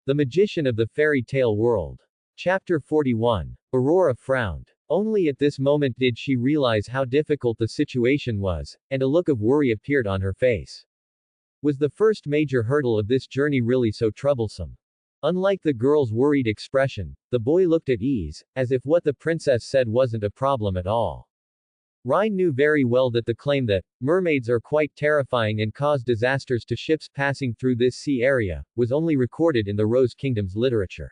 The Magician of the Fairy Tale World. Chapter 41. Aurora frowned. Only at this moment did she realize how difficult the situation was, and a look of worry appeared on her face. Was the first major hurdle of this journey really so troublesome? Unlike the girl's worried expression, the boy looked at ease, as if what the princess said wasn't a problem at all. Ryan knew very well that the claim that mermaids are quite terrifying and cause disasters to ships passing through this sea area was only recorded in the Rose Kingdom's literature.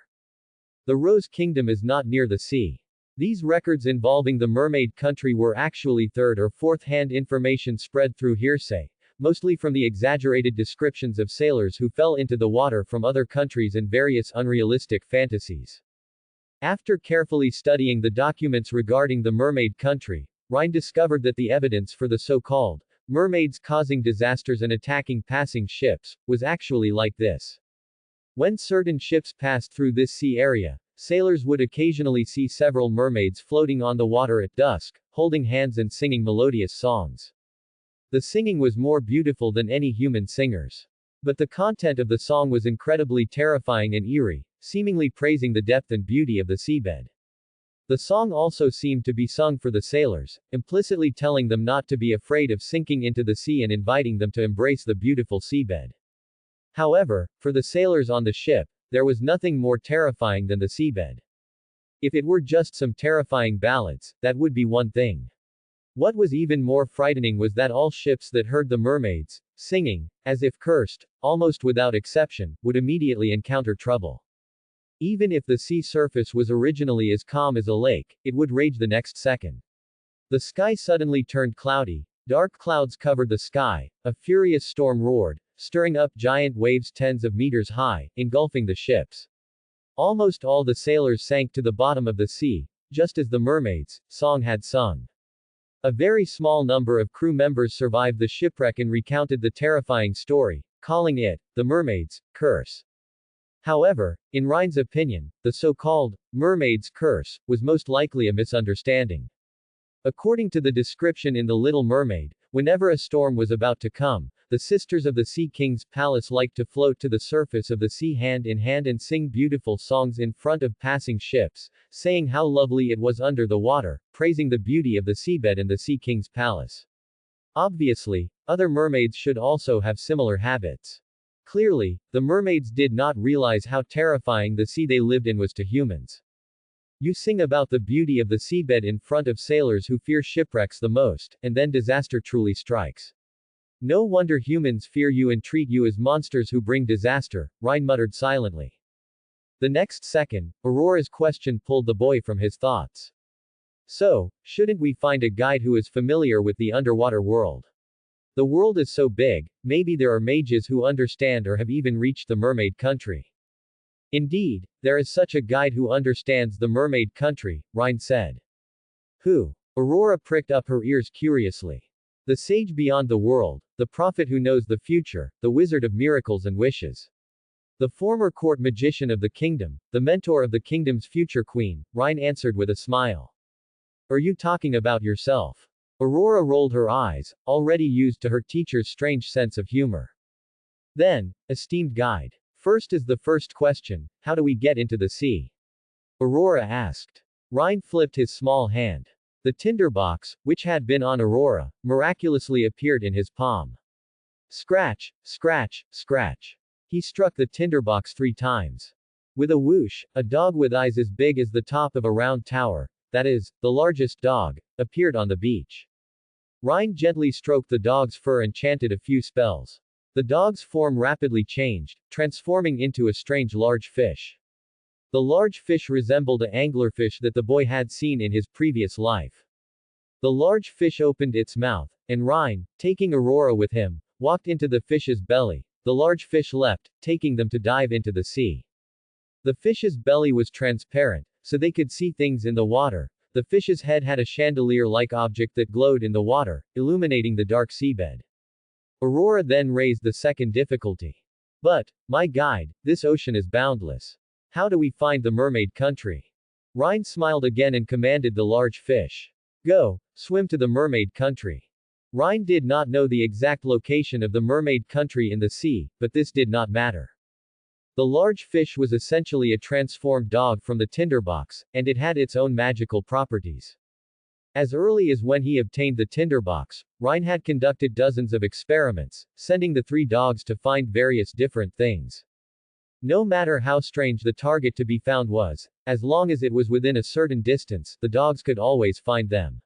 The Rose Kingdom is not near the sea. These records involving the mermaid country were actually third or fourth-hand information spread through hearsay, mostly from the exaggerated descriptions of sailors who fell into the water from other countries and various unrealistic fantasies. After carefully studying the documents regarding the mermaid country, Ryan discovered that the evidence for the so-called mermaids causing disasters and attacking passing ships was actually like this. When certain ships passed through this sea area, sailors would occasionally see several mermaids floating on the water at dusk, holding hands and singing melodious songs. The singing was more beautiful than any human singers. But the content of the song was incredibly terrifying and eerie, seemingly praising the depth and beauty of the seabed. The song also seemed to be sung for the sailors, implicitly telling them not to be afraid of sinking into the sea and inviting them to embrace the beautiful seabed. However, for the sailors on the ship, there was nothing more terrifying than the seabed. If it were just some terrifying ballads, that would be one thing. What was even more frightening was that all ships that heard the mermaids singing, as if cursed, almost without exception, would immediately encounter trouble. Even if the sea surface was originally as calm as a lake, it would rage the next second. The sky suddenly turned cloudy, dark clouds covered the sky, a furious storm roared, stirring up giant waves tens of meters high, engulfing the ships. Almost all the sailors sank to the bottom of the sea, just as the mermaids' song had sung. A very small number of crew members survived the shipwreck and recounted the terrifying story, calling it the mermaid's curse. However, in Ryan's opinion, the so-called mermaid's curse was most likely a misunderstanding. According to the description in The Little Mermaid, whenever a storm was about to come, the sisters of the Sea King's palace liked to float to the surface of the sea hand in hand and sing beautiful songs in front of passing ships, saying how lovely it was under the water, praising the beauty of the seabed and the Sea King's palace. Obviously, other mermaids should also have similar habits. Clearly, the mermaids did not realize how terrifying the sea they lived in was to humans. You sing about the beauty of the seabed in front of sailors who fear shipwrecks the most, and then disaster truly strikes. No wonder humans fear you and treat you as monsters who bring disaster, Ryan muttered silently. The next second, Aurora's question pulled the boy from his thoughts. So, shouldn't we find a guide who is familiar with the underwater world? The world is so big, maybe there are mages who understand or have even reached the mermaid country. Indeed, there is such a guide who understands the mermaid country, Ryan said. Who? Aurora pricked up her ears curiously. The sage beyond the world, the prophet who knows the future, the wizard of miracles and wishes. The former court magician of the kingdom, the mentor of the kingdom's future queen, Ryan answered with a smile. Are you talking about yourself? Aurora rolled her eyes, already used to her teacher's strange sense of humor. Then, esteemed guide. First is the first question, how do we get into the sea? Aurora asked. Ryan flipped his small hand. The tinderbox, which had been on Aurora, miraculously appeared in his palm. Scratch, scratch, scratch. He struck the tinderbox 3 times. With a whoosh, a dog with eyes as big as the top of a round tower, that is, the largest dog, appeared on the beach. Ryan gently stroked the dog's fur and chanted a few spells. The dog's form rapidly changed, transforming into a strange large fish. The large fish resembled an anglerfish that the boy had seen in his previous life. The large fish opened its mouth, and Ryan, taking Aurora with him, walked into the fish's belly. The large fish leapt, taking them to dive into the sea. The fish's belly was transparent, so they could see things in the water. The fish's head had a chandelier-like object that glowed in the water, illuminating the dark seabed. Aurora then raised the second difficulty. But, my guide, this ocean is boundless. How do we find the mermaid country? Ryan smiled again and commanded the large fish. Go, swim to the mermaid country. Ryan did not know the exact location of the mermaid country in the sea, but this did not matter. The large fish was essentially a transformed dog from the tinderbox, and it had its own magical properties. As early as when he obtained the tinderbox, Rhine had conducted dozens of experiments, sending the three dogs to find various different things. No matter how strange the target to be found was, as long as it was within a certain distance, the dogs could always find them.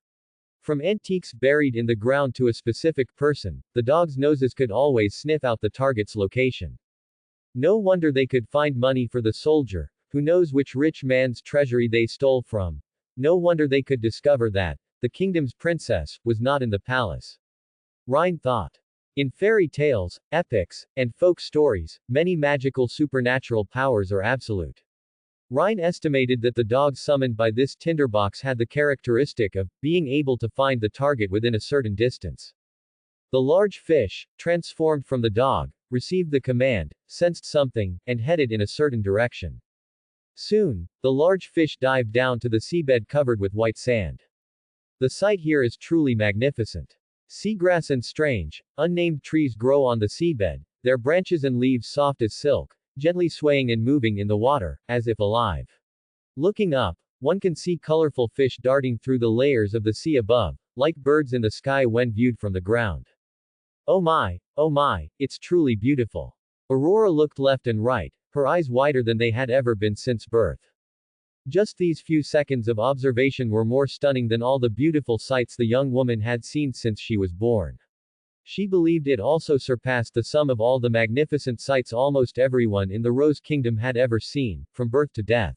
From antiques buried in the ground to a specific person, the dogs' noses could always sniff out the target's location. No wonder they could find money for the soldier, who knows which rich man's treasury they stole from. No wonder they could discover that the kingdom's princess was not in the palace. Rhine thought. In fairy tales, epics, and folk stories, many magical supernatural powers are absolute. Rhine estimated that the dogs summoned by this tinderbox had the characteristic of being able to find the target within a certain distance. The large fish, transformed from the dog, received the command, sensed something, and headed in a certain direction. Soon, the large fish dived down to the seabed covered with white sand. The sight here is truly magnificent. Seagrass and strange, unnamed trees grow on the seabed, their branches and leaves soft as silk, gently swaying and moving in the water, as if alive. Looking up, one can see colorful fish darting through the layers of the sea above, like birds in the sky when viewed from the ground. Oh my, it's truly beautiful. Aurora looked left and right, her eyes wider than they had ever been since birth. Just these few seconds of observation were more stunning than all the beautiful sights the young woman had seen since she was born. She believed it also surpassed the sum of all the magnificent sights almost everyone in the Rose Kingdom had ever seen, from birth to death.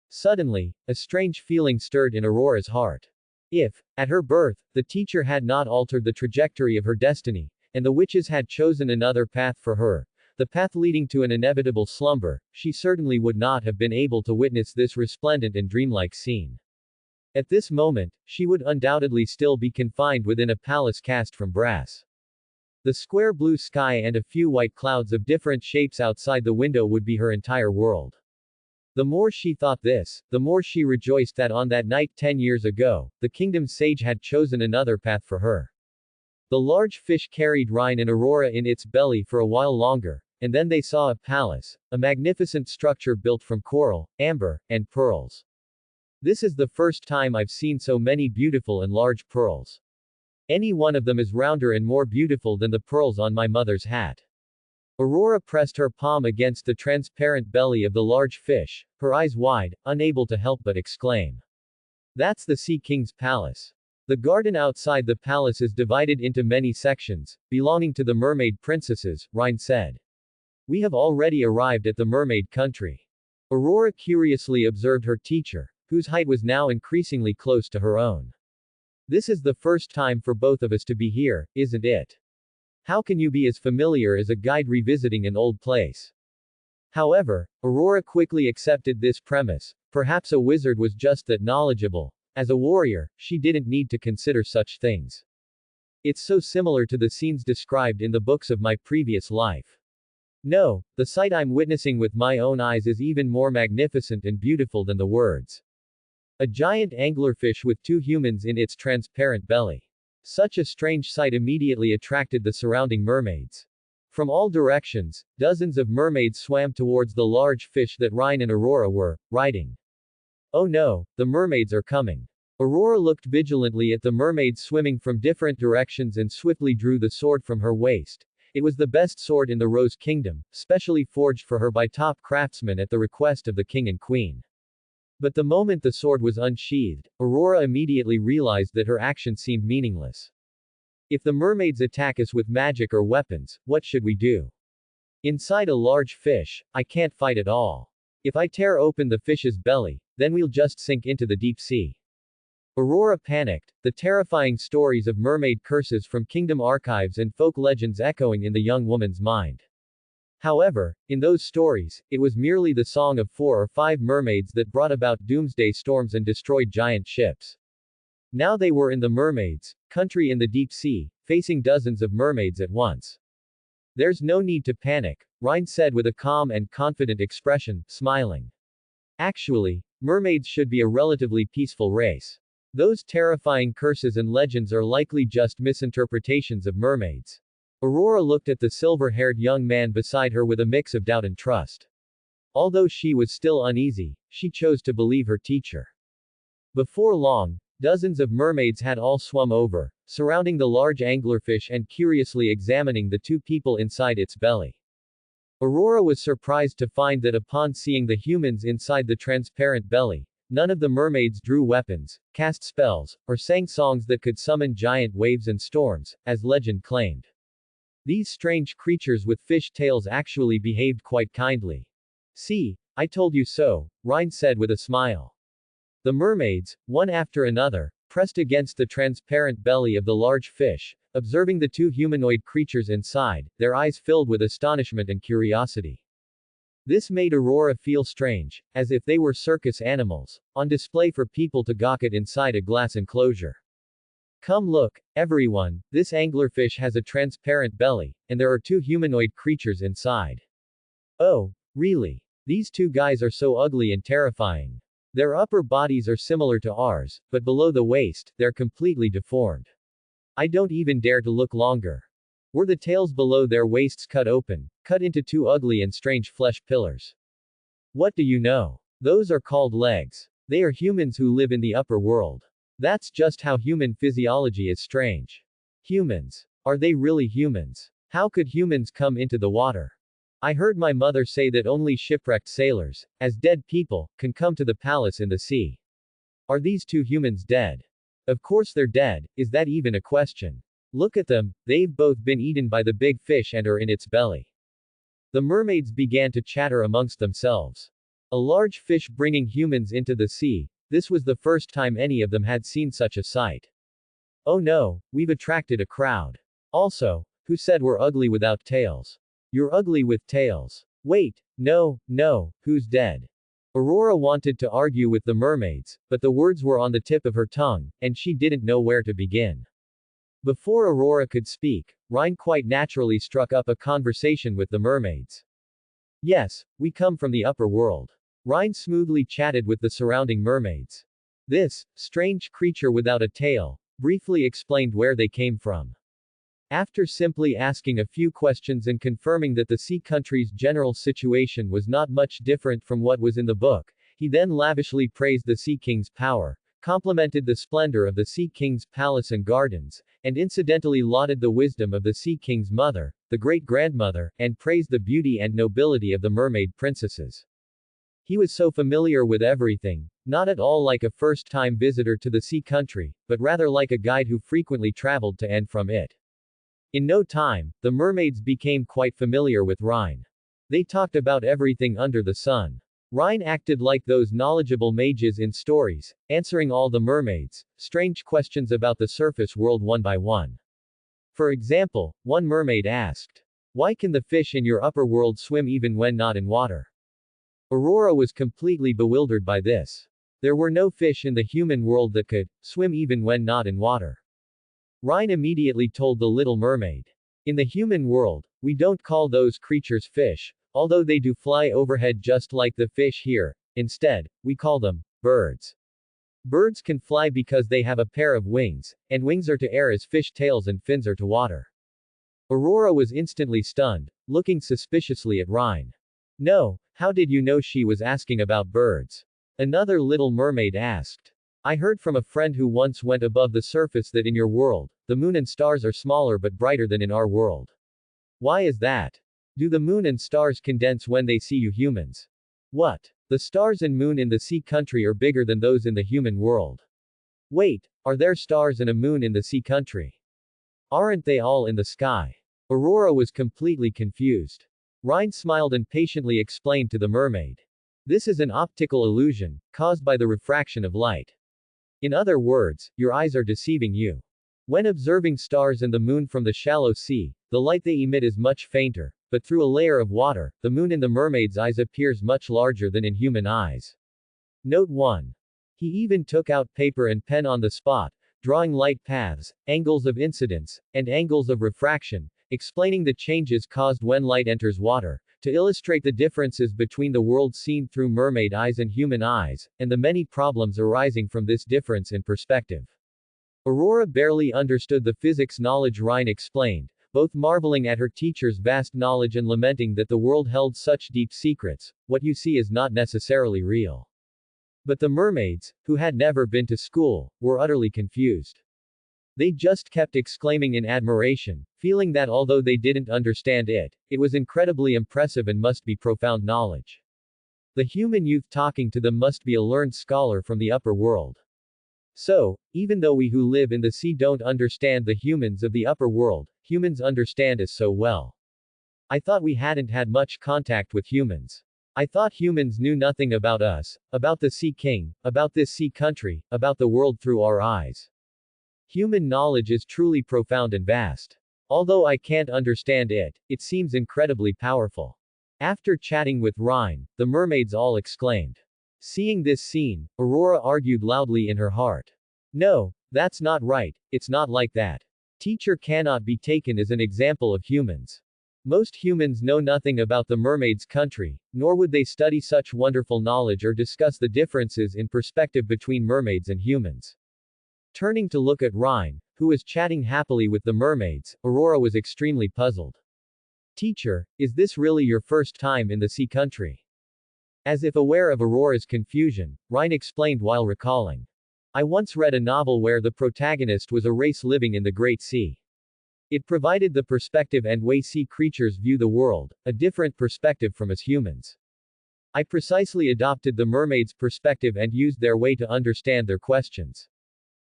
Suddenly, a strange feeling stirred in Aurora's heart. If, at her birth, the teacher had not altered the trajectory of her destiny, and the witches had chosen another path for her, the path leading to an inevitable slumber, she certainly would not have been able to witness this resplendent and dreamlike scene. At this moment, she would undoubtedly still be confined within a palace cast from brass. The square blue sky and a few white clouds of different shapes outside the window would be her entire world. The more she thought this, the more she rejoiced that on that night 10 years ago, the kingdom's sage had chosen another path for her. The large fish carried Rhine and Aurora in its belly for a while longer, and then they saw a palace, a magnificent structure built from coral, amber, and pearls. This is the first time I've seen so many beautiful and large pearls. Any one of them is rounder and more beautiful than the pearls on my mother's hat. Aurora pressed her palm against the transparent belly of the large fish, her eyes wide, unable to help but exclaim. That's the Sea King's palace. The garden outside the palace is divided into many sections, belonging to the mermaid princesses, Rhine said. We have already arrived at the mermaid country. Aurora curiously observed her teacher, whose height was now increasingly close to her own. This is the first time for both of us to be here, isn't it? How can you be as familiar as a guide revisiting an old place? However, Aurora quickly accepted this premise. Perhaps a wizard was just that knowledgeable. As a warrior, she didn't need to consider such things. It's so similar to the scenes described in the books of my previous life. No, the sight I'm witnessing with my own eyes is even more magnificent and beautiful than the words. A giant anglerfish with two humans in its transparent belly. Such a strange sight immediately attracted the surrounding mermaids. From all directions, dozens of mermaids swam towards the large fish that Rhine and Aurora were riding. Oh no, the mermaids are coming. Aurora looked vigilantly at the mermaids swimming from different directions and swiftly drew the sword from her waist. It was the best sword in the Rose Kingdom, specially forged for her by top craftsmen at the request of the king and queen. But the moment the sword was unsheathed, Aurora immediately realized that her action seemed meaningless. If the mermaids attack us with magic or weapons, what should we do? Inside a large fish, I can't fight at all. If I tear open the fish's belly, then we'll just sink into the deep sea. Aurora panicked, the terrifying stories of mermaid curses from kingdom archives and folk legends echoing in the young woman's mind. However, in those stories, it was merely the song of 4 or 5 mermaids that brought about doomsday storms and destroyed giant ships. Now they were in the mermaids' country in the deep sea, facing dozens of mermaids at once. There's no need to panic, Rhine said with a calm and confident expression, smiling. Actually, mermaids should be a relatively peaceful race. Those terrifying curses and legends are likely just misinterpretations of mermaids. Aurora looked at the silver-haired young man beside her with a mix of doubt and trust. Although she was still uneasy, she chose to believe her teacher. Before long, dozens of mermaids had all swum over, surrounding the large anglerfish and curiously examining the two people inside its belly. Aurora was surprised to find that upon seeing the humans inside the transparent belly, none of the mermaids drew weapons, cast spells, or sang songs that could summon giant waves and storms, as legend claimed. These strange creatures with fish tails actually behaved quite kindly. "See, I told you so," Rhine said with a smile. The mermaids, one after another, pressed against the transparent belly of the large fish, observing the two humanoid creatures inside, their eyes filled with astonishment and curiosity. This made Aurora feel strange, as if they were circus animals, on display for people to gawk at inside a glass enclosure. "Come look, everyone, this anglerfish has a transparent belly, and there are two humanoid creatures inside." "Oh, really? These two guys are so ugly and terrifying. Their upper bodies are similar to ours, but below the waist, they're completely deformed. I don't even dare to look longer. Were the tails below their waists cut open, cut into two ugly and strange flesh pillars. What do you know? Those are called legs. They are humans who live in the upper world. That's just how human physiology is strange. Humans. Are they really humans? How could humans come into the water? I heard my mother say that only shipwrecked sailors, as dead people, can come to the palace in the sea. Are these two humans dead? Of course they're dead, is that even a question? Look at them, they've both been eaten by the big fish and are in its belly." The mermaids began to chatter amongst themselves. A large fish bringing humans into the sea, this was the first time any of them had seen such a sight. "Oh no, we've attracted a crowd. Also, who said we're ugly without tails? You're ugly with tails. Wait, no, who's dead?" Aurora wanted to argue with the mermaids, but the words were on the tip of her tongue, and she didn't know where to begin. Before Aurora could speak, Rhine quite naturally struck up a conversation with the mermaids. "Yes, we come from the upper world." Rhine smoothly chatted with the surrounding mermaids. This strange creature without a tail briefly explained where they came from. After simply asking a few questions and confirming that the sea country's general situation was not much different from what was in the book, he then lavishly praised the Sea King's power, complimented the splendor of the Sea King's palace and gardens, and incidentally lauded the wisdom of the Sea King's mother, the great-grandmother, and praised the beauty and nobility of the mermaid princesses. He was so familiar with everything, not at all like a first-time visitor to the sea country, but rather like a guide who frequently traveled to and from it. In no time, the mermaids became quite familiar with Rhine. They talked about everything under the sun. Rhine acted like those knowledgeable mages in stories, answering all the mermaids' strange questions about the surface world one by one. For example, one mermaid asked, "Why can the fish in your upper world swim even when not in water?" Aurora was completely bewildered by this. There were no fish in the human world that could swim even when not in water. Rhine immediately told the little mermaid. "In the human world, we don't call those creatures fish, although they do fly overhead just like the fish here. Instead, we call them birds. Birds can fly because they have a pair of wings, and wings are to air as fish tails and fins are to water." Aurora was instantly stunned, looking suspiciously at Rhine. "No, how did you know?" she was asking about birds. Another little mermaid asked. "I heard from a friend who once went above the surface that in your world, the moon and stars are smaller but brighter than in our world. Why is that? Do the moon and stars condense when they see you humans?" "What? The stars and moon in the sea country are bigger than those in the human world." "Wait, are there stars and a moon in the sea country? Aren't they all in the sky?" Aurora was completely confused. Rhine smiled and patiently explained to the mermaid. "This is an optical illusion, caused by the refraction of light. In other words, your eyes are deceiving you. When observing stars and the moon from the shallow sea, the light they emit is much fainter, but through a layer of water, the moon in the mermaid's eyes appears much larger than in human eyes." Note 1. He even took out paper and pen on the spot, drawing light paths, angles of incidence, and angles of refraction, explaining the changes caused when light enters water, to illustrate the differences between the world seen through mermaid eyes and human eyes, and the many problems arising from this difference in perspective. Aurora barely understood the physics knowledge Rhine explained, both marveling at her teacher's vast knowledge and lamenting that the world held such deep secrets. What you see is not necessarily real. But the mermaids, who had never been to school, were utterly confused. They just kept exclaiming in admiration, feeling that although they didn't understand it, it was incredibly impressive and must be profound knowledge. The human youth talking to them must be a learned scholar from the upper world. So, even though we who live in the sea don't understand the humans of the upper world, humans understand us so well. I thought we hadn't had much contact with humans. I thought humans knew nothing about us, about the Sea King, about this sea country, about the world through our eyes. Human knowledge is truly profound and vast. Although I can't understand it, it seems incredibly powerful. After chatting with Rhine, the mermaids all exclaimed. Seeing this scene, Aurora argued loudly in her heart. No, that's not right, it's not like that. Teacher cannot be taken as an example of humans. Most humans know nothing about the mermaids' country, nor would they study such wonderful knowledge or discuss the differences in perspective between mermaids and humans. Turning to look at Rhine, who was chatting happily with the mermaids, Aurora was extremely puzzled. Teacher, is this really your first time in the sea country? As if aware of Aurora's confusion, Rhine explained while recalling. I once read a novel where the protagonist was a race living in the Great Sea. It provided the perspective and way sea creatures view the world, a different perspective from us humans. I precisely adopted the mermaids' perspective and used their way to understand their questions.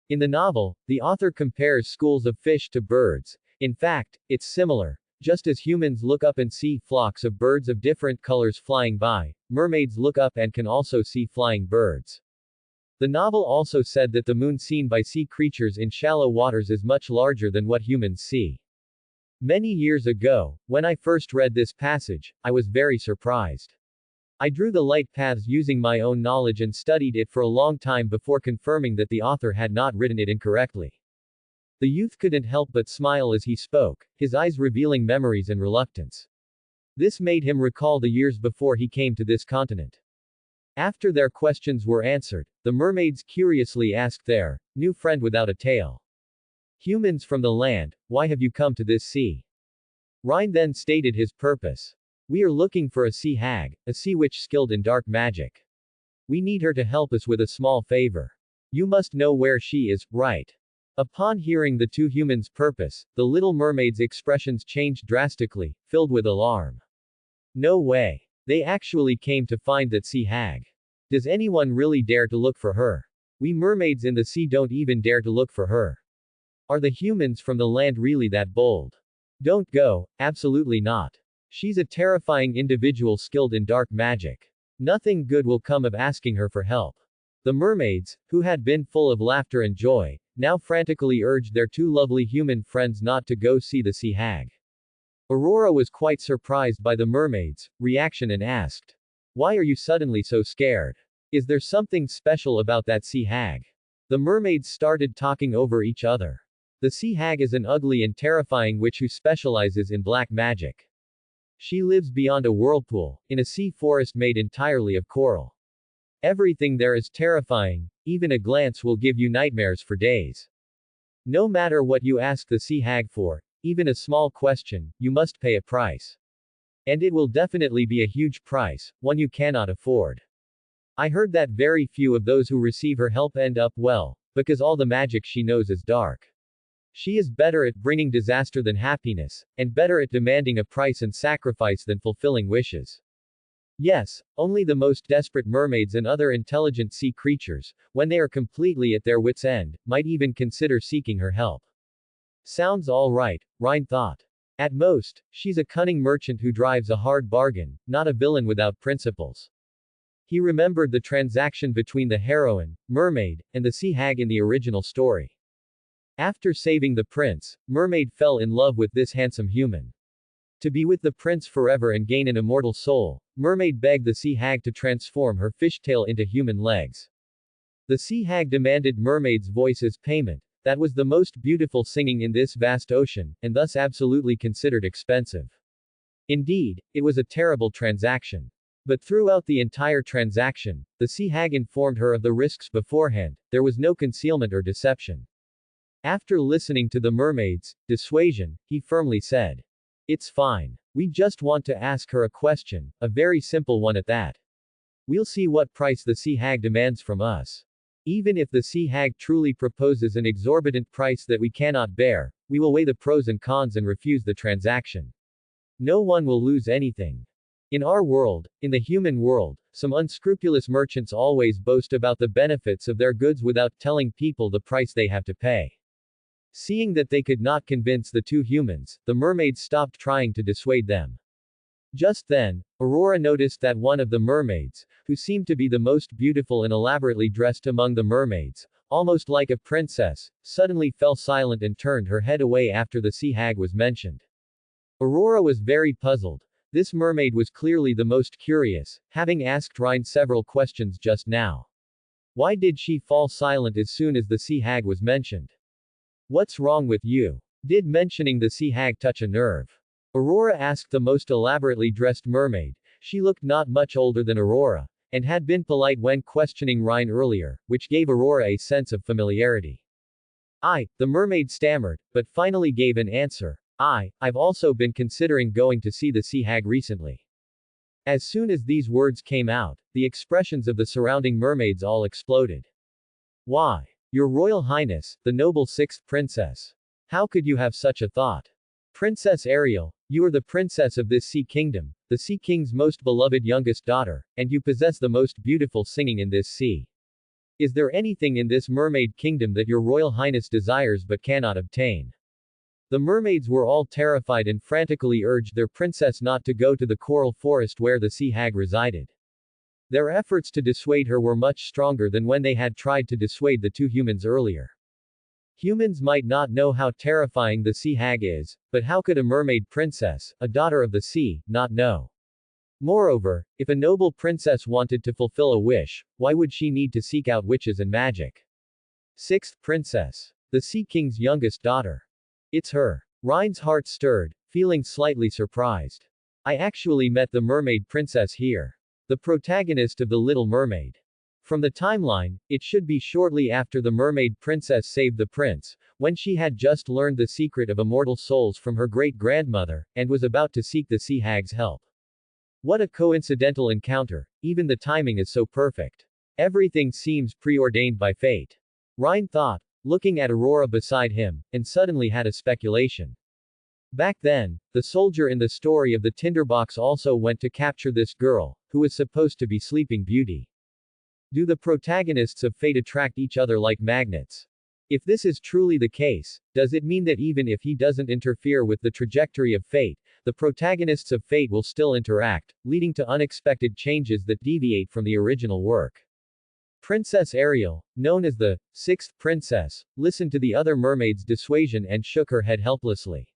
In the novel, the author compares schools of fish to birds. In fact, it's similar. Just as humans look up and see flocks of birds of different colors flying by, mermaids look up and can also see flying birds. The novel also said that the moon seen by sea creatures in shallow waters is much larger than what humans see. Many years ago, when I first read this passage, I was very surprised. I drew the light paths using my own knowledge and studied it for a long time before confirming that the author had not written it incorrectly. The youth couldn't help but smile as he spoke, his eyes revealing memories and reluctance. This made him recall the years before he came to this continent. After their questions were answered, the mermaids curiously asked their new friend without a tail. Humans from the land, why have you come to this sea? Rhine then stated his purpose. We are looking for a sea hag, a sea witch skilled in dark magic. We need her to help us with a small favor. You must know where she is, right? Upon hearing the two humans' purpose, the little mermaid's expressions changed drastically, filled with alarm. No way. They actually came to find that sea hag. Does anyone really dare to look for her? We mermaids in the sea don't even dare to look for her. Are the humans from the land really that bold? Don't go, absolutely not. She's a terrifying individual skilled in dark magic. Nothing good will come of asking her for help. The mermaids, who had been full of laughter and joy, now frantically urged their two lovely human friends not to go see the sea hag. Aurora was quite surprised by the mermaids' reaction and asked, why are you suddenly so scared? Is there something special about that sea hag? The mermaids started talking over each other. The sea hag is an ugly and terrifying witch who specializes in black magic. She lives beyond a whirlpool, in a sea forest made entirely of coral. Everything there is terrifying, even a glance will give you nightmares for days. No matter what you ask the sea hag for, even a small question, you must pay a price. And it will definitely be a huge price, one you cannot afford. I heard that very few of those who receive her help end up well, because all the magic she knows is dark. She is better at bringing disaster than happiness, and better at demanding a price and sacrifice than fulfilling wishes. Yes, only the most desperate mermaids and other intelligent sea creatures, when they are completely at their wits' end, might even consider seeking her help. Sounds all right, Rhine thought. At most, she's a cunning merchant who drives a hard bargain, not a villain without principles. He remembered the transaction between the heroine, mermaid, and the sea hag in the original story. After saving the prince, mermaid fell in love with this handsome human. To be with the prince forever and gain an immortal soul, mermaid begged the sea hag to transform her fishtail into human legs. The sea hag demanded mermaid's voice as payment. That was the most beautiful singing in this vast ocean, and thus absolutely considered expensive. Indeed, it was a terrible transaction. But throughout the entire transaction, the sea hag informed her of the risks beforehand. There was no concealment or deception. After listening to the mermaid's dissuasion, he firmly said, "It's fine. We just want to ask her a question, a very simple one at that. We'll see what price the sea hag demands from us. Even if the sea hag truly proposes an exorbitant price that we cannot bear, we will weigh the pros and cons and refuse the transaction. No one will lose anything. In our world, in the human world, some unscrupulous merchants always boast about the benefits of their goods without telling people the price they have to pay." Seeing that they could not convince the two humans, the mermaids stopped trying to dissuade them. Just then, Aurora noticed that one of the mermaids, who seemed to be the most beautiful and elaborately dressed among the mermaids, almost like a princess, suddenly fell silent and turned her head away after the sea hag was mentioned. Aurora was very puzzled. This mermaid was clearly the most curious, having asked Rhine several questions just now. Why did she fall silent as soon as the sea hag was mentioned? What's wrong with you? Did mentioning the sea hag touch a nerve? Aurora asked the most elaborately dressed mermaid. She looked not much older than Aurora, and had been polite when questioning Rhine earlier, which gave Aurora a sense of familiarity. The mermaid stammered, but finally gave an answer. I've also been considering going to see the sea hag recently. As soon as these words came out, the expressions of the surrounding mermaids all exploded. Why? Your Royal Highness, the noble sixth princess. How could you have such a thought? Princess Ariel, you are the princess of this sea kingdom, the sea king's most beloved youngest daughter, and you possess the most beautiful singing in this sea. Is there anything in this mermaid kingdom that your Royal Highness desires but cannot obtain? The mermaids were all terrified and frantically urged their princess not to go to the coral forest where the sea hag resided. Their efforts to dissuade her were much stronger than when they had tried to dissuade the two humans earlier. Humans might not know how terrifying the sea hag is, but how could a mermaid princess, a daughter of the sea, not know? Moreover, if a noble princess wanted to fulfill a wish, why would she need to seek out witches and magic? Sixth princess. The Sea King's youngest daughter. It's her. Rhine's heart stirred, feeling slightly surprised. I actually met the mermaid princess here. The protagonist of The Little Mermaid. From the timeline, it should be shortly after the mermaid princess saved the prince, when she had just learned the secret of immortal souls from her great-grandmother, and was about to seek the sea hag's help. What a coincidental encounter, even the timing is so perfect. Everything seems preordained by fate. Rhine thought, looking at Aurora beside him, and suddenly had a speculation. Back then, the soldier in the story of the tinderbox also went to capture this girl, who was supposed to be Sleeping Beauty. Do the protagonists of fate attract each other like magnets? If this is truly the case, does it mean that even if he doesn't interfere with the trajectory of fate, the protagonists of fate will still interact, leading to unexpected changes that deviate from the original work? Princess Ariel, known as the sixth princess, listened to the other mermaid's dissuasion and shook her head helplessly.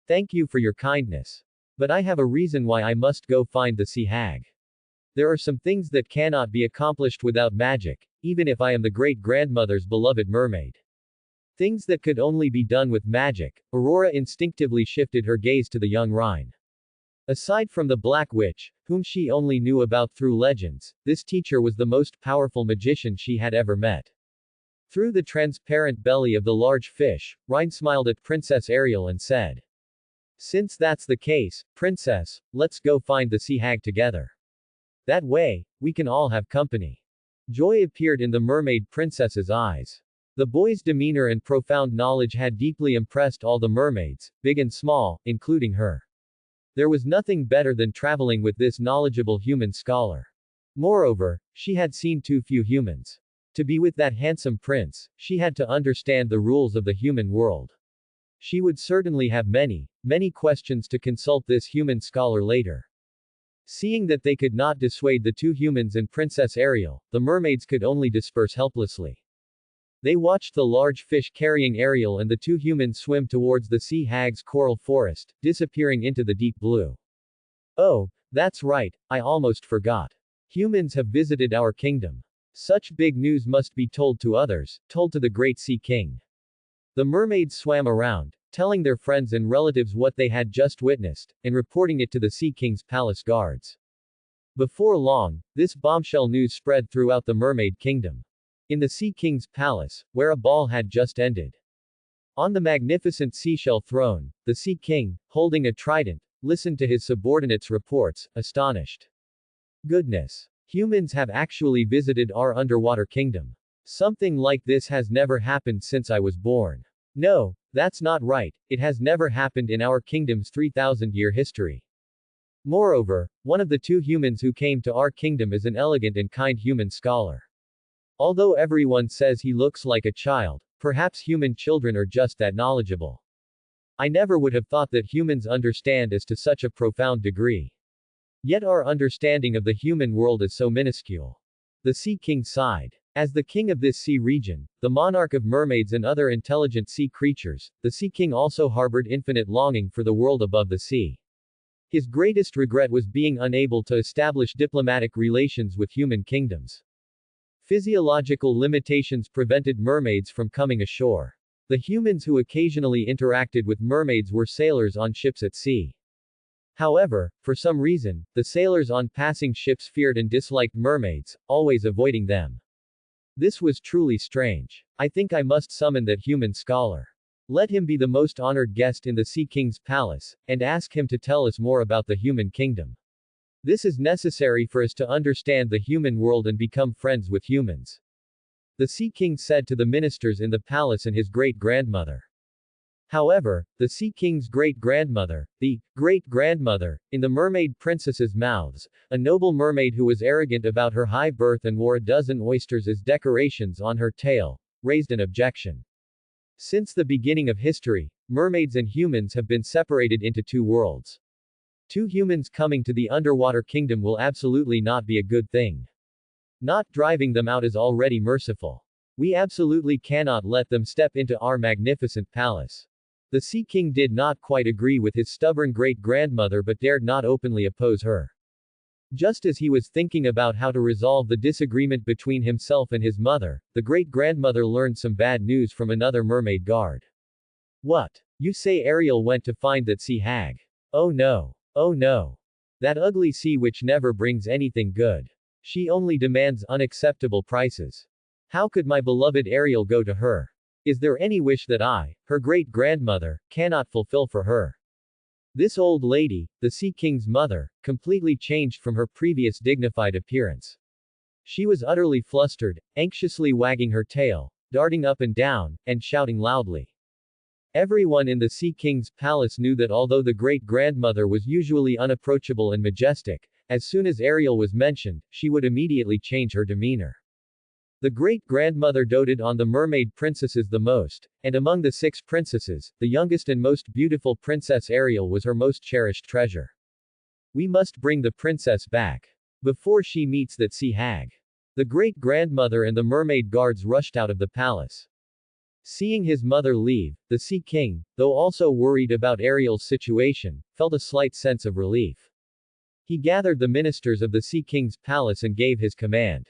Thank you for your kindness. But I have a reason why I must go find the sea hag. There are some things that cannot be accomplished without magic, even if I am the great-grandmother's beloved mermaid. Things that could only be done with magic. Aurora instinctively shifted her gaze to the young Rhine. Aside from the Black Witch, whom she only knew about through legends, this teacher was the most powerful magician she had ever met. Through the transparent belly of the large fish, Rhine smiled at Princess Ariel and said, Since that's the case, Princess, let's go find the sea hag together. That way, we can all have company. Joy appeared in the mermaid princess's eyes. The boy's demeanor and profound knowledge had deeply impressed all the mermaids, big and small, including her. There was nothing better than traveling with this knowledgeable human scholar. Moreover, she had seen too few humans. To be with that handsome prince, she had to understand the rules of the human world. She would certainly have many questions to consult this human scholar later. Seeing that they could not dissuade the two humans and Princess Ariel, the mermaids could only disperse helplessly. They watched the large fish carrying Ariel and the two humans swim towards the sea hag's coral forest, disappearing into the deep blue. Oh, that's right, I almost forgot. Humans have visited our kingdom. Such big news must be told to others, told to the great sea king. The mermaids swam around, telling their friends and relatives what they had just witnessed, and reporting it to the sea king's palace guards. Before long, this bombshell news spread throughout the mermaid kingdom. In the Sea King's palace, where a ball had just ended. On the magnificent seashell throne, the Sea King, holding a trident, listened to his subordinates' reports, astonished. Goodness! Humans have actually visited our underwater kingdom. Something like this has never happened since I was born. No, that's not right, it has never happened in our kingdom's 3,000-year history. Moreover, one of the two humans who came to our kingdom is an elegant and kind human scholar. Although everyone says he looks like a child, perhaps human children are just that knowledgeable. I never would have thought that humans understand us to such a profound degree. Yet our understanding of the human world is so minuscule. The Sea King sighed. As the king of this sea region, the monarch of mermaids and other intelligent sea creatures, the Sea King also harbored infinite longing for the world above the sea. His greatest regret was being unable to establish diplomatic relations with human kingdoms. Physiological limitations prevented mermaids from coming ashore. The humans who occasionally interacted with mermaids were sailors on ships at sea. However, for some reason, the sailors on passing ships feared and disliked mermaids, always avoiding them. This was truly strange. I think I must summon that human scholar. Let him be the most honored guest in the Sea King's palace, and ask him to tell us more about the human kingdom. This is necessary for us to understand the human world and become friends with humans. The Sea King said to the ministers in the palace and his great-grandmother. However, the Sea King's great-grandmother, the great-grandmother, in the mermaid princess's mouths, a noble mermaid who was arrogant about her high birth and wore a dozen oysters as decorations on her tail, raised an objection. Since the beginning of history, mermaids and humans have been separated into two worlds. Two humans coming to the underwater kingdom will absolutely not be a good thing. Not driving them out is already merciful. We absolutely cannot let them step into our magnificent palace. The Sea King did not quite agree with his stubborn great-grandmother but dared not openly oppose her. Just as he was thinking about how to resolve the disagreement between himself and his mother, the great-grandmother learned some bad news from another mermaid guard. What? You say Ariel went to find that sea hag? Oh no. Oh no. That ugly sea witch never brings anything good. She only demands unacceptable prices. How could my beloved Ariel go to her? Is there any wish that I, her great-grandmother, cannot fulfill for her? This old lady, the Sea King's mother, completely changed from her previous dignified appearance. She was utterly flustered, anxiously wagging her tail, darting up and down, and shouting loudly. Everyone in the Sea King's palace knew that although the great-grandmother was usually unapproachable and majestic, as soon as Ariel was mentioned, she would immediately change her demeanor. The great-grandmother doted on the mermaid princesses the most, and among the 6 princesses, the youngest and most beautiful Princess Ariel was her most cherished treasure. We must bring the princess back before she meets that sea hag. The great-grandmother and the mermaid guards rushed out of the palace. Seeing his mother leave, the Sea King, though also worried about Ariel's situation, felt a slight sense of relief. He gathered the ministers of the Sea King's palace and gave his command.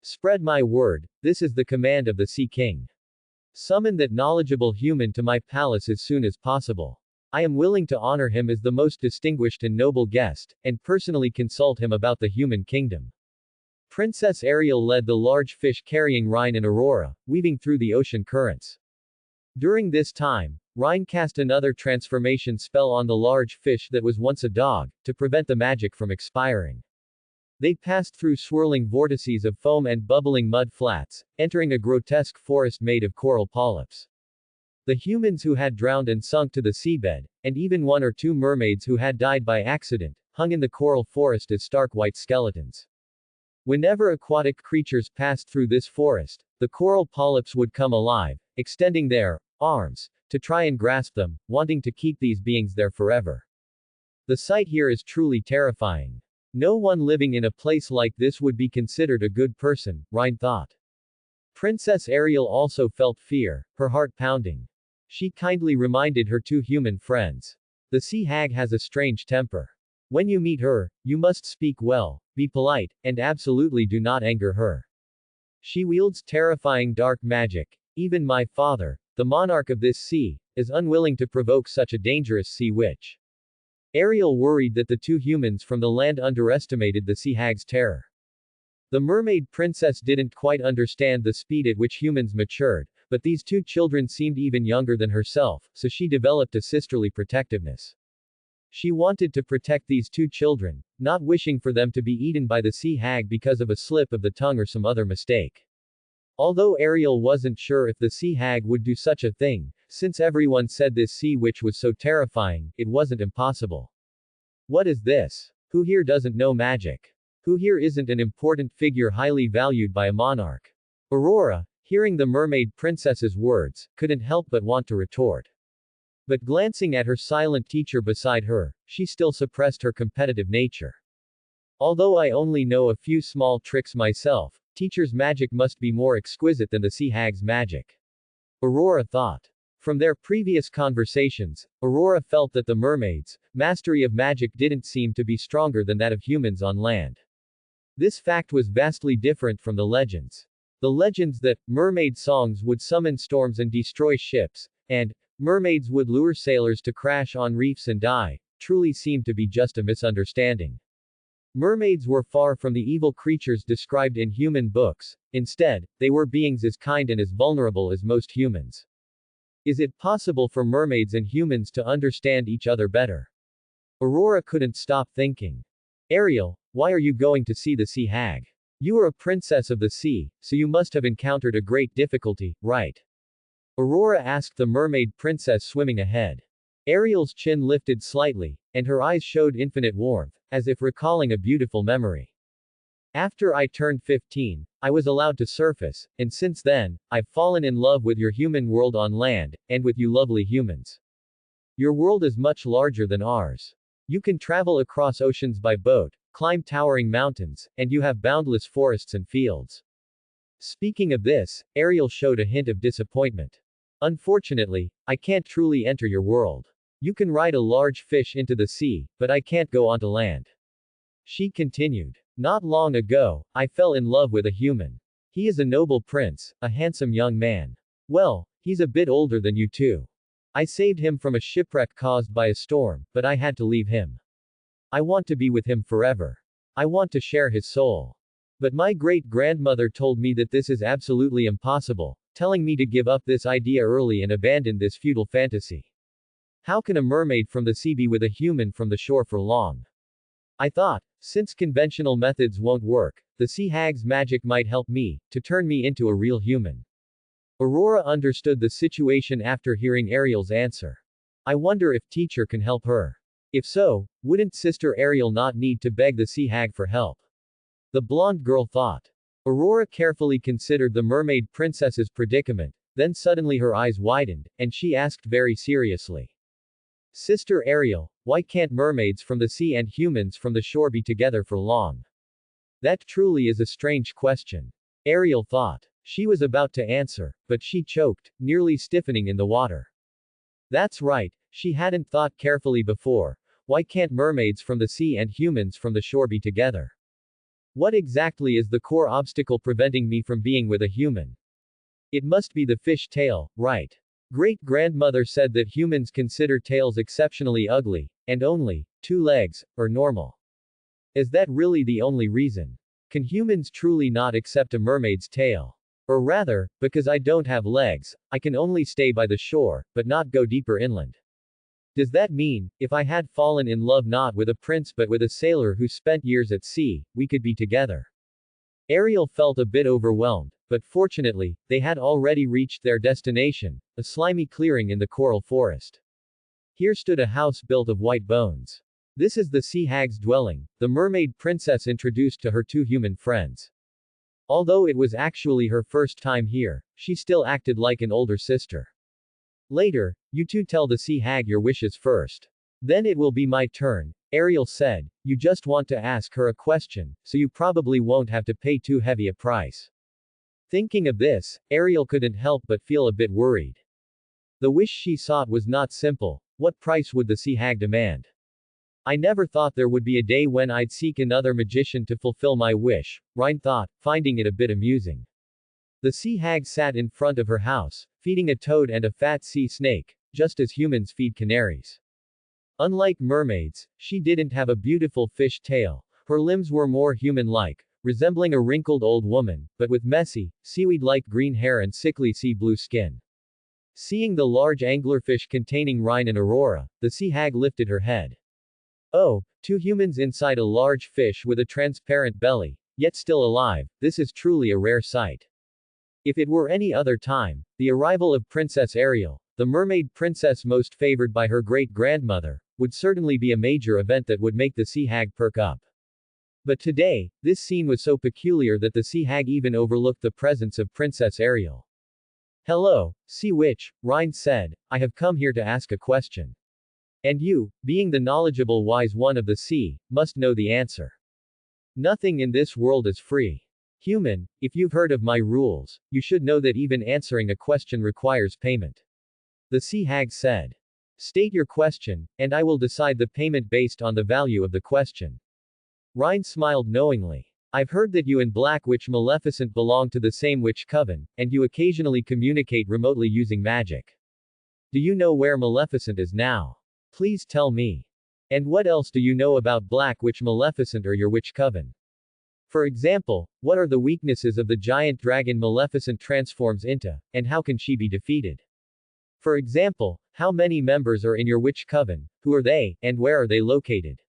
Spread my word, this is the command of the Sea King. Summon that knowledgeable human to my palace as soon as possible. I am willing to honor him as the most distinguished and noble guest, and personally consult him about the human kingdom. Princess Ariel led the large fish carrying Rhine and Aurora, weaving through the ocean currents. During this time, Rhine cast another transformation spell on the large fish that was once a dog, to prevent the magic from expiring. They passed through swirling vortices of foam and bubbling mud flats, entering a grotesque forest made of coral polyps. The humans who had drowned and sunk to the seabed, and even 1 or 2 mermaids who had died by accident, hung in the coral forest as stark white skeletons. Whenever aquatic creatures passed through this forest, the coral polyps would come alive, extending their arms to try and grasp them, wanting to keep these beings there forever. The sight here is truly terrifying. No one living in a place like this would be considered a good person, Rhine thought. Princess Ariel also felt fear, her heart pounding. She kindly reminded her 2 human friends. The sea hag has a strange temper. When you meet her, you must speak well, be polite, and absolutely do not anger her. She wields terrifying dark magic. Even my father, the monarch of this sea, is unwilling to provoke such a dangerous sea witch. Ariel worried that the 2 humans from the land underestimated the sea hag's terror. The mermaid princess didn't quite understand the speed at which humans matured, But these two children seemed even younger than herself, so she developed a sisterly protectiveness. She wanted to protect these two children, not wishing for them to be eaten by the sea hag because of a slip of the tongue or some other mistake. Although Ariel wasn't sure if the sea hag would do such a thing, since everyone said this sea witch was so terrifying, it wasn't impossible. What is this? Who here doesn't know magic? Who here isn't an important figure highly valued by a monarch? Aurora, hearing the mermaid princess's words, couldn't help but want to retort. But glancing at her silent teacher beside her, she still suppressed her competitive nature. Although I only know a few small tricks myself, teacher's magic must be more exquisite than the sea hag's magic. Aurora thought. From their previous conversations, Aurora felt that the mermaids' mastery of magic didn't seem to be stronger than that of humans on land. This fact was vastly different from the legends. The legends that mermaid songs would summon storms and destroy ships, and mermaids would lure sailors to crash on reefs and die, truly seemed to be just a misunderstanding. Mermaids were far from the evil creatures described in human books. Instead, they were beings as kind and as vulnerable as most humans. Is it possible for mermaids and humans to understand each other better? Aurora couldn't stop thinking. Ariel, why are you going to see the sea hag? You are a princess of the sea, so you must have encountered a great difficulty, right? Aurora asked the mermaid princess swimming ahead. Ariel's chin lifted slightly, and her eyes showed infinite warmth, as if recalling a beautiful memory. After I turned 15, I was allowed to surface, and since then, I've fallen in love with your human world on land, and with you lovely humans. Your world is much larger than ours. You can travel across oceans by boat, climb towering mountains, and you have boundless forests and fields. Speaking of this, Ariel showed a hint of disappointment. Unfortunately, I can't truly enter your world. You can ride a large fish into the sea, but I can't go onto land. She continued. Not long ago, I fell in love with a human. He is a noble prince, a handsome young man. Well, he's a bit older than you too. I saved him from a shipwreck caused by a storm, but I had to leave him. I want to be with him forever. I want to share his soul. But my great-grandmother told me that this is absolutely impossible, telling me to give up this idea early and abandon this futile fantasy. How can a mermaid from the sea be with a human from the shore for long? I thought, since conventional methods won't work, the sea hag's magic might help me, to turn me into a real human. Aurora understood the situation after hearing Ariel's answer. I wonder if teacher can help her. If so, wouldn't Sister Ariel not need to beg the sea hag for help? The blonde girl thought. Aurora carefully considered the mermaid princess's predicament, then suddenly her eyes widened, and she asked very seriously. Sister Ariel, why can't mermaids from the sea and humans from the shore be together for long? That truly is a strange question. Ariel thought. She was about to answer, but she choked, nearly stiffening in the water. That's right, she hadn't thought carefully before. Why can't mermaids from the sea and humans from the shore be together? What exactly is the core obstacle preventing me from being with a human? It must be the fish tail, right? Great-grandmother said that humans consider tails exceptionally ugly, and only 2 legs are normal. Is that really the only reason? Can humans truly not accept a mermaid's tail? Or rather, because I don't have legs, I can only stay by the shore, but not go deeper inland. Does that mean, if I had fallen in love not with a prince but with a sailor who spent years at sea, we could be together? Ariel felt a bit overwhelmed, but fortunately, they had already reached their destination, a slimy clearing in the coral forest. Here stood a house built of white bones. This is the sea hag's dwelling, the mermaid princess introduced to her 2 human friends. Although it was actually her first time here, she still acted like an older sister. Later, you 2 tell the sea hag your wishes first. Then it will be my turn, Ariel said. You just want to ask her a question, so you probably won't have to pay too heavy a price. Thinking of this, Ariel couldn't help but feel a bit worried. The wish she sought was not simple. What price would the sea hag demand? I never thought there would be a day when I'd seek another magician to fulfill my wish, Rhine thought, finding it a bit amusing. The sea hag sat in front of her house, feeding a toad and a fat sea snake, just as humans feed canaries. Unlike mermaids, she didn't have a beautiful fish tail. Her limbs were more human-like, resembling a wrinkled old woman, but with messy, seaweed-like green hair and sickly sea blue skin. Seeing the large anglerfish containing Rhine and Aurora, the sea hag lifted her head. Oh, two humans inside a large fish with a transparent belly, yet still alive, this is truly a rare sight. If it were any other time, the arrival of Princess Ariel, the mermaid princess most favored by her great-grandmother, would certainly be a major event that would make the sea hag perk up. But today, this scene was so peculiar that the sea hag even overlooked the presence of Princess Ariel. Hello, Sea Witch, Rhine said, I have come here to ask a question. And you, being the knowledgeable wise one of the sea, must know the answer. Nothing in this world is free. Human, if you've heard of my rules, you should know that even answering a question requires payment. The sea hag said. State your question, and I will decide the payment based on the value of the question. Rhine smiled knowingly. I've heard that you and Black Witch Maleficent belong to the same witch coven, and you occasionally communicate remotely using magic. Do you know where Maleficent is now? Please tell me. And what else do you know about Black Witch Maleficent or your witch coven? For example, what are the weaknesses of the giant dragon Maleficent transforms into, and how can she be defeated? For example, how many members are in your witch coven, who are they, and where are they located?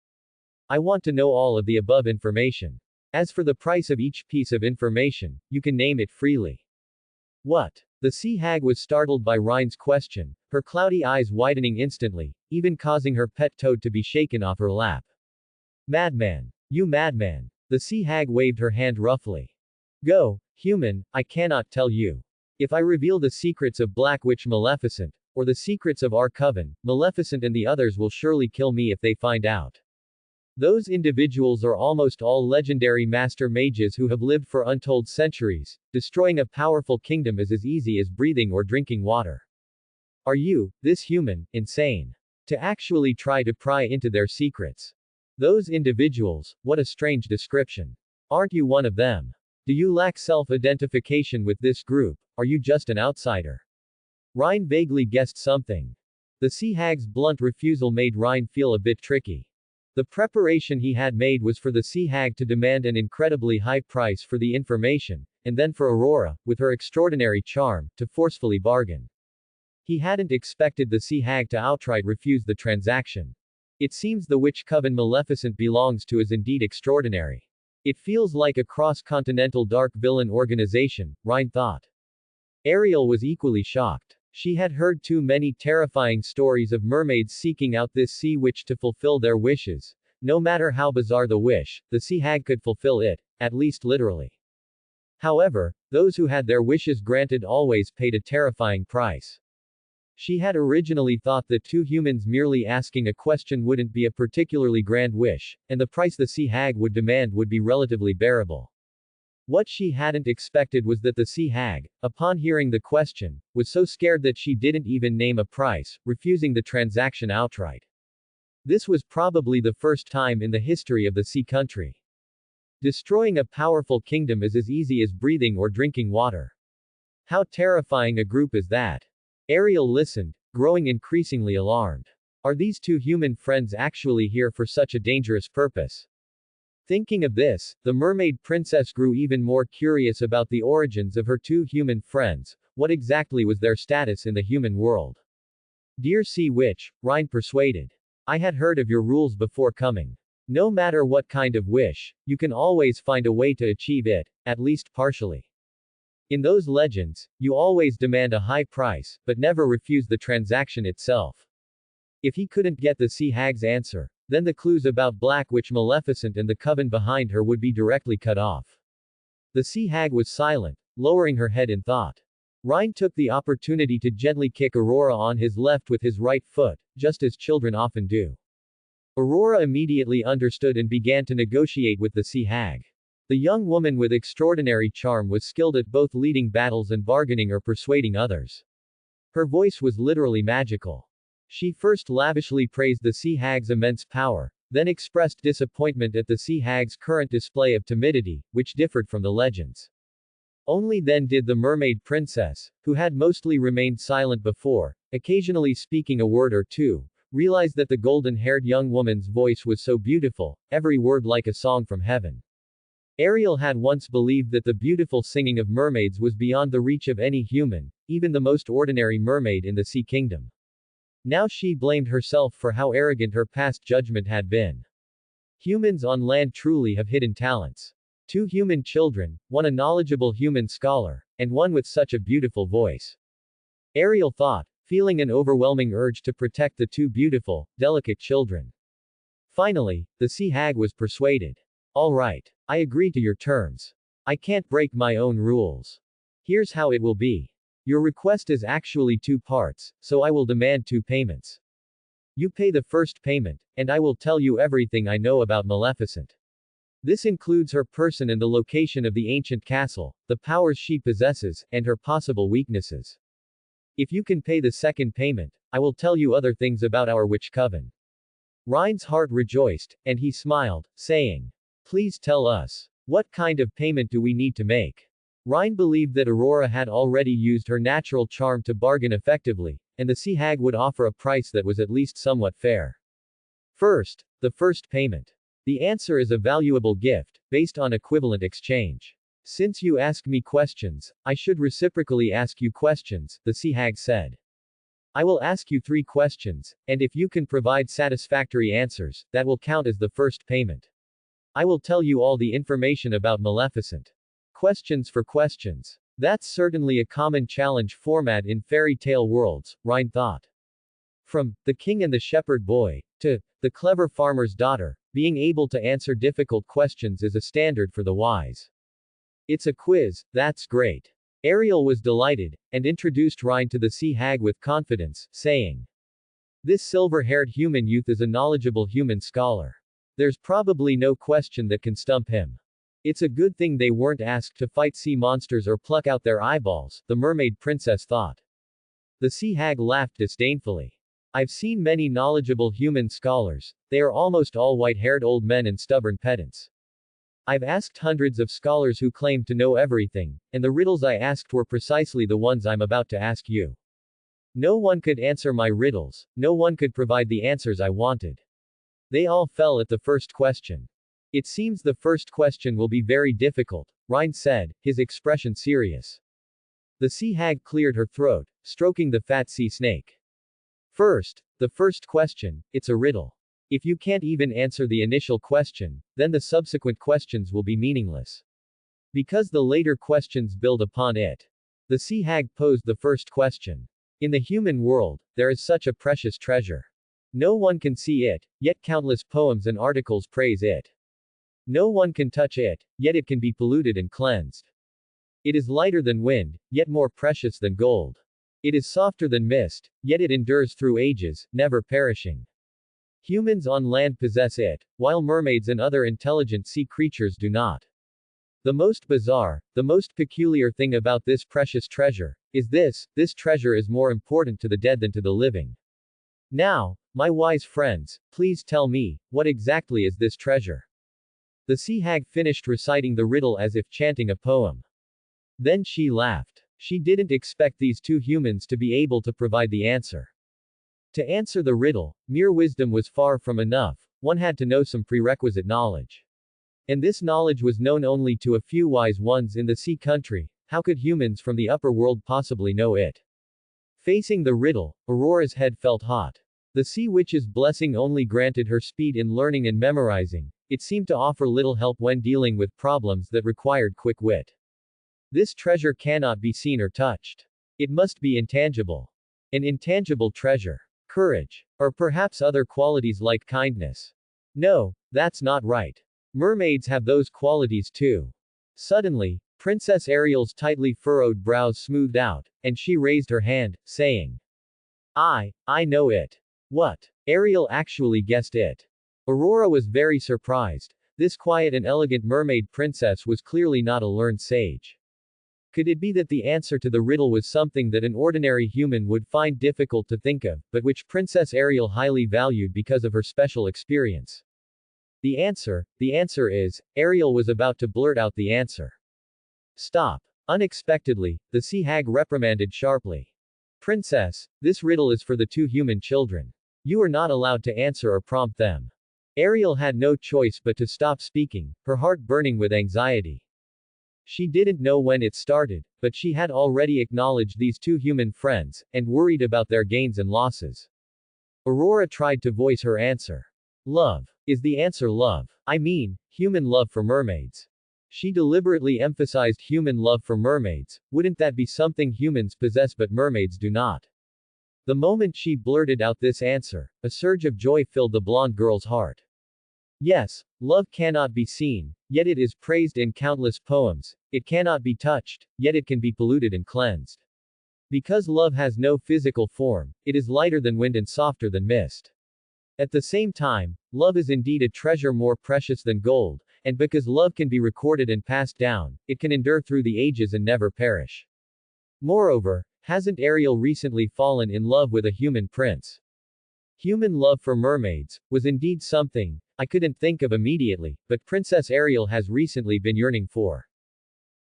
I want to know all of the above information. As for the price of each piece of information, you can name it freely. What? The sea hag was startled by Rhine's question, her cloudy eyes widening instantly, even causing her pet toad to be shaken off her lap. Madman! You madman! The sea hag waved her hand roughly. Go, human, I cannot tell you. If I reveal the secrets of Black Witch Maleficent, or the secrets of our coven, Maleficent and the others will surely kill me if they find out. Those individuals are almost all legendary master mages who have lived for untold centuries. Destroying a powerful kingdom is as easy as breathing or drinking water. Are you, this human, insane? To actually try to pry into their secrets. Those individuals, what a strange description. Aren't you one of them? Do you lack self-identification with this group? Are you just an outsider? Rhine vaguely guessed something. The sea hag's blunt refusal made Rhine feel a bit tricky. The preparation he had made was for the sea hag to demand an incredibly high price for the information, and then for Aurora, with her extraordinary charm, to forcefully bargain. He hadn't expected the sea hag to outright refuse the transaction. It seems the witch coven Maleficent belongs to is indeed extraordinary. It feels like a cross-continental dark villain organization, Rhine thought. Ariel was equally shocked. She had heard too many terrifying stories of mermaids seeking out this sea witch to fulfill their wishes. No matter how bizarre the wish, the sea hag could fulfill it, at least literally. However, those who had their wishes granted always paid a terrifying price. She had originally thought that two humans merely asking a question wouldn't be a particularly grand wish, and the price the sea hag would demand would be relatively bearable. What she hadn't expected was that the sea hag, upon hearing the question, was so scared that she didn't even name a price, refusing the transaction outright. This was probably the first time in the history of the sea country. Destroying a powerful kingdom is as easy as breathing or drinking water. How terrifying a group is that? Ariel listened, growing increasingly alarmed. Are these two human friends actually here for such a dangerous purpose? Thinking of this, the mermaid princess grew even more curious about the origins of her two human friends. What exactly was their status in the human world? Dear Sea Witch, Rhine persuaded. I had heard of your rules before coming. No matter what kind of wish, you can always find a way to achieve it, at least partially. In those legends, you always demand a high price, but never refuse the transaction itself. If he couldn't get the sea hag's answer, then the clues about Black Witch Maleficent and the coven behind her would be directly cut off. The sea hag was silent, lowering her head in thought. Rhine took the opportunity to gently kick Aurora on his left with his right foot, just as children often do. Aurora immediately understood and began to negotiate with the sea hag. The young woman with extraordinary charm was skilled at both leading battles and bargaining or persuading others. Her voice was literally magical. She first lavishly praised the sea hag's immense power, then expressed disappointment at the sea hag's current display of timidity, which differed from the legends. Only then did the mermaid princess, who had mostly remained silent before, occasionally speaking a word or two, realize that the golden-haired young woman's voice was so beautiful, every word like a song from heaven. Ariel had once believed that the beautiful singing of mermaids was beyond the reach of any human, even the most ordinary mermaid in the Sea Kingdom. Now she blamed herself for how arrogant her past judgment had been. Humans on land truly have hidden talents. 2 human children, one a knowledgeable human scholar, and one with such a beautiful voice. Ariel thought, feeling an overwhelming urge to protect the 2 beautiful, delicate children. Finally, the sea hag was persuaded. All right. I agree to your terms. I can't break my own rules. Here's how it will be. Your request is actually 2 parts, so I will demand 2 payments. You pay the first payment, and I will tell you everything I know about Maleficent. This includes her person and the location of the ancient castle, the powers she possesses, and her possible weaknesses. If you can pay the second payment, I will tell you other things about our witch coven. Rhine's heart rejoiced, and he smiled, saying, Please tell us. What kind of payment do we need to make? Rhine believed that Aurora had already used her natural charm to bargain effectively, and the sea hag would offer a price that was at least somewhat fair. First, the first payment. The answer is a valuable gift, based on equivalent exchange. Since you ask me questions, I should reciprocally ask you questions, the sea hag said. I will ask you 3 questions, and if you can provide satisfactory answers, that will count as the first payment. I will tell you all the information about Maleficent. Questions for questions. That's certainly a common challenge format in fairy tale worlds, Rhine thought. From The King and the Shepherd Boy to The Clever Farmer's Daughter, being able to answer difficult questions is a standard for the wise. It's a quiz, that's great. Ariel was delighted, and introduced Rhine to the sea hag with confidence, saying, This silver-haired human youth is a knowledgeable human scholar. There's probably no question that can stump him. It's a good thing they weren't asked to fight sea monsters or pluck out their eyeballs, the mermaid princess thought. The sea hag laughed disdainfully. I've seen many knowledgeable human scholars, they are almost all white-haired old men and stubborn pedants. I've asked hundreds of scholars who claimed to know everything, and the riddles I asked were precisely the ones I'm about to ask you. No one could answer my riddles, no one could provide the answers I wanted. They all fell at the first question. It seems the first question will be very difficult, Rhine said, his expression serious. The sea hag cleared her throat, stroking the fat sea snake. First, the first question, it's a riddle. If you can't even answer the initial question, then the subsequent questions will be meaningless. Because the later questions build upon it. The sea hag posed the first question. In the human world, there is such a precious treasure. No one can see it, yet countless poems and articles praise it. No one can touch it, yet it can be polluted and cleansed. It is lighter than wind, yet more precious than gold. It is softer than mist, yet it endures through ages, never perishing. Humans on land possess it, while mermaids and other intelligent sea creatures do not. The most bizarre, the most peculiar thing about this precious treasure, is this treasure is more important to the dead than to the living. Now, my wise friends, please tell me, what exactly is this treasure? The sea hag finished reciting the riddle as if chanting a poem. Then she laughed. She didn't expect these 2 humans to be able to provide the answer. To answer the riddle, mere wisdom was far from enough, one had to know some prerequisite knowledge. And this knowledge was known only to a few wise ones in the sea country, how could humans from the upper world possibly know it? Facing the riddle, Aurora's head felt hot. The sea witch's blessing only granted her speed in learning and memorizing, it seemed to offer little help when dealing with problems that required quick wit. This treasure cannot be seen or touched. It must be intangible. An intangible treasure. Courage. Or perhaps other qualities like kindness. No, that's not right. Mermaids have those qualities too. Suddenly, Princess Ariel's tightly furrowed brows smoothed out, and she raised her hand, saying, I know it. What? Ariel actually guessed it. Aurora was very surprised. This quiet and elegant mermaid princess was clearly not a learned sage. Could it be that the answer to the riddle was something that an ordinary human would find difficult to think of, but which Princess Ariel highly valued because of her special experience? The answer is, Ariel was about to blurt out the answer. Stop. Unexpectedly, the sea hag reprimanded sharply. Princess, this riddle is for the 2 human children. You are not allowed to answer or prompt them. Ariel had no choice but to stop speaking, her heart burning with anxiety. She didn't know when it started, but she had already acknowledged these two human friends, and worried about their gains and losses. Aurora tried to voice her answer. Love. Is the answer love? I mean, human love for mermaids. She deliberately emphasized human love for mermaids. Wouldn't that be something humans possess but mermaids do not? The moment she blurted out this answer, a surge of joy filled the blonde girl's heart. Yes, love cannot be seen, yet it is praised in countless poems. It cannot be touched, yet it can be polluted and cleansed. Because love has no physical form, it is lighter than wind and softer than mist. At the same time, love is indeed a treasure more precious than gold, and because love can be recorded and passed down, it can endure through the ages and never perish. Moreover, hasn't Ariel recently fallen in love with a human prince? Human love for mermaids was indeed something I couldn't think of immediately, but Princess Ariel has recently been yearning for.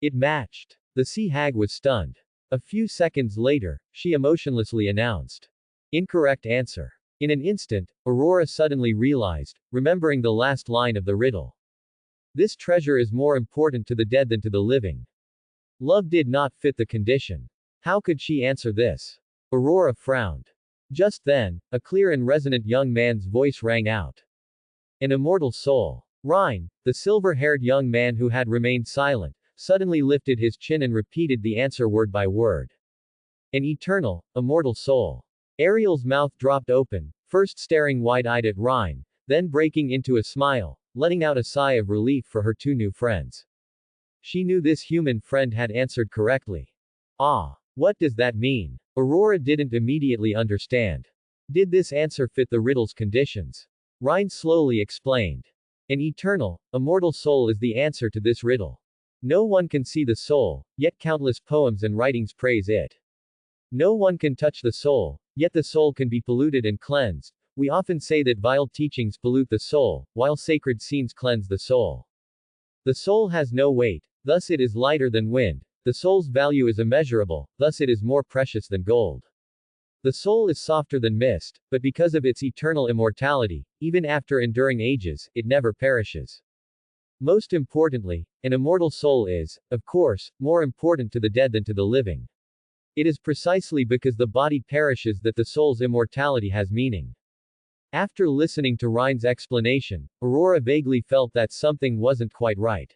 It matched. The sea hag was stunned. A few seconds later, she emotionlessly announced. Incorrect answer. In an instant, Aurora suddenly realized, remembering the last line of the riddle. This treasure is more important to the dead than to the living. Love did not fit the condition. How could she answer this? Aurora frowned. Just then, a clear and resonant young man's voice rang out. An immortal soul. Rhine, the silver-haired young man who had remained silent, suddenly lifted his chin and repeated the answer word by word. An eternal, immortal soul. Ariel's mouth dropped open, first staring wide-eyed at Rhine, then breaking into a smile, letting out a sigh of relief for her two new friends. She knew this human friend had answered correctly. Ah, what does that mean? Aurora didn't immediately understand. Did this answer fit the riddle's conditions? Rhine slowly explained. An eternal, immortal soul is the answer to this riddle. No one can see the soul, yet countless poems and writings praise it. No one can touch the soul, yet the soul can be polluted and cleansed. We often say that vile teachings pollute the soul, while sacred scenes cleanse the soul. The soul has no weight, thus it is lighter than wind. The soul's value is immeasurable, thus it is more precious than gold. The soul is softer than mist, but because of its eternal immortality, even after enduring ages, it never perishes. Most importantly, an immortal soul is, of course, more important to the dead than to the living. It is precisely because the body perishes that the soul's immortality has meaning. After listening to Rhine's explanation, Aurora vaguely felt that something wasn't quite right.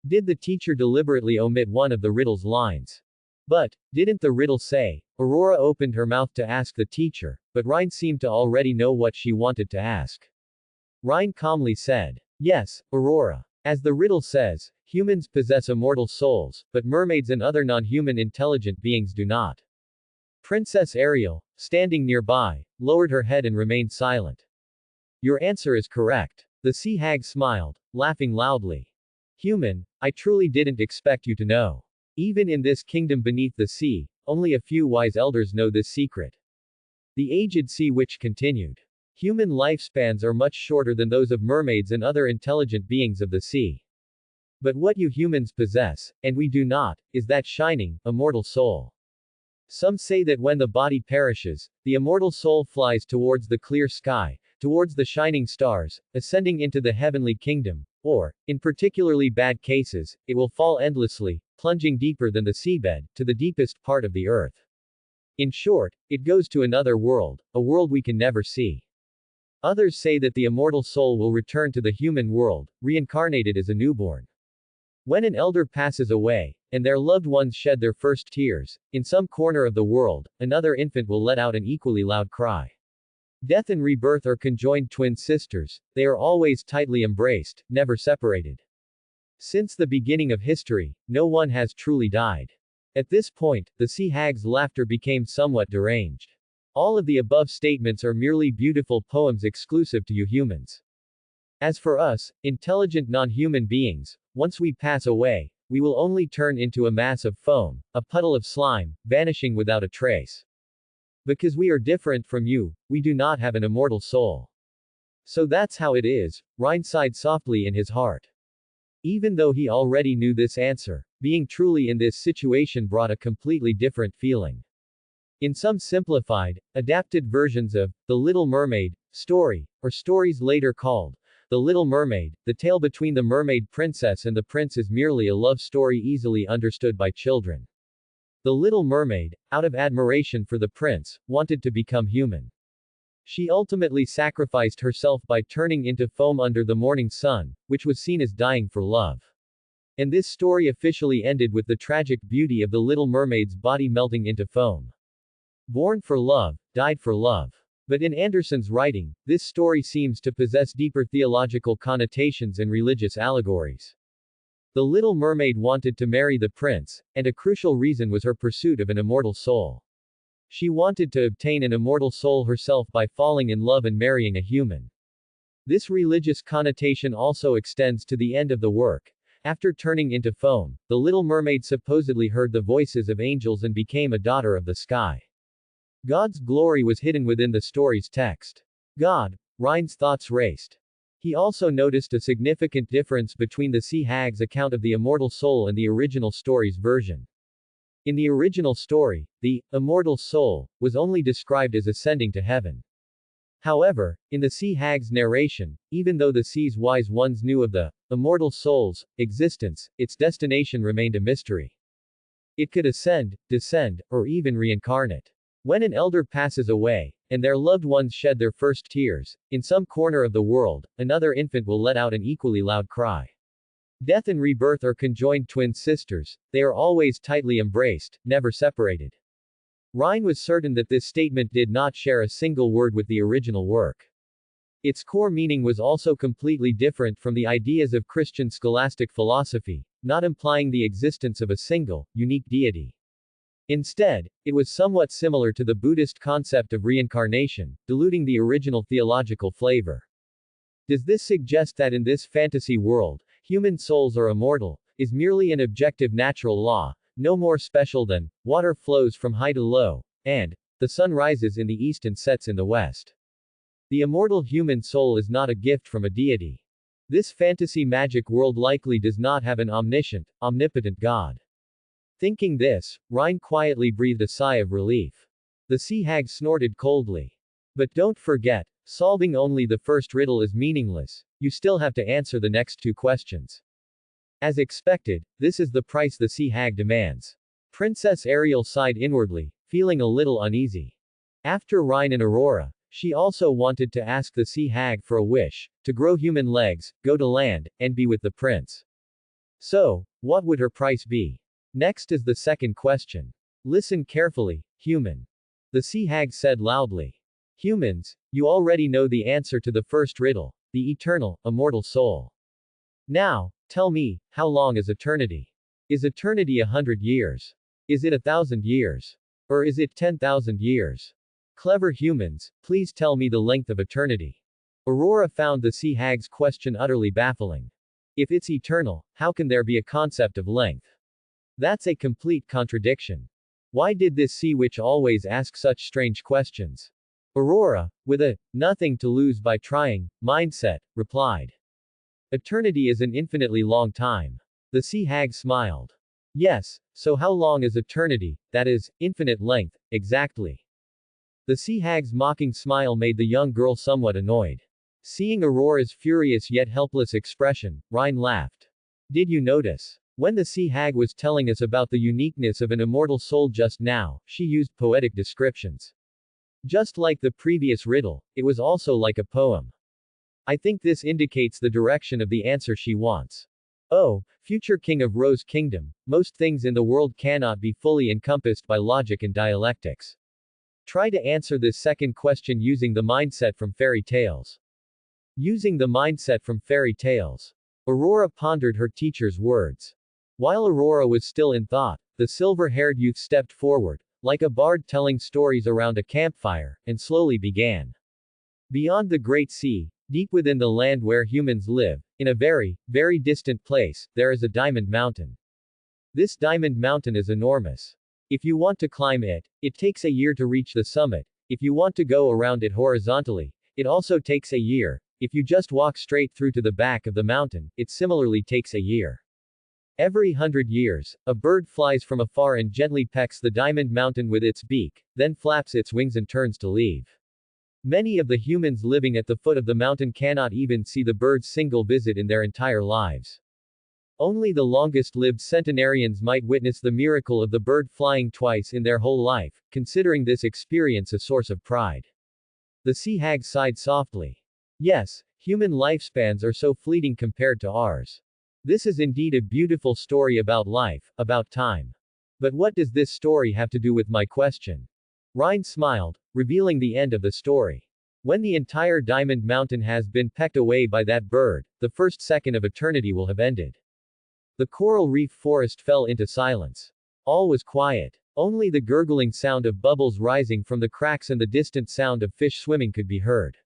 Did the teacher deliberately omit one of the riddle's lines? But, didn't the riddle say? Aurora opened her mouth to ask the teacher, but Rhine seemed to already know what she wanted to ask. Rhine calmly said, Yes, Aurora. As the riddle says, humans possess immortal souls, but mermaids and other non-human intelligent beings do not. Princess Ariel, standing nearby, lowered her head and remained silent. Your answer is correct. The sea hag smiled, laughing loudly. Human, I truly didn't expect you to know. Even in this kingdom beneath the sea, only a few wise elders know this secret. The aged sea witch continued. Human lifespans are much shorter than those of mermaids and other intelligent beings of the sea. But what you humans possess, and we do not, is that shining, immortal soul. Some say that when the body perishes, the immortal soul flies towards the clear sky, towards the shining stars, ascending into the heavenly kingdom, or, in particularly bad cases, it will fall endlessly, plunging deeper than the seabed, to the deepest part of the earth. In short, it goes to another world, a world we can never see. Others say that the immortal soul will return to the human world, reincarnated as a newborn. When an elder passes away, and their loved ones shed their first tears, in some corner of the world, another infant will let out an equally loud cry. Death and rebirth are conjoined twin sisters, they are always tightly embraced, never separated. Since the beginning of history, no one has truly died. At this point, the sea hag's laughter became somewhat deranged. All of the above statements are merely beautiful poems exclusive to you humans. As for us, intelligent non-human beings, once we pass away, we will only turn into a mass of foam, a puddle of slime, vanishing without a trace. Because we are different from you, we do not have an immortal soul. So that's how it is, Rhine sighed softly in his heart. Even though he already knew this answer, being truly in this situation brought a completely different feeling. In some simplified, adapted versions of The Little Mermaid, Story, or stories later called The Little Mermaid, the tale between the mermaid princess and the prince is merely a love story easily understood by children. The Little Mermaid, out of admiration for the prince, wanted to become human. She ultimately sacrificed herself by turning into foam under the morning sun, which was seen as dying for love. And this story officially ended with the tragic beauty of the Little Mermaid's body melting into foam. Born for love, died for love. But in Anderson's writing, this story seems to possess deeper theological connotations and religious allegories. The Little Mermaid wanted to marry the prince, and a crucial reason was her pursuit of an immortal soul. She wanted to obtain an immortal soul herself by falling in love and marrying a human. This religious connotation also extends to the end of the work. After turning into foam, the Little Mermaid supposedly heard the voices of angels and became a daughter of the sky. God's glory was hidden within the story's text. Rhine's thoughts raced. He also noticed a significant difference between the sea hag's account of the immortal soul and the original story's version. In the original story, the immortal soul was only described as ascending to heaven. However, in the sea hag's narration, even though the sea's wise ones knew of the immortal soul's existence, its destination remained a mystery. It could ascend, descend, or even reincarnate. When an elder passes away, and their loved ones shed their first tears, in some corner of the world, another infant will let out an equally loud cry. Death and rebirth are conjoined twin sisters, they are always tightly embraced, never separated. Rhine was certain that this statement did not share a single word with the original work. Its core meaning was also completely different from the ideas of Christian scholastic philosophy, not implying the existence of a single, unique deity. Instead, it was somewhat similar to the Buddhist concept of reincarnation, diluting the original theological flavor. Does this suggest that in this fantasy world, human souls are immortal, is merely an objective natural law, no more special than, water flows from high to low, and, the sun rises in the east and sets in the west? The immortal human soul is not a gift from a deity. This fantasy magic world likely does not have an omniscient, omnipotent God. Thinking this, Rhine quietly breathed a sigh of relief. The sea hag snorted coldly. But don't forget, solving only the first riddle is meaningless, you still have to answer the next two questions. As expected, this is the price the sea hag demands. Princess Ariel sighed inwardly, feeling a little uneasy. After Rhine and Aurora, she also wanted to ask the sea hag for a wish, to grow human legs, go to land, and be with the prince. So, what would her price be? Next is the second question. Listen carefully, human. The sea hag said loudly. Humans, you already know the answer to the first riddle, the eternal, immortal soul. Now, tell me, how long is eternity? Is eternity 100 years? Is it 1,000 years? Or is it 10,000 years? Clever humans, please tell me the length of eternity. Aurora found the sea hag's question utterly baffling. If it's eternal, how can there be a concept of length? That's a complete contradiction. Why did this sea witch always ask such strange questions? Aurora, with a nothing to lose by trying mindset, replied. Eternity is an infinitely long time. The sea hag smiled. Yes, so how long is eternity, that is, infinite length, exactly? The sea hag's mocking smile made the young girl somewhat annoyed. Seeing Aurora's furious yet helpless expression, Rhine laughed. Did you notice? When the sea hag was telling us about the uniqueness of an immortal soul just now, she used poetic descriptions. Just like the previous riddle, it was also like a poem. I think this indicates the direction of the answer she wants. Oh, future king of Rose Kingdom, most things in the world cannot be fully encompassed by logic and dialectics. Try to answer this second question using the mindset from fairy tales. Using the mindset from fairy tales. Aurora pondered her teacher's words. While Aurora was still in thought, the silver-haired youth stepped forward, like a bard telling stories around a campfire, and slowly began. Beyond the great sea, deep within the land where humans live, in a very, very distant place, there is a diamond mountain. This diamond mountain is enormous. If you want to climb it, it takes a year to reach the summit. If you want to go around it horizontally, it also takes a year. If you just walk straight through to the back of the mountain, it similarly takes a year. Every 100 years, a bird flies from afar and gently pecks the diamond mountain with its beak, then flaps its wings and turns to leave. Many of the humans living at the foot of the mountain cannot even see the bird's single visit in their entire lives. Only the longest-lived centenarians might witness the miracle of the bird flying twice in their whole life, considering this experience a source of pride. The sea hag sighed softly. Yes, human lifespans are so fleeting compared to ours. This is indeed a beautiful story about life, about time. But what does this story have to do with my question? Rhine smiled, revealing the end of the story. When the entire Diamond Mountain has been pecked away by that bird, the first second of eternity will have ended. The coral reef forest fell into silence. All was quiet. Only the gurgling sound of bubbles rising from the cracks and the distant sound of fish swimming could be heard.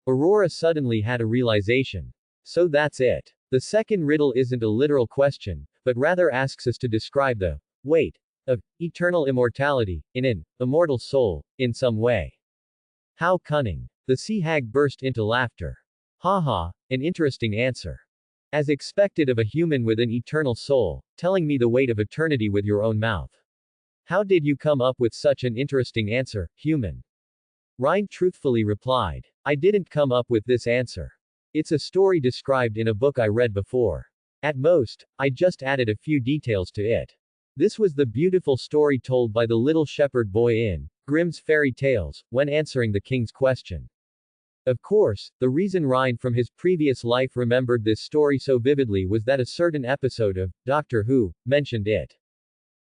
Aurora suddenly had a realization. So that's it. The second riddle isn't a literal question, but rather asks us to describe the weight of eternal immortality in an immortal soul, in some way. How cunning. The sea hag burst into laughter. Ha ha, an interesting answer. As expected of a human with an eternal soul, telling me the weight of eternity with your own mouth. How did you come up with such an interesting answer, human? Rhine truthfully replied. I didn't come up with this answer. It's a story described in a book I read before. At most, I just added a few details to it. This was the beautiful story told by the little shepherd boy in Grimm's fairy tales, when answering the king's question. Of course, the reason Rhine from his previous life remembered this story so vividly was that a certain episode of Doctor Who mentioned it.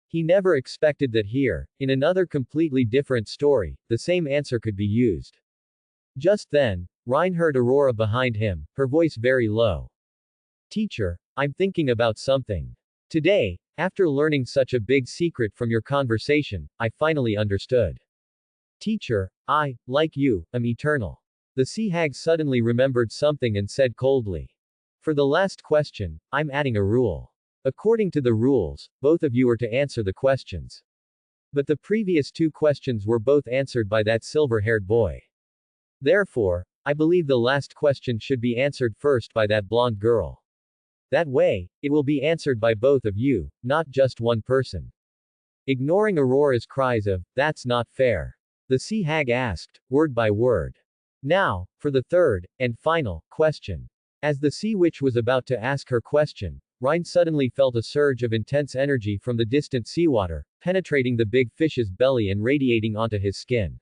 He never expected that here, in another completely different story, the same answer could be used. Just then, Rhine heard Aurora behind him, her voice very low. Teacher, I'm thinking about something. Today, after learning such a big secret from your conversation, I finally understood. Teacher, I, like you, am eternal. The sea hag suddenly remembered something and said coldly. For the last question, I'm adding a rule. According to the rules, both of you are to answer the questions. But the previous two questions were both answered by that silver-haired boy. Therefore, I believe the last question should be answered first by that blonde girl. That way, it will be answered by both of you, not just one person. Ignoring Aurora's cries of, that's not fair. The sea hag asked, word by word. Now, for the third, and final, question. As the sea witch was about to ask her question, Rhine suddenly felt a surge of intense energy from the distant seawater, penetrating the big fish's belly and radiating onto his skin.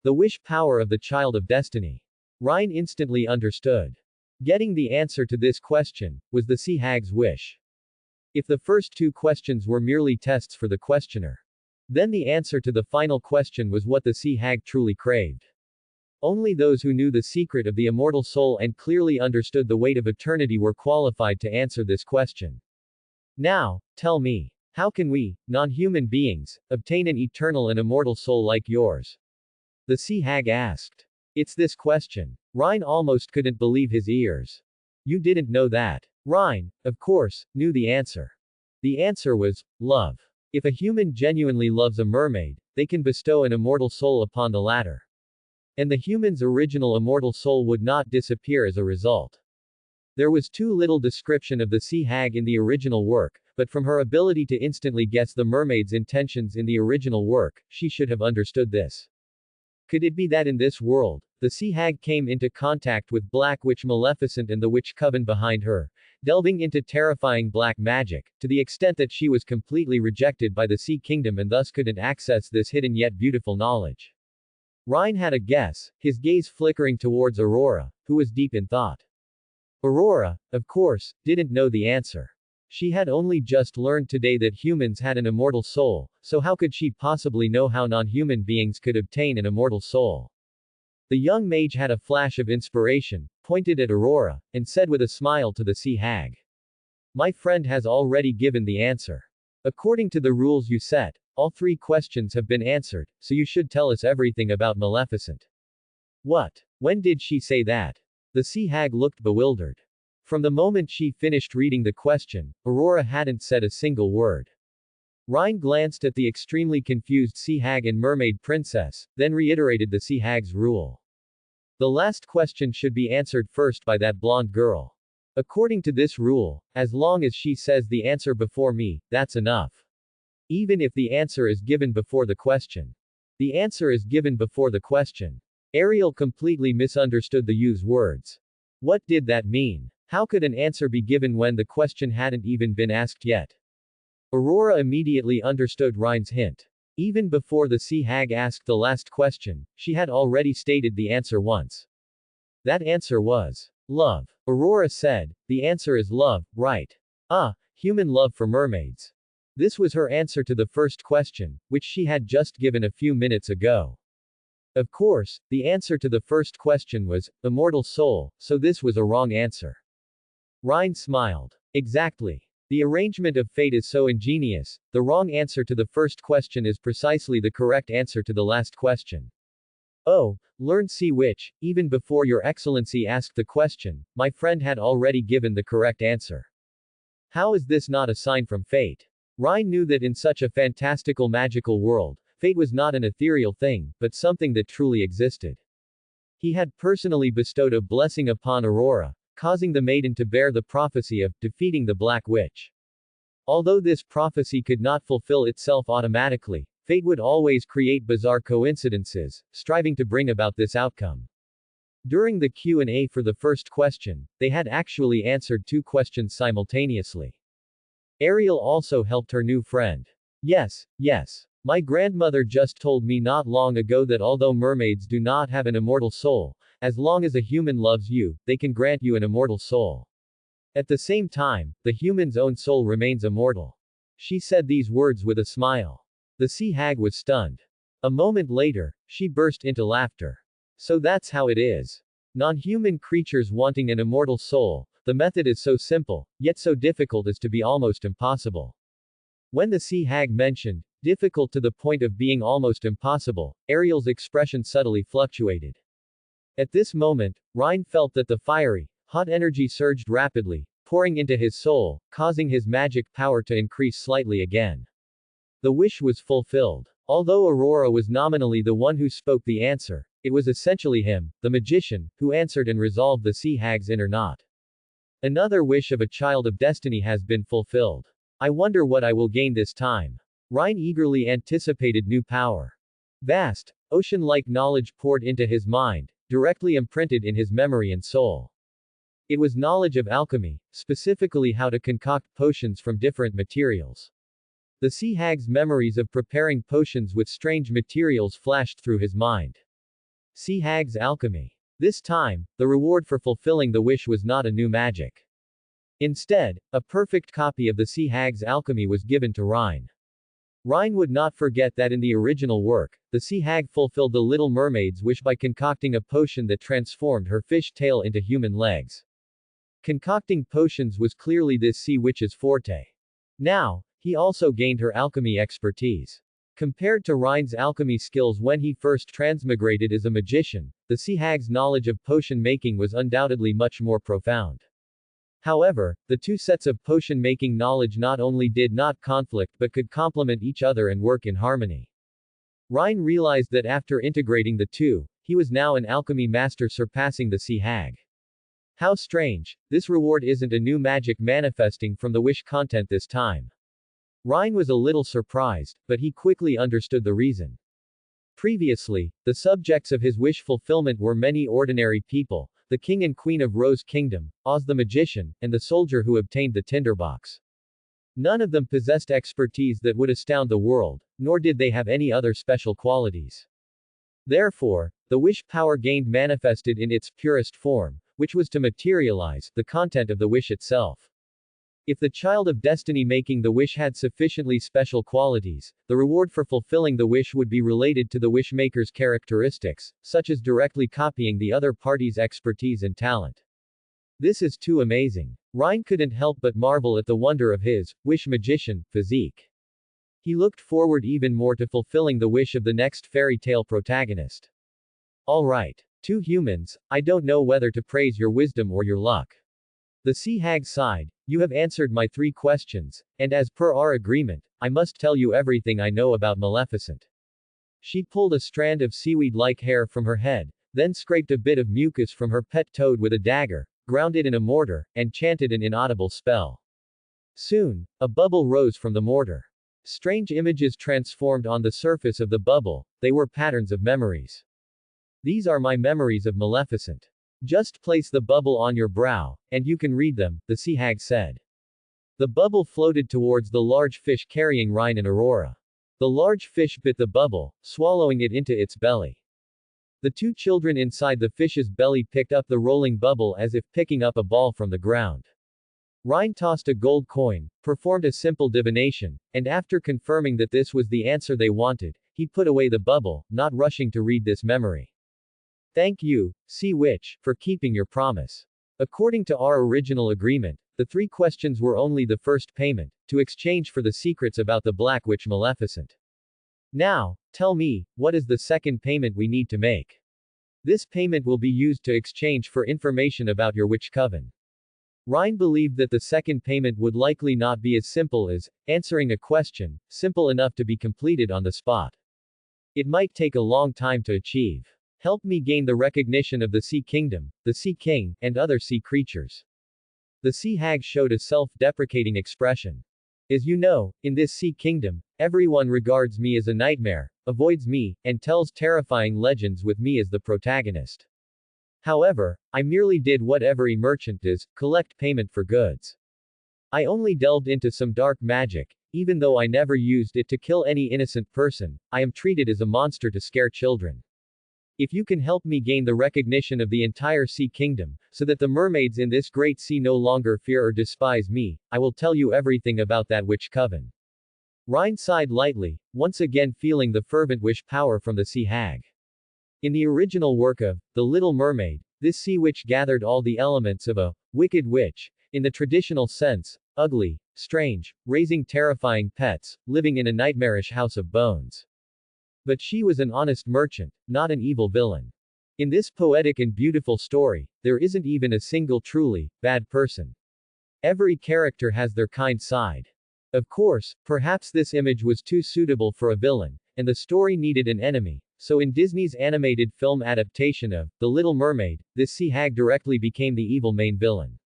The wish power of the child of destiny. Rhine instantly understood. Getting the answer to this question was the sea hag's wish. If the first two questions were merely tests for the questioner, then the answer to the final question was what the sea hag truly craved. Only those who knew the secret of the immortal soul and clearly understood the weight of eternity were qualified to answer this question. Now, tell me, how can we, non-human beings, obtain an eternal and immortal soul like yours? The sea hag asked. It's this question. Rhine almost couldn't believe his ears. You didn't know that. Rhine, of course, knew the answer. The answer was, love. If a human genuinely loves a mermaid, they can bestow an immortal soul upon the latter. And the human's original immortal soul would not disappear as a result. There was too little description of the sea hag in the original work, but from her ability to instantly guess the mermaid's intentions in the original work, she should have understood this. Could it be that in this world, the sea hag came into contact with Black Witch Maleficent and the witch coven behind her, delving into terrifying black magic, to the extent that she was completely rejected by the Sea Kingdom and thus couldn't access this hidden yet beautiful knowledge? Rhine had a guess, his gaze flickering towards Aurora, who was deep in thought. Aurora, of course, didn't know the answer. She had only just learned today that humans had an immortal soul, so how could she possibly know how non-human beings could obtain an immortal soul? The young mage had a flash of inspiration, pointed at Aurora, and said with a smile to the sea hag. My friend has already given the answer. According to the rules you set, all three questions have been answered, so you should tell us everything about Maleficent. What? When did she say that? The sea hag looked bewildered. From the moment she finished reading the question, Aurora hadn't said a single word. Rhine glanced at the extremely confused sea hag and mermaid princess, then reiterated the sea hag's rule. The last question should be answered first by that blonde girl. According to this rule, as long as she says the answer before me, that's enough. Even if the answer is given before the question. The answer is given before the question. Ariel completely misunderstood the youth's words. What did that mean? How could an answer be given when the question hadn't even been asked yet? Aurora immediately understood Rhine's hint. Even before the sea hag asked the last question, she had already stated the answer once. That answer was love. Aurora said, the answer is love, right? Ah, human love for mermaids. This was her answer to the first question, which she had just given a few minutes ago. Of course, the answer to the first question was, immortal soul, so this was a wrong answer. Rhine smiled. Exactly. The arrangement of fate is so ingenious, the wrong answer to the first question is precisely the correct answer to the last question. Oh, learn see which, even before your excellency asked the question, my friend had already given the correct answer. How is this not a sign from fate? Rhine knew that in such a fantastical magical world, fate was not an ethereal thing, but something that truly existed. He had personally bestowed a blessing upon Aurora, causing the maiden to bear the prophecy of defeating the Black Witch. Although this prophecy could not fulfill itself automatically, fate would always create bizarre coincidences, striving to bring about this outcome. During the Q&A for the first question, they had actually answered two questions simultaneously. Ariel also helped her new friend. Yes. My grandmother just told me not long ago that although mermaids do not have an immortal soul, as long as a human loves you, they can grant you an immortal soul. At the same time, the human's own soul remains immortal. She said these words with a smile. The sea hag was stunned. A moment later, she burst into laughter. So that's how it is. Non-human creatures wanting an immortal soul, the method is so simple, yet so difficult as to be almost impossible. When the sea hag mentioned, difficult to the point of being almost impossible, Ariel's expression subtly fluctuated. At this moment, Rhine felt that the fiery, hot energy surged rapidly, pouring into his soul, causing his magic power to increase slightly again. The wish was fulfilled. Although Aurora was nominally the one who spoke the answer, it was essentially him, the magician, who answered and resolved the sea hag's inner knot. Another wish of a child of destiny has been fulfilled. I wonder what I will gain this time. Rhine eagerly anticipated new power. Vast, ocean-like knowledge poured into his mind, directly imprinted in his memory and soul. It was knowledge of alchemy, specifically how to concoct potions from different materials. The sea hag's memories of preparing potions with strange materials flashed through his mind. Sea hag's alchemy. This time, the reward for fulfilling the wish was not a new magic. Instead, a perfect copy of the sea hag's alchemy was given to Rhine. Rhine would not forget that in the original work, the sea hag fulfilled the Little Mermaid's wish by concocting a potion that transformed her fish tail into human legs. Concocting potions was clearly this sea witch's forte. Now, he also gained her alchemy expertise. Compared to Rhine's alchemy skills when he first transmigrated as a magician, the sea hag's knowledge of potion making was undoubtedly much more profound. However, the two sets of potion-making knowledge not only did not conflict but could complement each other and work in harmony. Rhine realized that after integrating the two, he was now an alchemy master surpassing the sea hag. How strange, this reward isn't a new magic manifesting from the wish content this time. Rhine was a little surprised, but he quickly understood the reason. Previously, the subjects of his wish fulfillment were many ordinary people, the king and queen of Rose Kingdom, Oz the magician, and the soldier who obtained the tinderbox. None of them possessed expertise that would astound the world, nor did they have any other special qualities. Therefore, the wish power gained manifested in its purest form, which was to materialize the content of the wish itself. If the child of destiny making the wish had sufficiently special qualities, the reward for fulfilling the wish would be related to the wish maker's characteristics, such as directly copying the other party's expertise and talent. This is too amazing. Rhine couldn't help but marvel at the wonder of his wish magician physique. He looked forward even more to fulfilling the wish of the next fairy tale protagonist. Alright. Two humans, I don't know whether to praise your wisdom or your luck. The sea hag sighed. You have answered my 3 questions, and as per our agreement, I must tell you everything I know about Maleficent. She pulled a strand of seaweed-like hair from her head, then scraped a bit of mucus from her pet toad with a dagger, ground it in a mortar, and chanted an inaudible spell. Soon, a bubble rose from the mortar. Strange images transformed on the surface of the bubble, they were patterns of memories. These are my memories of Maleficent. Just place the bubble on your brow, and you can read them, the sea hag said. The bubble floated towards the large fish carrying Rhine and Aurora. The large fish bit the bubble, swallowing it into its belly. The two children inside the fish's belly picked up the rolling bubble as if picking up a ball from the ground. Rhine tossed a gold coin, performed a simple divination, and after confirming that this was the answer they wanted, he put away the bubble, not rushing to read this memory. Thank you, Sea Witch, for keeping your promise. According to our original agreement, the 3 questions were only the first payment, to exchange for the secrets about the Black Witch Maleficent. Now, tell me, what is the second payment we need to make? This payment will be used to exchange for information about your witch coven. Rhine believed that the second payment would likely not be as simple as answering a question, simple enough to be completed on the spot. It might take a long time to achieve. Help me gain the recognition of the Sea Kingdom, the Sea King, and other sea creatures. The sea hag showed a self-deprecating expression. As you know, in this Sea Kingdom, everyone regards me as a nightmare, avoids me, and tells terrifying legends with me as the protagonist. However, I merely did what every merchant does, collect payment for goods. I only delved into some dark magic, even though I never used it to kill any innocent person, I am treated as a monster to scare children. If you can help me gain the recognition of the entire Sea Kingdom, so that the mermaids in this great sea no longer fear or despise me, I will tell you everything about that witch coven. Rhine sighed lightly, once again feeling the fervent wish power from the sea hag. In the original work of The Little Mermaid, this sea witch gathered all the elements of a wicked witch, in the traditional sense, ugly, strange, raising terrifying pets, living in a nightmarish house of bones. But she was an honest merchant, not an evil villain. In this poetic and beautiful story, there isn't even a single truly bad person. Every character has their kind side. Of course, perhaps this image was too suitable for a villain, and the story needed an enemy, so in Disney's animated film adaptation of The Little Mermaid, this sea hag directly became the evil main villain.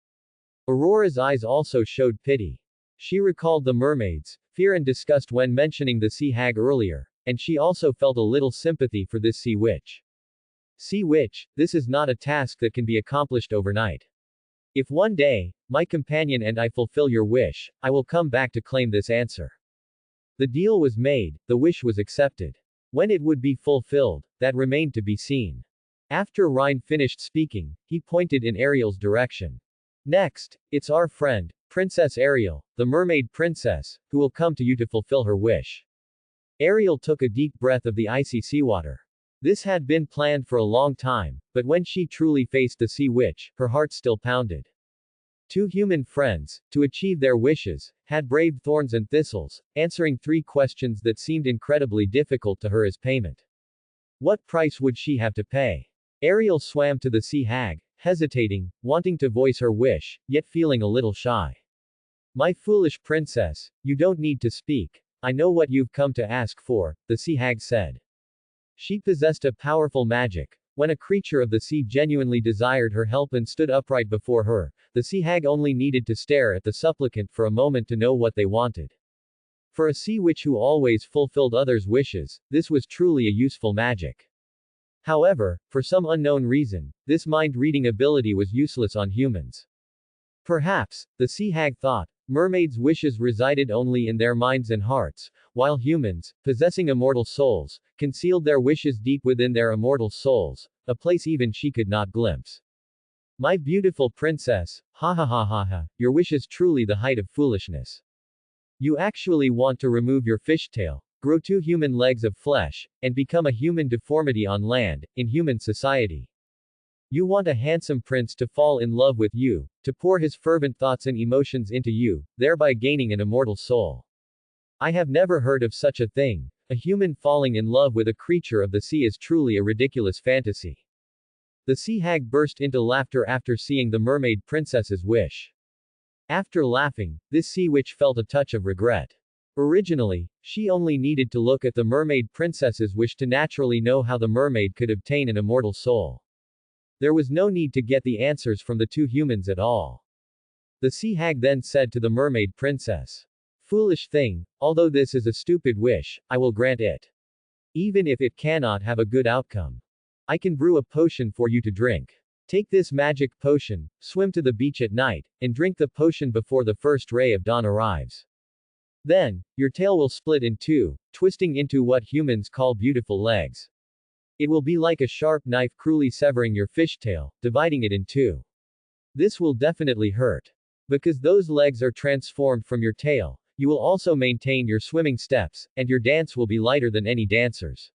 Aurora's eyes also showed pity. She recalled the mermaids' fear and disgust when mentioning the sea hag earlier, and she also felt a little sympathy for this sea witch. Sea witch, this is not a task that can be accomplished overnight. If one day, my companion and I fulfill your wish, I will come back to claim this answer. The deal was made, the wish was accepted. When it would be fulfilled, that remained to be seen. After Rhine finished speaking, he pointed in Ariel's direction. Next, it's our friend, Princess Ariel, the mermaid princess, who will come to you to fulfill her wish. Ariel took a deep breath of the icy seawater. This had been planned for a long time, but when she truly faced the sea witch, her heart still pounded. 2 human friends, to achieve their wishes, had braved thorns and thistles, answering 3 questions that seemed incredibly difficult to her as payment. What price would she have to pay? Ariel swam to the sea hag, hesitating, wanting to voice her wish, yet feeling a little shy. My foolish princess, you don't need to speak. I know what you've come to ask for, the sea hag said. She possessed a powerful magic. When a creature of the sea genuinely desired her help and stood upright before her, the sea hag only needed to stare at the supplicant for a moment to know what they wanted. For a sea witch who always fulfilled others' wishes, this was truly a useful magic. However, for some unknown reason, this mind-reading ability was useless on humans. Perhaps, the sea hag thought, mermaids' wishes resided only in their minds and hearts, while humans, possessing immortal souls, concealed their wishes deep within their immortal souls, a place even she could not glimpse. My beautiful princess, ha ha ha ha ha, your wish is truly the height of foolishness. You actually want to remove your fishtail, grow 2 human legs of flesh, and become a human deformity on land, in human society. You want a handsome prince to fall in love with you, to pour his fervent thoughts and emotions into you, thereby gaining an immortal soul. I have never heard of such a thing. A human falling in love with a creature of the sea is truly a ridiculous fantasy. The sea hag burst into laughter after seeing the mermaid princess's wish. After laughing, this sea witch felt a touch of regret. Originally, she only needed to look at the mermaid princess's wish to naturally know how the mermaid could obtain an immortal soul. There was no need to get the answers from the 2 humans at all. The sea hag then said to the mermaid princess, "Foolish thing, although this is a stupid wish, I will grant it. Even if it cannot have a good outcome. I can brew a potion for you to drink. Take this magic potion, swim to the beach at night, and drink the potion before the first ray of dawn arrives. Then, your tail will split in two, twisting into what humans call beautiful legs. It will be like a sharp knife cruelly severing your fishtail, dividing it in two. This will definitely hurt. Because those legs are transformed from your tail, you will also maintain your swimming steps, and your dance will be lighter than any dancer's.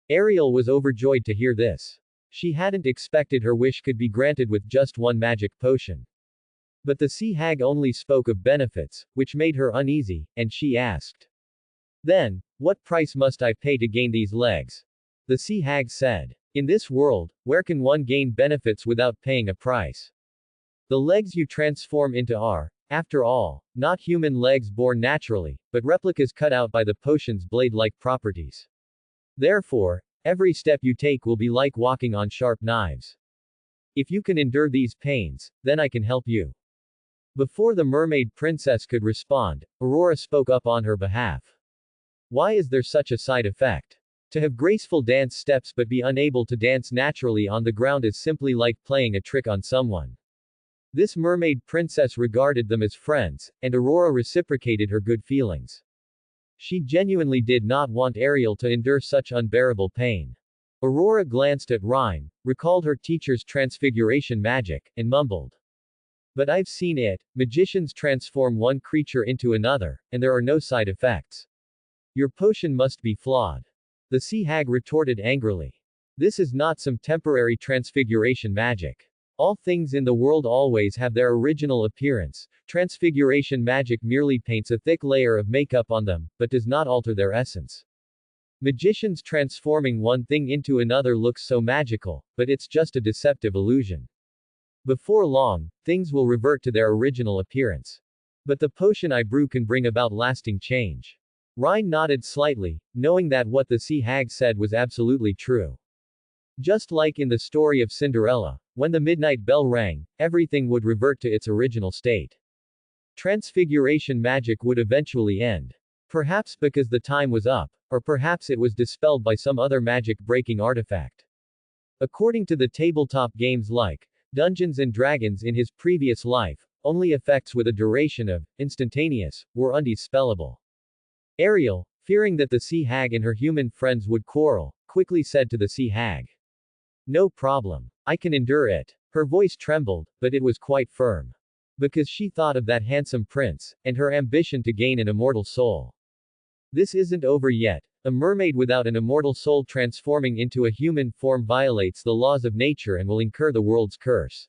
Ariel was overjoyed to hear this. She hadn't expected her wish could be granted with just one magic potion. But the sea hag only spoke of benefits, which made her uneasy, and she asked. Then, what price must I pay to gain these legs? The sea hag said. In this world, where can one gain benefits without paying a price? The legs you transform into are, after all, not human legs born naturally, but replicas cut out by the potion's blade-like properties. Therefore, every step you take will be like walking on sharp knives. If you can endure these pains, then I can help you. Before the mermaid princess could respond, Aurora spoke up on her behalf. Why is there such a side effect? To have graceful dance steps but be unable to dance naturally on the ground is simply like playing a trick on someone. This mermaid princess regarded them as friends, and Aurora reciprocated her good feelings. She genuinely did not want Ariel to endure such unbearable pain. Aurora glanced at Rhine, recalled her teacher's transfiguration magic, and mumbled. But I've seen it, magicians transform one creature into another, and there are no side effects. Your potion must be flawed. The sea hag retorted angrily. This is not some temporary transfiguration magic. All things in the world always have their original appearance. Transfiguration magic merely paints a thick layer of makeup on them, but does not alter their essence. Magicians transforming one thing into another looks so magical, but it's just a deceptive illusion. Before long, things will revert to their original appearance. But the potion I brew can bring about lasting change. Rhine nodded slightly, knowing that what the sea hag said was absolutely true. Just like in the story of Cinderella, when the midnight bell rang, everything would revert to its original state. Transfiguration magic would eventually end. Perhaps because the time was up, or perhaps it was dispelled by some other magic-breaking artifact. According to the tabletop games like Dungeons and Dragons in his previous life, only effects with a duration of instantaneous were undispellable. Ariel, fearing that the sea hag and her human friends would quarrel, quickly said to the sea hag. No problem. I can endure it. Her voice trembled, but it was quite firm. Because she thought of that handsome prince, and her ambition to gain an immortal soul. This isn't over yet. A mermaid without an immortal soul transforming into a human form violates the laws of nature and will incur the world's curse.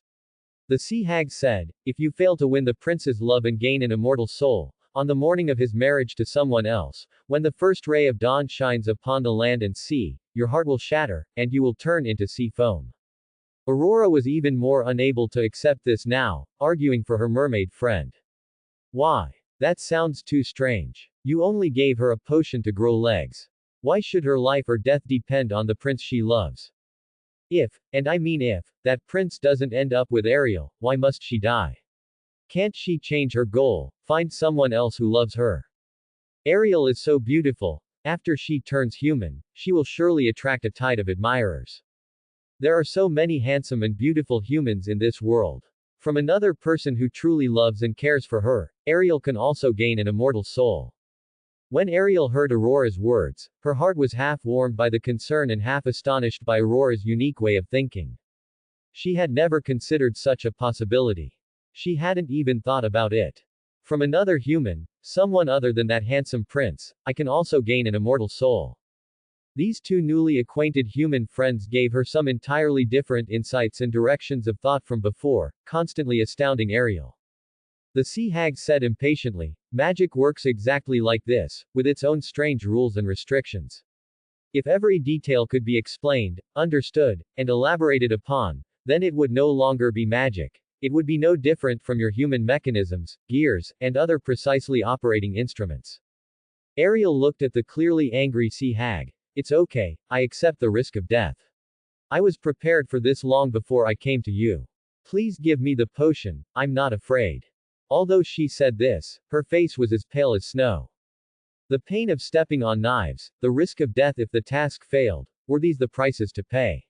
The sea hag said, if you fail to win the prince's love and gain an immortal soul, on the morning of his marriage to someone else, when the first ray of dawn shines upon the land and sea, your heart will shatter, and you will turn into sea foam. Aurora was even more unable to accept this now, arguing for her mermaid friend. Why? That sounds too strange. You only gave her a potion to grow legs. Why should her life or death depend on the prince she loves? If, and I mean if, that prince doesn't end up with Ariel, why must she die? Can't she change her goal, find someone else who loves her? Ariel is so beautiful. After she turns human, she will surely attract a tide of admirers. There are so many handsome and beautiful humans in this world. From another person who truly loves and cares for her, Ariel can also gain an immortal soul. When Ariel heard Aurora's words, her heart was half warmed by the concern and half astonished by Aurora's unique way of thinking. She had never considered such a possibility. She hadn't even thought about it. From another human, someone other than that handsome prince, I can also gain an immortal soul. These two newly acquainted human friends gave her some entirely different insights and directions of thought from before, constantly astounding Ariel. The sea hag said impatiently, magic works exactly like this, with its own strange rules and restrictions. If every detail could be explained, understood, and elaborated upon, then it would no longer be magic. It would be no different from your human mechanisms, gears, and other precisely operating instruments. Ariel looked at the clearly angry sea hag. It's okay, I accept the risk of death. I was prepared for this long before I came to you. Please give me the potion, I'm not afraid. Although she said this, her face was as pale as snow. The pain of stepping on knives, the risk of death if the task failed, were these the prices to pay?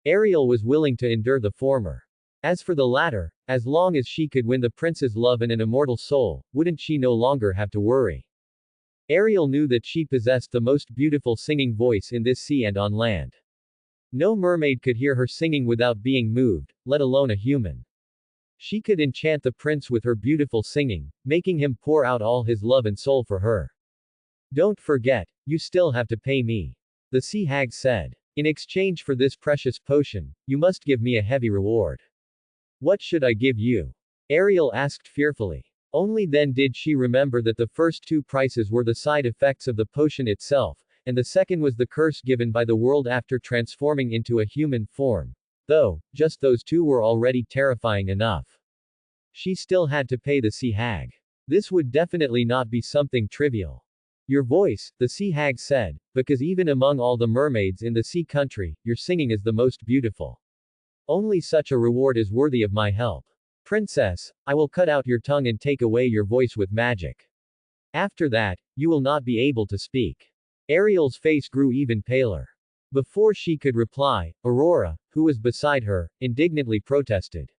Ariel was willing to endure the former. As for the latter, as long as she could win the prince's love and an immortal soul, wouldn't she no longer have to worry? Ariel knew that she possessed the most beautiful singing voice in this sea and on land. No mermaid could hear her singing without being moved, let alone a human. She could enchant the prince with her beautiful singing, making him pour out all his love and soul for her. Don't forget, you still have to pay me. The sea hag said. In exchange for this precious potion, you must give me a heavy reward. What should I give you? Ariel asked fearfully. Only then did she remember that the first two prices were the side effects of the potion itself, and the second was the curse given by the world after transforming into a human form. Though, just those two were already terrifying enough. She still had to pay the sea hag. This would definitely not be something trivial. Your voice, the sea hag said, because even among all the mermaids in the sea country, your singing is the most beautiful. Only such a reward is worthy of my help. Princess, I will cut out your tongue and take away your voice with magic. After that, you will not be able to speak. Ariel's face grew even paler. Before she could reply, Aurora, who was beside her, indignantly protested.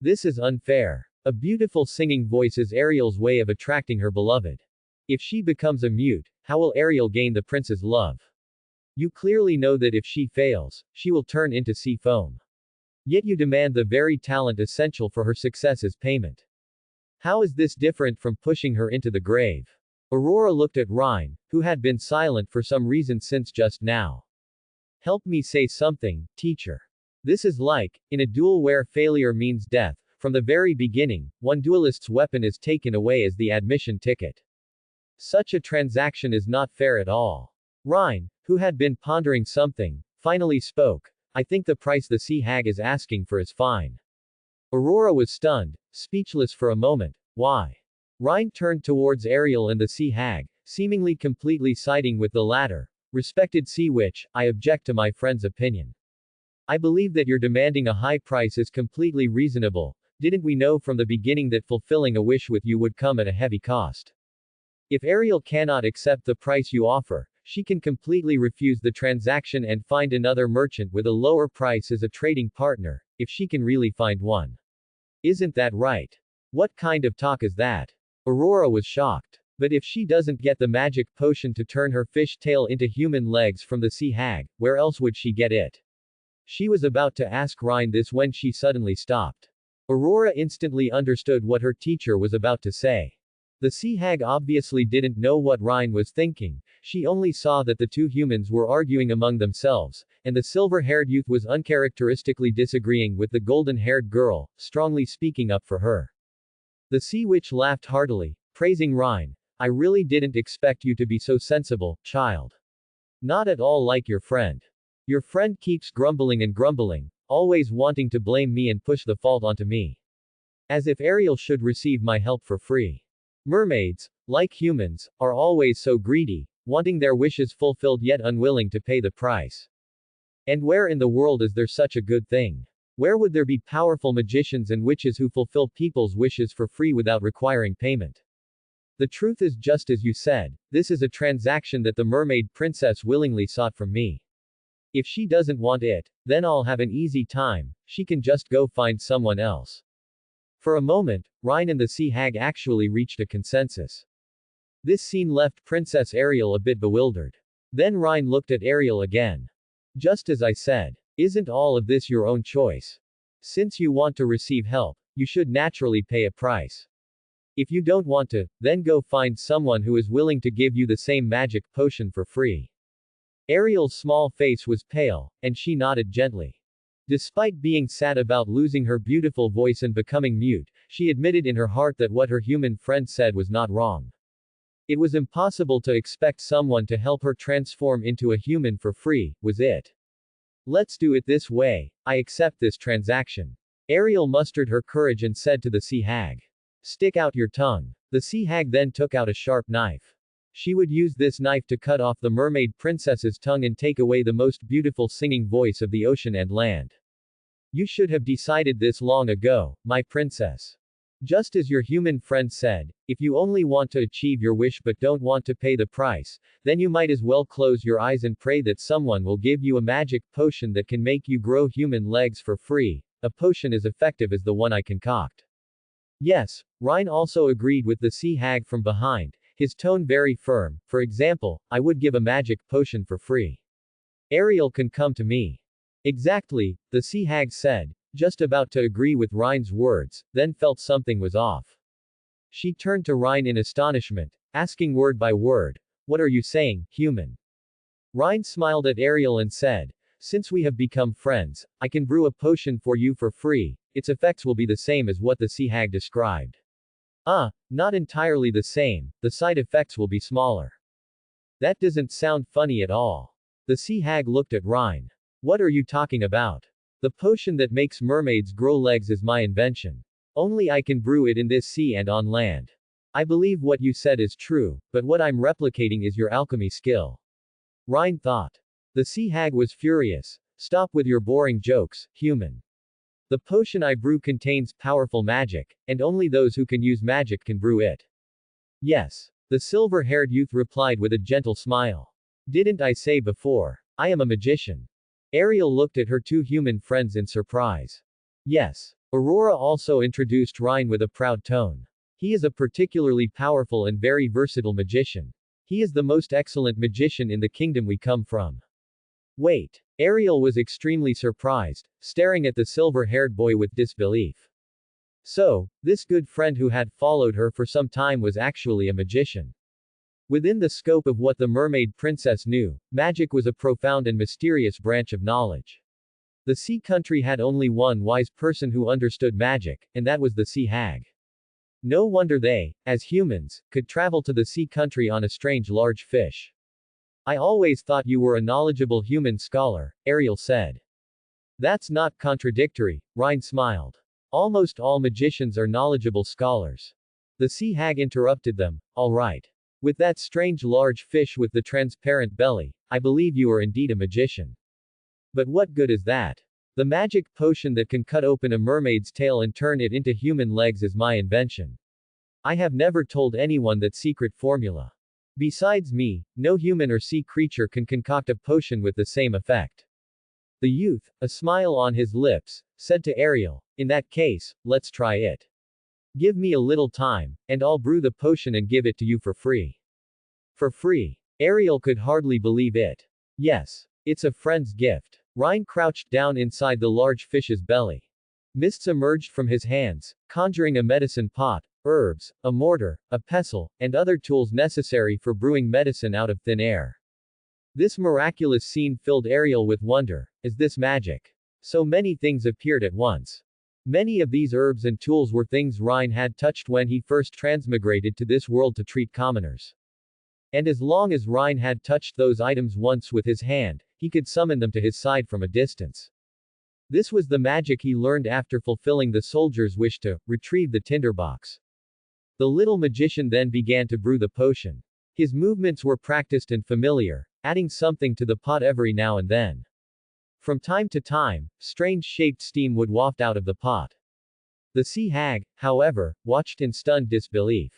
This is unfair. A beautiful singing voice is Ariel's way of attracting her beloved. If she becomes a mute, how will Ariel gain the prince's love? You clearly know that if she fails, she will turn into sea foam. Yet you demand the very talent essential for her success as payment. How is this different from pushing her into the grave? Aurora looked at Rhine, who had been silent for some reason since just now. Help me say something, teacher. This is like, in a duel where failure means death, from the very beginning, one duelist's weapon is taken away as the admission ticket. Such a transaction is not fair at all. Rhine, who had been pondering something, finally spoke. I think the price the sea hag is asking for is fine. Aurora was stunned, speechless for a moment. Why? Rhine turned towards Ariel and the sea hag, seemingly completely siding with the latter. Respected sea witch, I object to my friend's opinion. I believe that your demanding a high price is completely reasonable. Didn't we know from the beginning that fulfilling a wish with you would come at a heavy cost? If Ariel cannot accept the price you offer, she can completely refuse the transaction and find another merchant with a lower price as a trading partner, if she can really find one. Isn't that right? What kind of talk is that? Aurora was shocked. But if she doesn't get the magic potion to turn her fish tail into human legs from the sea hag, where else would she get it? She was about to ask Rhine this when she suddenly stopped. Aurora instantly understood what her teacher was about to say. The sea hag obviously didn't know what Rhine was thinking, she only saw that the two humans were arguing among themselves, and the silver-haired youth was uncharacteristically disagreeing with the golden-haired girl, strongly speaking up for her. The sea witch laughed heartily, praising Rhine. I really didn't expect you to be so sensible, child. Not at all like your friend. Your friend keeps grumbling and grumbling, always wanting to blame me and push the fault onto me. As if Ariel should receive my help for free. Mermaids, like humans, are always so greedy, wanting their wishes fulfilled yet unwilling to pay the price. And where in the world is there such a good thing? Where would there be powerful magicians and witches who fulfill people's wishes for free without requiring payment? The truth is just as you said, this is a transaction that the mermaid princess willingly sought from me. If she doesn't want it, then I'll have an easy time, she can just go find someone else. For a moment, Rhine and the sea hag actually reached a consensus. This scene left Princess Ariel a bit bewildered. Then Rhine looked at Ariel again. Just as I said, isn't all of this your own choice? Since you want to receive help, you should naturally pay a price. If you don't want to, then go find someone who is willing to give you the same magic potion for free. Ariel's small face was pale, and she nodded gently. Despite being sad about losing her beautiful voice and becoming mute, she admitted in her heart that what her human friend said was not wrong. It was impossible to expect someone to help her transform into a human for free, was it? Let's do it this way, I accept this transaction. Ariel mustered her courage and said to the sea hag. Stick out your tongue. The sea hag then took out a sharp knife. She would use this knife to cut off the mermaid princess's tongue and take away the most beautiful singing voice of the ocean and land. You should have decided this long ago, my princess. Just as your human friend said, if you only want to achieve your wish but don't want to pay the price, then you might as well close your eyes and pray that someone will give you a magic potion that can make you grow human legs for free, a potion as effective as the one I concoct. Yes, Rhine also agreed with the sea hag from behind, his tone very firm. For example, I would give a magic potion for free. Ariel can come to me. Exactly, the sea hag said, just about to agree with Rhine's words, then felt something was off. She turned to Rhine in astonishment, asking word by word, "What are you saying, human?" Rhine smiled at Ariel and said, "Since we have become friends, I can brew a potion for you for free. Its effects will be the same as what the sea hag described." Not entirely the same, the side effects will be smaller. That doesn't sound funny at all. The sea hag looked at Rhine. What are you talking about? The potion that makes mermaids grow legs is my invention. Only I can brew it in this sea and on land. I believe what you said is true, but what I'm replicating is your alchemy skill. Rhine thought. The sea hag was furious. Stop with your boring jokes, human. The potion I brew contains powerful magic, and only those who can use magic can brew it. Yes. The silver-haired youth replied with a gentle smile. Didn't I say before? I am a magician. Ariel looked at her two human friends in surprise. Yes. Aurora also introduced Rhine with a proud tone. He is a particularly powerful and very versatile magician. He is the most excellent magician in the kingdom we come from. Wait. Ariel was extremely surprised, staring at the silver-haired boy with disbelief. So, this good friend who had followed her for some time was actually a magician. Within the scope of what the mermaid princess knew, magic was a profound and mysterious branch of knowledge. The sea country had only one wise person who understood magic, and that was the sea hag. No wonder they, as humans, could travel to the sea country on a strange large fish. I always thought you were a knowledgeable human scholar, Ariel said. That's not contradictory, Rhine smiled. Almost all magicians are knowledgeable scholars. The sea hag interrupted them, all right. With that strange large fish with the transparent belly, I believe you are indeed a magician. But what good is that? The magic potion that can cut open a mermaid's tail and turn it into human legs is my invention. I have never told anyone that secret formula. Besides me, no human or sea creature can concoct a potion with the same effect. The youth, a smile on his lips, said to Ariel, in that case, let's try it. Give me a little time, and I'll brew the potion and give it to you for free. For free. Ariel could hardly believe it. Yes. It's a friend's gift. Rhine crouched down inside the large fish's belly. Mists emerged from his hands, conjuring a medicine pot, herbs, a mortar, a pestle, and other tools necessary for brewing medicine out of thin air. This miraculous scene filled Ariel with wonder. Is this magic? So many things appeared at once. Many of these herbs and tools were things Rhine had touched when he first transmigrated to this world to treat commoners. And as long as Rhine had touched those items once with his hand, he could summon them to his side from a distance. This was the magic he learned after fulfilling the soldier's wish to retrieve the tinderbox. The little magician then began to brew the potion. His movements were practiced and familiar, adding something to the pot every now and then. From time to time, strange-shaped steam would waft out of the pot. The sea hag, however, watched in stunned disbelief.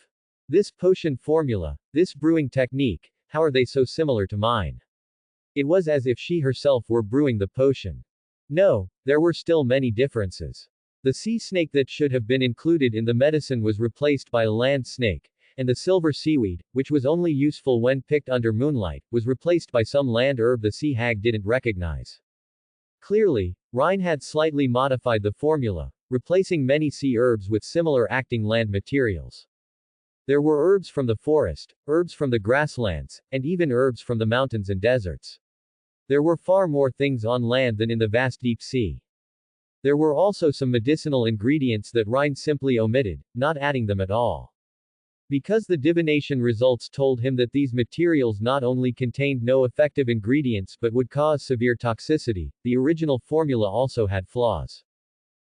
This potion formula, this brewing technique, how are they so similar to mine? It was as if she herself were brewing the potion. No, there were still many differences. The sea snake that should have been included in the medicine was replaced by a land snake, and the silver seaweed, which was only useful when picked under moonlight, was replaced by some land herb the sea hag didn't recognize. Clearly, Rhine had slightly modified the formula, replacing many sea herbs with similar acting land materials. There were herbs from the forest, herbs from the grasslands, and even herbs from the mountains and deserts. There were far more things on land than in the vast deep sea. There were also some medicinal ingredients that Rhine simply omitted, not adding them at all. Because the divination results told him that these materials not only contained no effective ingredients but would cause severe toxicity, the original formula also had flaws.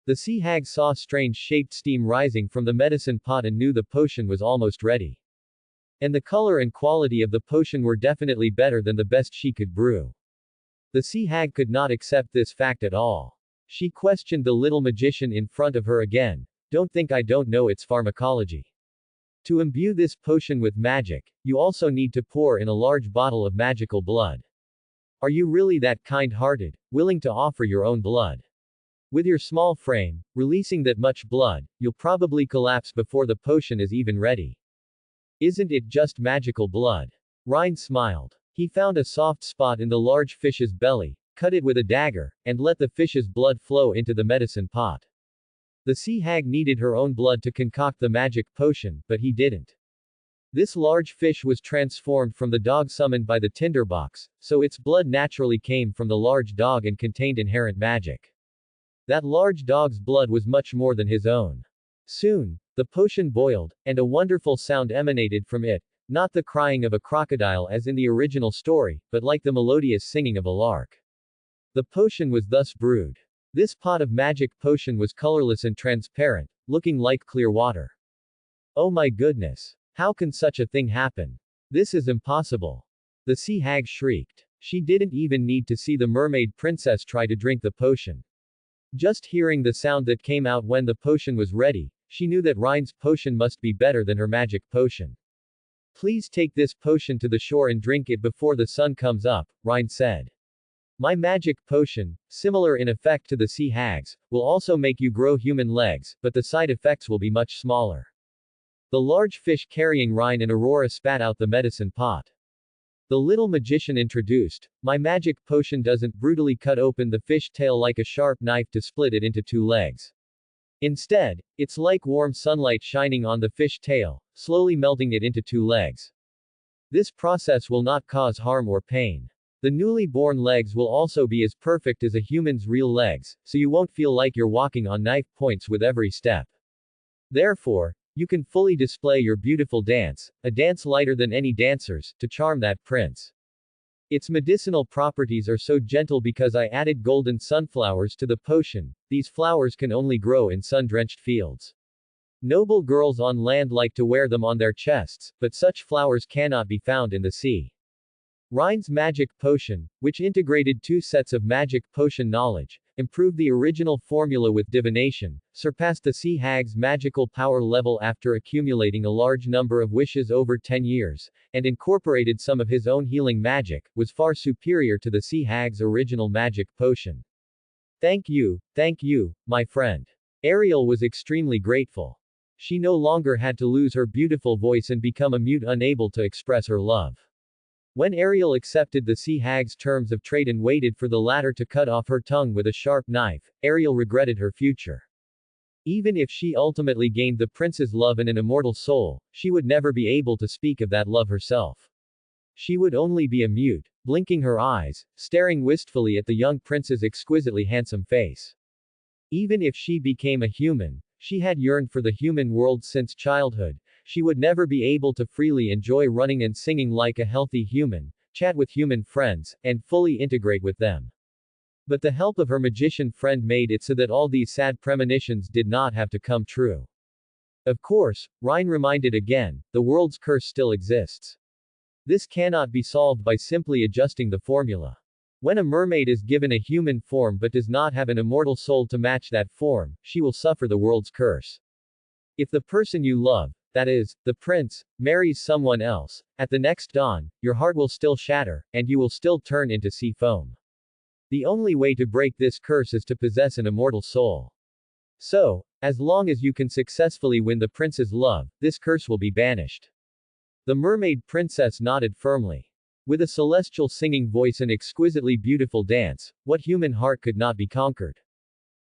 The sea hag saw strange-shaped steam rising from the medicine pot and knew the potion was almost ready. And the color and quality of the potion were definitely better than the best she could brew. The sea hag could not accept this fact at all. She questioned the little magician in front of her again. Don't think I don't know its pharmacology. To imbue this potion with magic, you also need to pour in a large bottle of magical blood. Are you really that kind-hearted, willing to offer your own blood? With your small frame, releasing that much blood, you'll probably collapse before the potion is even ready. Isn't it just magical blood? Ryan smiled. He found a soft spot in the large fish's belly, cut it with a dagger, and let the fish's blood flow into the medicine pot. The sea hag needed her own blood to concoct the magic potion, but he didn't. This large fish was transformed from the dog summoned by the tinderbox, so its blood naturally came from the large dog and contained inherent magic. That large dog's blood was much more than his own. Soon, the potion boiled, and a wonderful sound emanated from it, not the crying of a crocodile as in the original story, but like the melodious singing of a lark. The potion was thus brewed. This pot of magic potion was colorless and transparent, looking like clear water. Oh my goodness! How can such a thing happen? This is impossible! The sea hag shrieked. She didn't even need to see the mermaid princess try to drink the potion. Just hearing the sound that came out when the potion was ready, she knew that Rhine's potion must be better than her magic potion. Please take this potion to the shore and drink it before the sun comes up, Rhine said. My magic potion, similar in effect to the sea hag's, will also make you grow human legs, but the side effects will be much smaller. The large fish carrying Rhine and Aurora spat out the medicine pot. The little magician introduced, my magic potion doesn't brutally cut open the fish tail like a sharp knife to split it into two legs. Instead, it's like warm sunlight shining on the fish tail, slowly melting it into two legs. This process will not cause harm or pain. The newly born legs will also be as perfect as a human's real legs, so you won't feel like you're walking on knife points with every step. Therefore, you can fully display your beautiful dance, a dance lighter than any dancer's, to charm that prince. Its medicinal properties are so gentle because I added golden sunflowers to the potion. These flowers can only grow in sun-drenched fields. Noble girls on land like to wear them on their chests, but such flowers cannot be found in the sea. Rhine's magic potion, which integrated two sets of magic potion knowledge, improved the original formula with divination, surpassed the sea hag's magical power level after accumulating a large number of wishes over 10 years, and incorporated some of his own healing magic, was far superior to the sea hag's original magic potion. Thank you, my friend. Ariel was extremely grateful. She no longer had to lose her beautiful voice and become a mute unable to express her love. When Ariel accepted the sea hag's terms of trade and waited for the latter to cut off her tongue with a sharp knife, Ariel regretted her future. Even if she ultimately gained the prince's love and an immortal soul, she would never be able to speak of that love herself. She would only be a mute, blinking her eyes, staring wistfully at the young prince's exquisitely handsome face. Even if she became a human, she had yearned for the human world since childhood. She would never be able to freely enjoy running and singing like a healthy human, chat with human friends, and fully integrate with them. But the help of her magician friend made it so that all these sad premonitions did not have to come true. Of course, Rhine reminded again, the world's curse still exists. This cannot be solved by simply adjusting the formula. When a mermaid is given a human form but does not have an immortal soul to match that form, she will suffer the world's curse. If the person you love, that is, the prince, marries someone else, at the next dawn, your heart will still shatter, and you will still turn into sea foam. The only way to break this curse is to possess an immortal soul. So, as long as you can successfully win the prince's love, this curse will be banished. The mermaid princess nodded firmly. With a celestial singing voice and exquisitely beautiful dance, what human heart could not be conquered?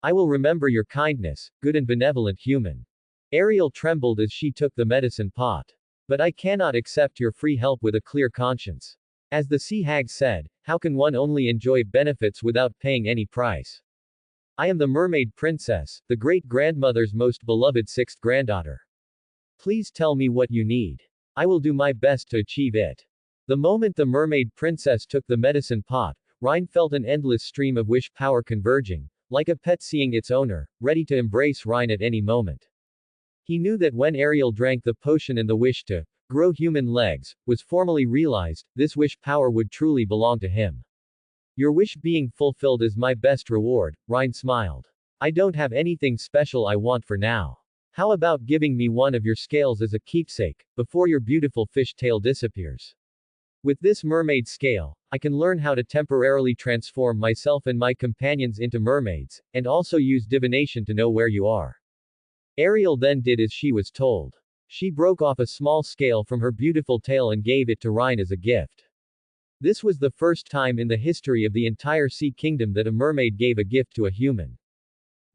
I will remember your kindness, good and benevolent human. Ariel trembled as she took the medicine pot. But I cannot accept your free help with a clear conscience. As the sea hag said, how can one only enjoy benefits without paying any price? I am the mermaid princess, the great-grandmother's most beloved sixth granddaughter. Please tell me what you need. I will do my best to achieve it. The moment the mermaid princess took the medicine pot, Rhine felt an endless stream of wish power converging, like a pet seeing its owner, ready to embrace Rhine at any moment. He knew that when Ariel drank the potion and the wish to grow human legs was formally realized, this wish power would truly belong to him. Your wish being fulfilled is my best reward, Rhine smiled. I don't have anything special I want for now. How about giving me one of your scales as a keepsake, before your beautiful fish tail disappears? With this mermaid scale, I can learn how to temporarily transform myself and my companions into mermaids, and also use divination to know where you are. Ariel then did as she was told. She broke off a small scale from her beautiful tail and gave it to Rhine as a gift. This was the first time in the history of the entire Sea Kingdom that a mermaid gave a gift to a human.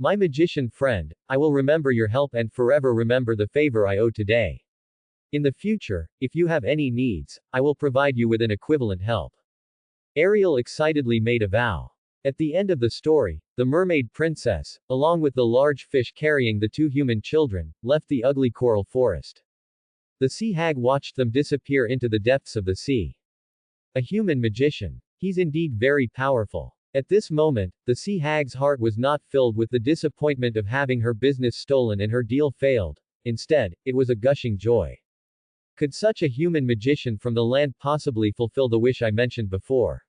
My magician friend, I will remember your help and forever remember the favor I owe today. In the future, if you have any needs, I will provide you with an equivalent help. Ariel excitedly made a vow. At the end of the story, the mermaid princess, along with the large fish carrying the two human children, left the ugly coral forest. The sea hag watched them disappear into the depths of the sea. A human magician. He's indeed very powerful. At this moment, the sea hag's heart was not filled with the disappointment of having her business stolen and her deal failed. Instead, it was a gushing joy. Could such a human magician from the land possibly fulfill the wish I mentioned before?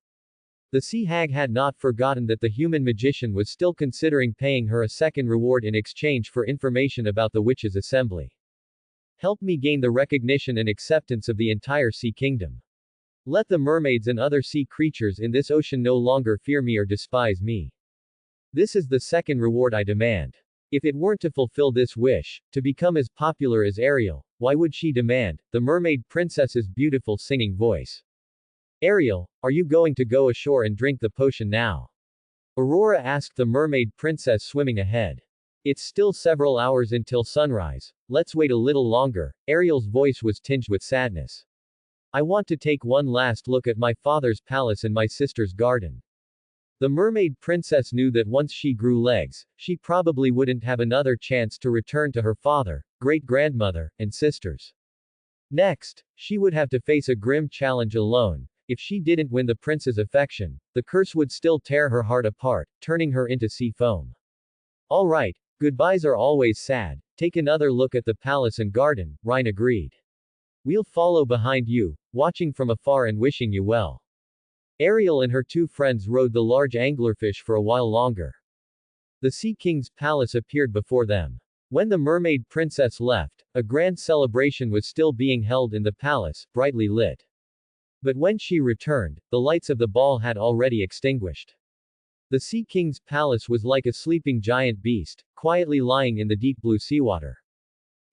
The sea hag had not forgotten that the human magician was still considering paying her a second reward in exchange for information about the witches' assembly. Help me gain the recognition and acceptance of the entire sea kingdom. Let the mermaids and other sea creatures in this ocean no longer fear me or despise me. This is the second reward I demand. If it weren't to fulfill this wish, to become as popular as Ariel, why would she demand the mermaid princess's beautiful singing voice? Ariel, are you going to go ashore and drink the potion now? Aurora asked the mermaid princess swimming ahead. It's still several hours until sunrise, let's wait a little longer. Ariel's voice was tinged with sadness. I want to take one last look at my father's palace and my sister's garden. The mermaid princess knew that once she grew legs, she probably wouldn't have another chance to return to her father, great-grandmother, and sisters. Next, she would have to face a grim challenge alone. If she didn't win the prince's affection, the curse would still tear her heart apart, turning her into sea foam. Alright, goodbyes are always sad. Take another look at the palace and garden, Rhine agreed. We'll follow behind you, watching from afar and wishing you well. Ariel and her two friends rode the large anglerfish for a while longer. The Sea King's palace appeared before them. When the mermaid princess left, a grand celebration was still being held in the palace, brightly lit. But when she returned, the lights of the ball had already extinguished. The Sea King's palace was like a sleeping giant beast, quietly lying in the deep blue seawater.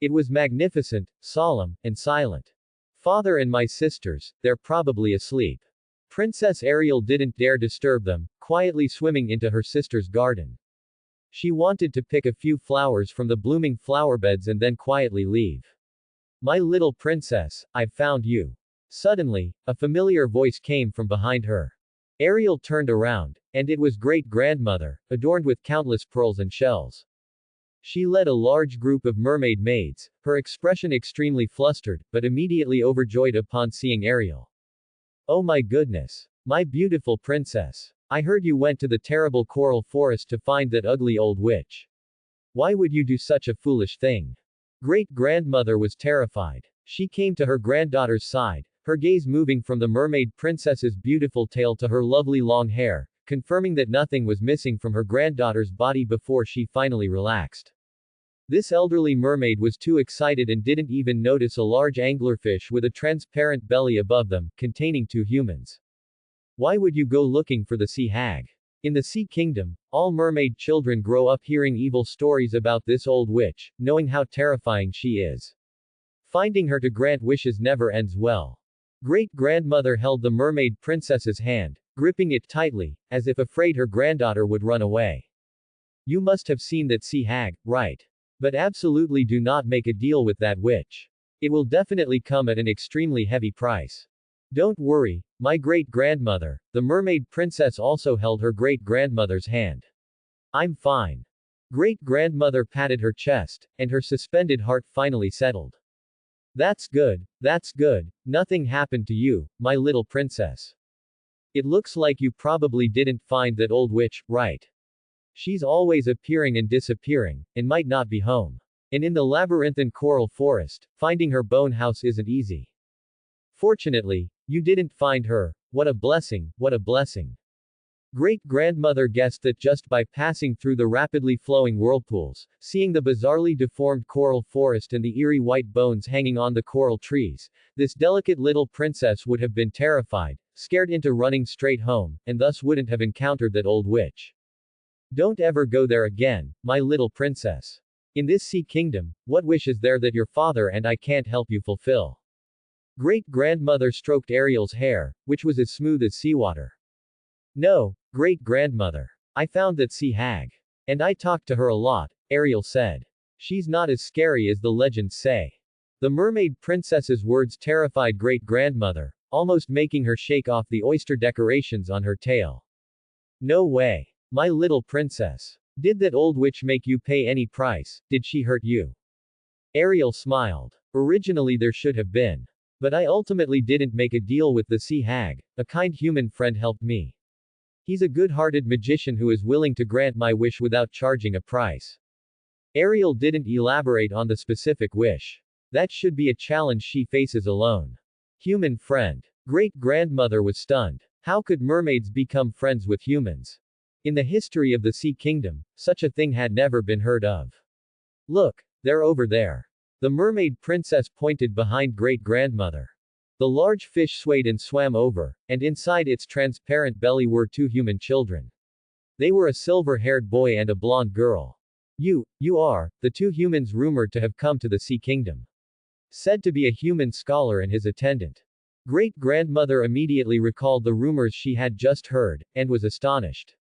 It was magnificent, solemn, and silent. Father and my sisters, they're probably asleep. Princess Ariel didn't dare disturb them, quietly swimming into her sister's garden. She wanted to pick a few flowers from the blooming flowerbeds and then quietly leave. My little princess, I've found you. Suddenly, a familiar voice came from behind her. Ariel turned around, and it was great-grandmother, adorned with countless pearls and shells. She led a large group of mermaid maids, her expression extremely flustered, but immediately overjoyed upon seeing Ariel. Oh my goodness. My beautiful princess. I heard you went to the terrible coral forest to find that ugly old witch. Why would you do such a foolish thing? Great-grandmother was terrified. She came to her granddaughter's side, her gaze moving from the mermaid princess's beautiful tail to her lovely long hair, confirming that nothing was missing from her granddaughter's body before she finally relaxed. This elderly mermaid was too excited and didn't even notice a large anglerfish with a transparent belly above them, containing two humans. Why would you go looking for the sea hag? In the Sea Kingdom, all mermaid children grow up hearing evil stories about this old witch, knowing how terrifying she is. Finding her to grant wishes never ends well. Great-grandmother held the mermaid princess's hand, gripping it tightly, as if afraid her granddaughter would run away. You must have seen that sea hag, right? But absolutely do not make a deal with that witch. It will definitely come at an extremely heavy price. Don't worry, my great-grandmother. The mermaid princess also held her great-grandmother's hand. I'm fine. Great-grandmother patted her chest, and her suspended heart finally settled. That's good, nothing happened to you, my little princess. It looks like you probably didn't find that old witch, right? She's always appearing and disappearing, and might not be home. And in the labyrinthine coral forest, finding her bone house isn't easy. Fortunately, you didn't find her. What a blessing, what a blessing. Great-grandmother guessed that just by passing through the rapidly flowing whirlpools, seeing the bizarrely deformed coral forest and the eerie white bones hanging on the coral trees, this delicate little princess would have been terrified, scared into running straight home, and thus wouldn't have encountered that old witch. Don't ever go there again, my little princess. In this sea kingdom, what wish is there that your father and I can't help you fulfill? Great-grandmother stroked Ariel's hair, which was as smooth as seawater. No, great-grandmother. I found that sea hag. And I talked to her a lot, Ariel said. She's not as scary as the legends say. The mermaid princess's words terrified great-grandmother, almost making her shake off the oyster decorations on her tail. No way. My little princess. Did that old witch make you pay any price? Did she hurt you? Ariel smiled. Originally there should have been. But I ultimately didn't make a deal with the sea hag. A kind human friend helped me. He's a good-hearted magician who is willing to grant my wish without charging a price. Ariel didn't elaborate on the specific wish. That should be a challenge she faces alone. Human friend. Great-grandmother was stunned. How could mermaids become friends with humans? In the history of the Sea Kingdom, such a thing had never been heard of. Look, they're over there. The mermaid princess pointed behind great-grandmother. The large fish swayed and swam over, and inside its transparent belly were two human children. They were a silver-haired boy and a blonde girl. You are, the two humans rumored to have come to the Sea Kingdom. Said to be a human scholar and his attendant. Great-grandmother immediately recalled the rumors she had just heard, and was astonished.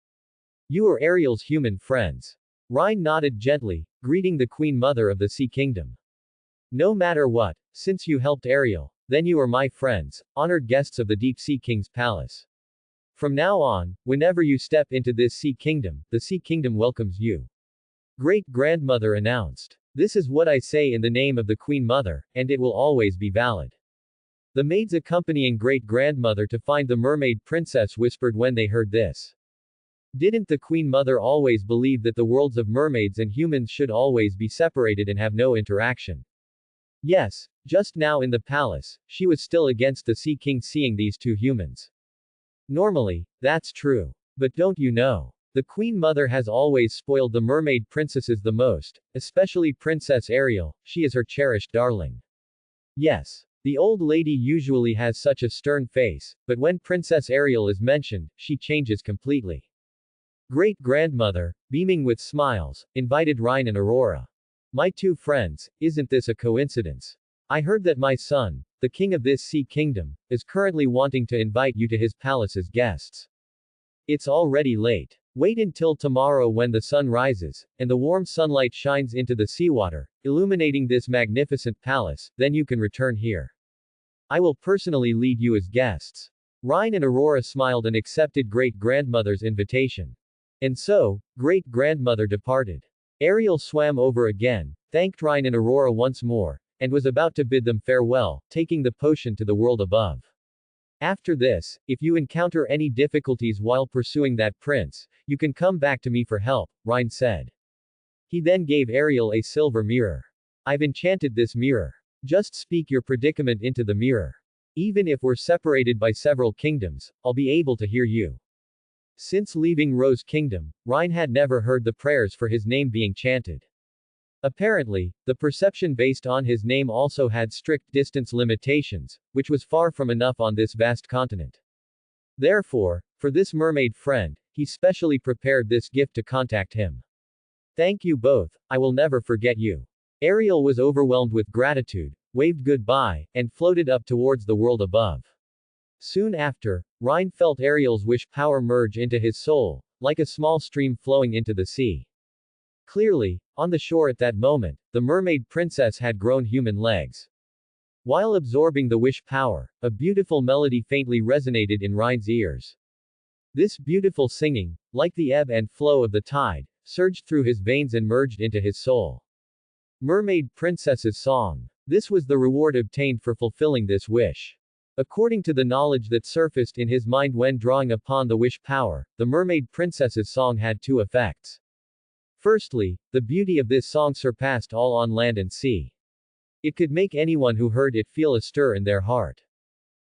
You are Ariel's human friends. Rhine nodded gently, greeting the Queen Mother of the Sea Kingdom. No matter what, since you helped Ariel, then you are my friends, honored guests of the Deep Sea King's palace. From now on, whenever you step into this Sea Kingdom, the Sea Kingdom welcomes you. Great-grandmother announced. This is what I say in the name of the Queen Mother, and it will always be valid. The maids accompanying great-grandmother to find the mermaid princess whispered when they heard this. Didn't the Queen Mother always believe that the worlds of mermaids and humans should always be separated and have no interaction? Yes, just now in the palace, she was still against the Sea King seeing these two humans. Normally, that's true. But don't you know? The Queen Mother has always spoiled the mermaid princesses the most, especially Princess Ariel, she is her cherished darling. Yes. The old lady usually has such a stern face, but when Princess Ariel is mentioned, she changes completely. Great-grandmother, beaming with smiles, invited Rhine and Aurora. My two friends, isn't this a coincidence? I heard that my son, the king of this sea kingdom, is currently wanting to invite you to his palace as guests. It's already late. Wait until tomorrow when the sun rises, and the warm sunlight shines into the seawater, illuminating this magnificent palace, then you can return here. I will personally lead you as guests. Rhine and Aurora smiled and accepted great-grandmother's invitation. And so, great-grandmother departed. Ariel swam over again, thanked Rhine and Aurora once more, and was about to bid them farewell, taking the potion to the world above. After this, if you encounter any difficulties while pursuing that prince, you can come back to me for help, Rhine said. He then gave Ariel a silver mirror. I've enchanted this mirror. Just speak your predicament into the mirror. Even if we're separated by several kingdoms, I'll be able to hear you. Since leaving Rose Kingdom, Rhine had never heard the prayers for his name being chanted. Apparently, the perception based on his name also had strict distance limitations, which was far from enough on this vast continent. Therefore, for this mermaid friend, he specially prepared this gift to contact him. Thank you both, I will never forget you. Ariel was overwhelmed with gratitude, waved goodbye, and floated up towards the world above. Soon after, Rhine felt Ariel's wish power merge into his soul, like a small stream flowing into the sea. Clearly, on the shore at that moment, the mermaid princess had grown human legs. While absorbing the wish power, a beautiful melody faintly resonated in Rhine's ears. This beautiful singing, like the ebb and flow of the tide, surged through his veins and merged into his soul. Mermaid Princess's Song. This was the reward obtained for fulfilling this wish. According to the knowledge that surfaced in his mind when drawing upon the wish power, the Mermaid Princess's Song had two effects. Firstly, the beauty of this song surpassed all on land and sea. It could make anyone who heard it feel a stir in their heart.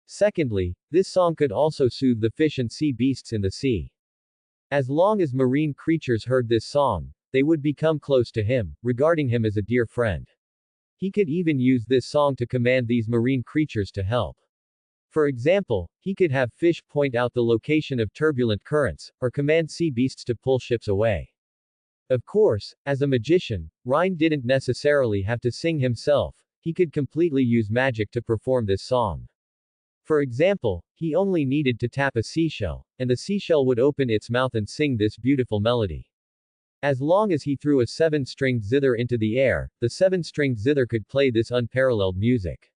Secondly, this song could also soothe the fish and sea beasts in the sea. As long as marine creatures heard this song, they would become close to him, regarding him as a dear friend. He could even use this song to command these marine creatures to help. For example, he could have fish point out the location of turbulent currents, or command sea beasts to pull ships away. Of course, as a magician, Rhine didn't necessarily have to sing himself, he could completely use magic to perform this song. For example, he only needed to tap a seashell, and the seashell would open its mouth and sing this beautiful melody. As long as he threw a 7-stringed zither into the air, the 7-stringed zither could play this unparalleled music.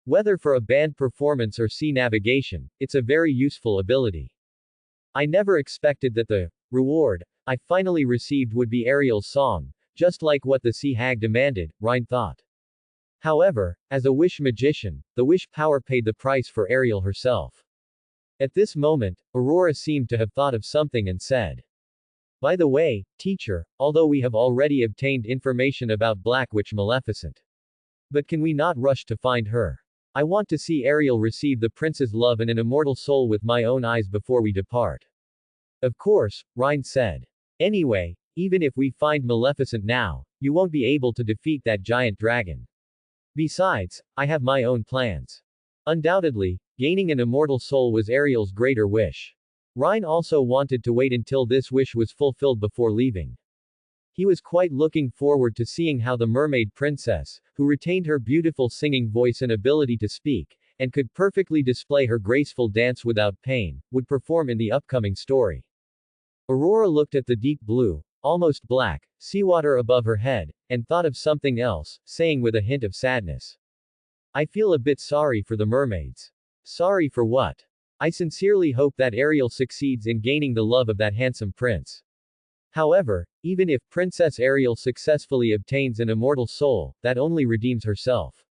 Whether for a band performance or sea navigation, it's a very useful ability. I never expected that the reward I finally received would be Ariel's song, just like what the sea hag demanded, Rhine thought. However, as a wish magician, the wish power paid the price for Ariel herself. At this moment, Aurora seemed to have thought of something and said, "By the way, teacher, although we have already obtained information about Black Witch Maleficent. But can we not rush to find her? I want to see Ariel receive the prince's love and an immortal soul with my own eyes before we depart." Of course, Rhine said. Anyway, even if we find Maleficent now, you won't be able to defeat that giant dragon. Besides, I have my own plans. Undoubtedly, gaining an immortal soul was Ariel's greater wish. Rhine also wanted to wait until this wish was fulfilled before leaving. He was quite looking forward to seeing how the mermaid princess, who retained her beautiful singing voice and ability to speak, and could perfectly display her graceful dance without pain, would perform in the upcoming story. Aurora looked at the deep blue, almost black, seawater above her head, and thought of something else, saying with a hint of sadness, "I feel a bit sorry for the mermaids." Sorry for what? I sincerely hope that Ariel succeeds in gaining the love of that handsome prince. However, even if Princess Ariel successfully obtains an immortal soul, that only redeems herself.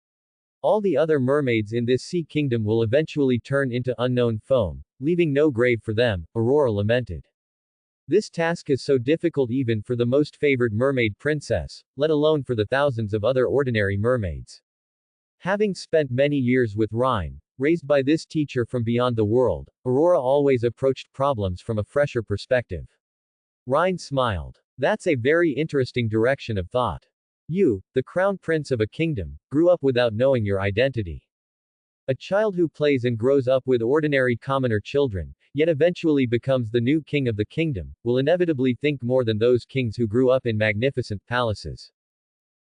All the other mermaids in this sea kingdom will eventually turn into unknown foam, leaving no grave for them, Aurora lamented. This task is so difficult even for the most favored mermaid princess, let alone for the thousands of other ordinary mermaids. Having spent many years with Rhine, raised by this teacher from beyond the world, Aurora always approached problems from a fresher perspective. Rhine smiled. That's a very interesting direction of thought. You, the crown prince of a kingdom, grew up without knowing your identity. A child who plays and grows up with ordinary commoner children, yet eventually becomes the new king of the kingdom, will inevitably think more than those kings who grew up in magnificent palaces.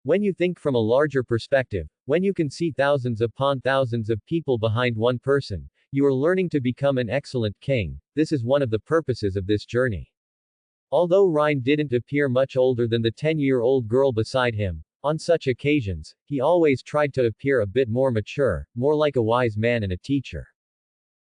When you think from a larger perspective, when you can see thousands upon thousands of people behind one person, you are learning to become an excellent king. This is one of the purposes of this journey. Although Rhine didn't appear much older than the 10-year-old girl beside him, on such occasions, he always tried to appear a bit more mature, more like a wise man and a teacher.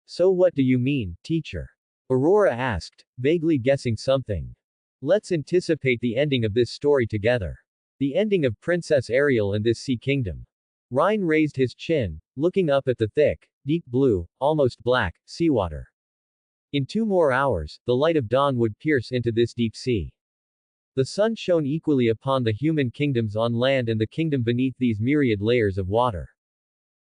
So what do you mean, teacher? Aurora asked, vaguely guessing something. Let's anticipate the ending of this story together. The ending of Princess Ariel and this sea kingdom. Rhine raised his chin, looking up at the thick, deep blue, almost black, seawater. In 2 more hours, the light of dawn would pierce into this deep sea. The sun shone equally upon the human kingdoms on land and the kingdom beneath these myriad layers of water.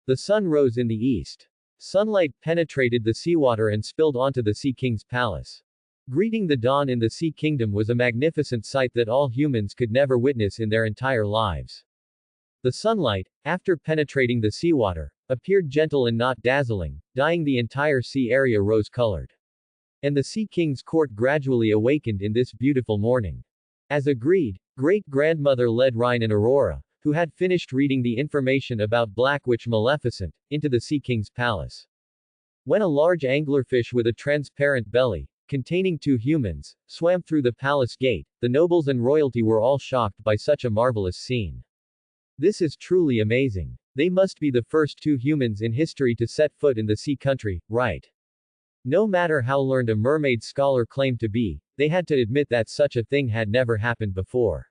The sun rose in the east. Sunlight penetrated the seawater and spilled onto the Sea King's palace. Greeting the dawn in the Sea Kingdom was a magnificent sight that all humans could never witness in their entire lives. The sunlight, after penetrating the seawater, appeared gentle and not dazzling, dyeing the entire sea area rose-colored. And the Sea King's court gradually awakened in this beautiful morning. As agreed, great-grandmother led Rhine and Aurora, who had finished reading the information about Black Witch Maleficent, into the Sea King's palace. When a large anglerfish with a transparent belly, containing 2 humans, swam through the palace gate, the nobles and royalty were all shocked by such a marvelous scene. This is truly amazing. They must be the first 2 humans in history to set foot in the sea country, right? No matter how learned a mermaid scholar claimed to be, they had to admit that such a thing had never happened before.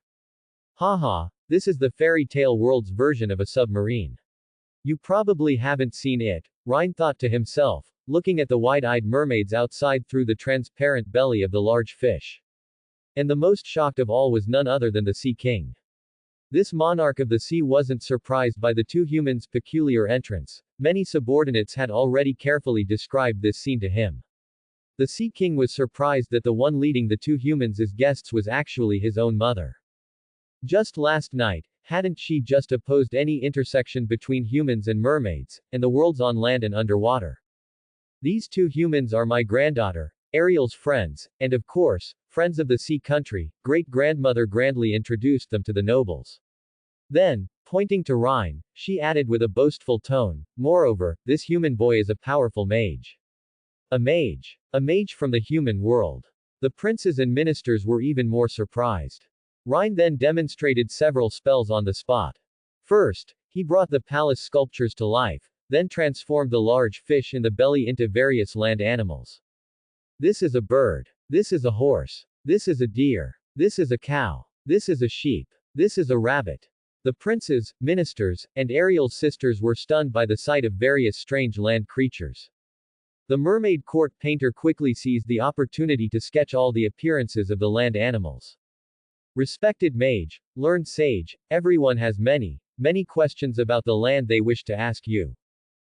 Haha, this is the fairy tale world's version of a submarine. You probably haven't seen it, Rhine thought to himself, looking at the wide-eyed mermaids outside through the transparent belly of the large fish. And the most shocked of all was none other than the Sea King. This monarch of the sea wasn't surprised by the 2 humans' peculiar entrance. Many subordinates had already carefully described this scene to him. The Sea King was surprised that the one leading the two humans as guests was actually his own mother. Just last night, hadn't she just opposed any intersection between humans and mermaids, and the worlds on land and underwater? These two humans are my granddaughter, Ariel's friends, and of course, friends of the sea country. Great-grandmother grandly introduced them to the nobles. Then, pointing to Rhine, she added with a boastful tone, moreover, this human boy is a powerful mage. A mage. A mage from the human world. The princes and ministers were even more surprised. Rhine then demonstrated several spells on the spot. First, he brought the palace sculptures to life, then transformed the large fish in the belly into various land animals. This is a bird. This is a horse. This is a deer. This is a cow. This is a sheep. This is a rabbit. The princes, ministers, and Ariel's sisters were stunned by the sight of various strange land creatures. The mermaid court painter quickly seized the opportunity to sketch all the appearances of the land animals. Respected mage, learned sage, everyone has many questions about the land they wish to ask you.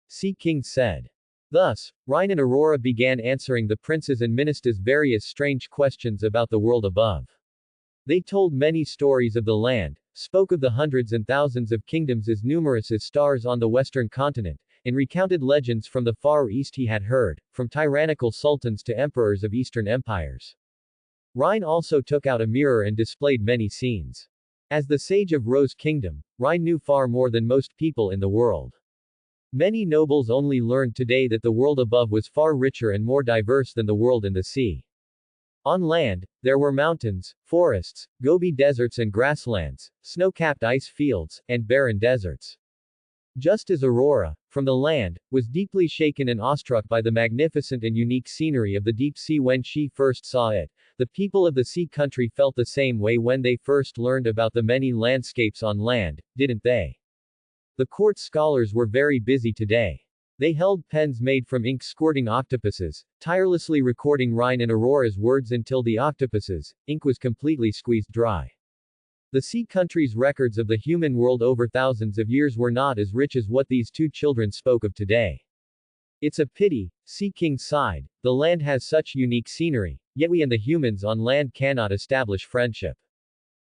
Sea King said. Thus, Rhine and Aurora began answering the princes and ministers' various strange questions about the world above. They told many stories of the land, spoke of the hundreds and thousands of kingdoms as numerous as stars on the western continent, and recounted legends from the Far East he had heard, from tyrannical sultans to emperors of eastern empires. Rhine also took out a mirror and displayed many scenes. As the sage of Rose Kingdom, Rhine knew far more than most people in the world. Many nobles only learned today that the world above was far richer and more diverse than the world in the sea. On land, there were mountains, forests, Gobi deserts and grasslands, snow-capped ice fields, and barren deserts. Just as Aurora, from the land, was deeply shaken and awestruck by the magnificent and unique scenery of the deep sea when she first saw it, the people of the sea country felt the same way when they first learned about the many landscapes on land, didn't they? The court scholars were very busy today. They held pens made from ink squirting octopuses, tirelessly recording Rhine and Aurora's words until the octopuses' ink was completely squeezed dry. The sea country's records of the human world over thousands of years were not as rich as what these two children spoke of today. It's a pity, Sea King sighed, the land has such unique scenery, yet we and the humans on land cannot establish friendship.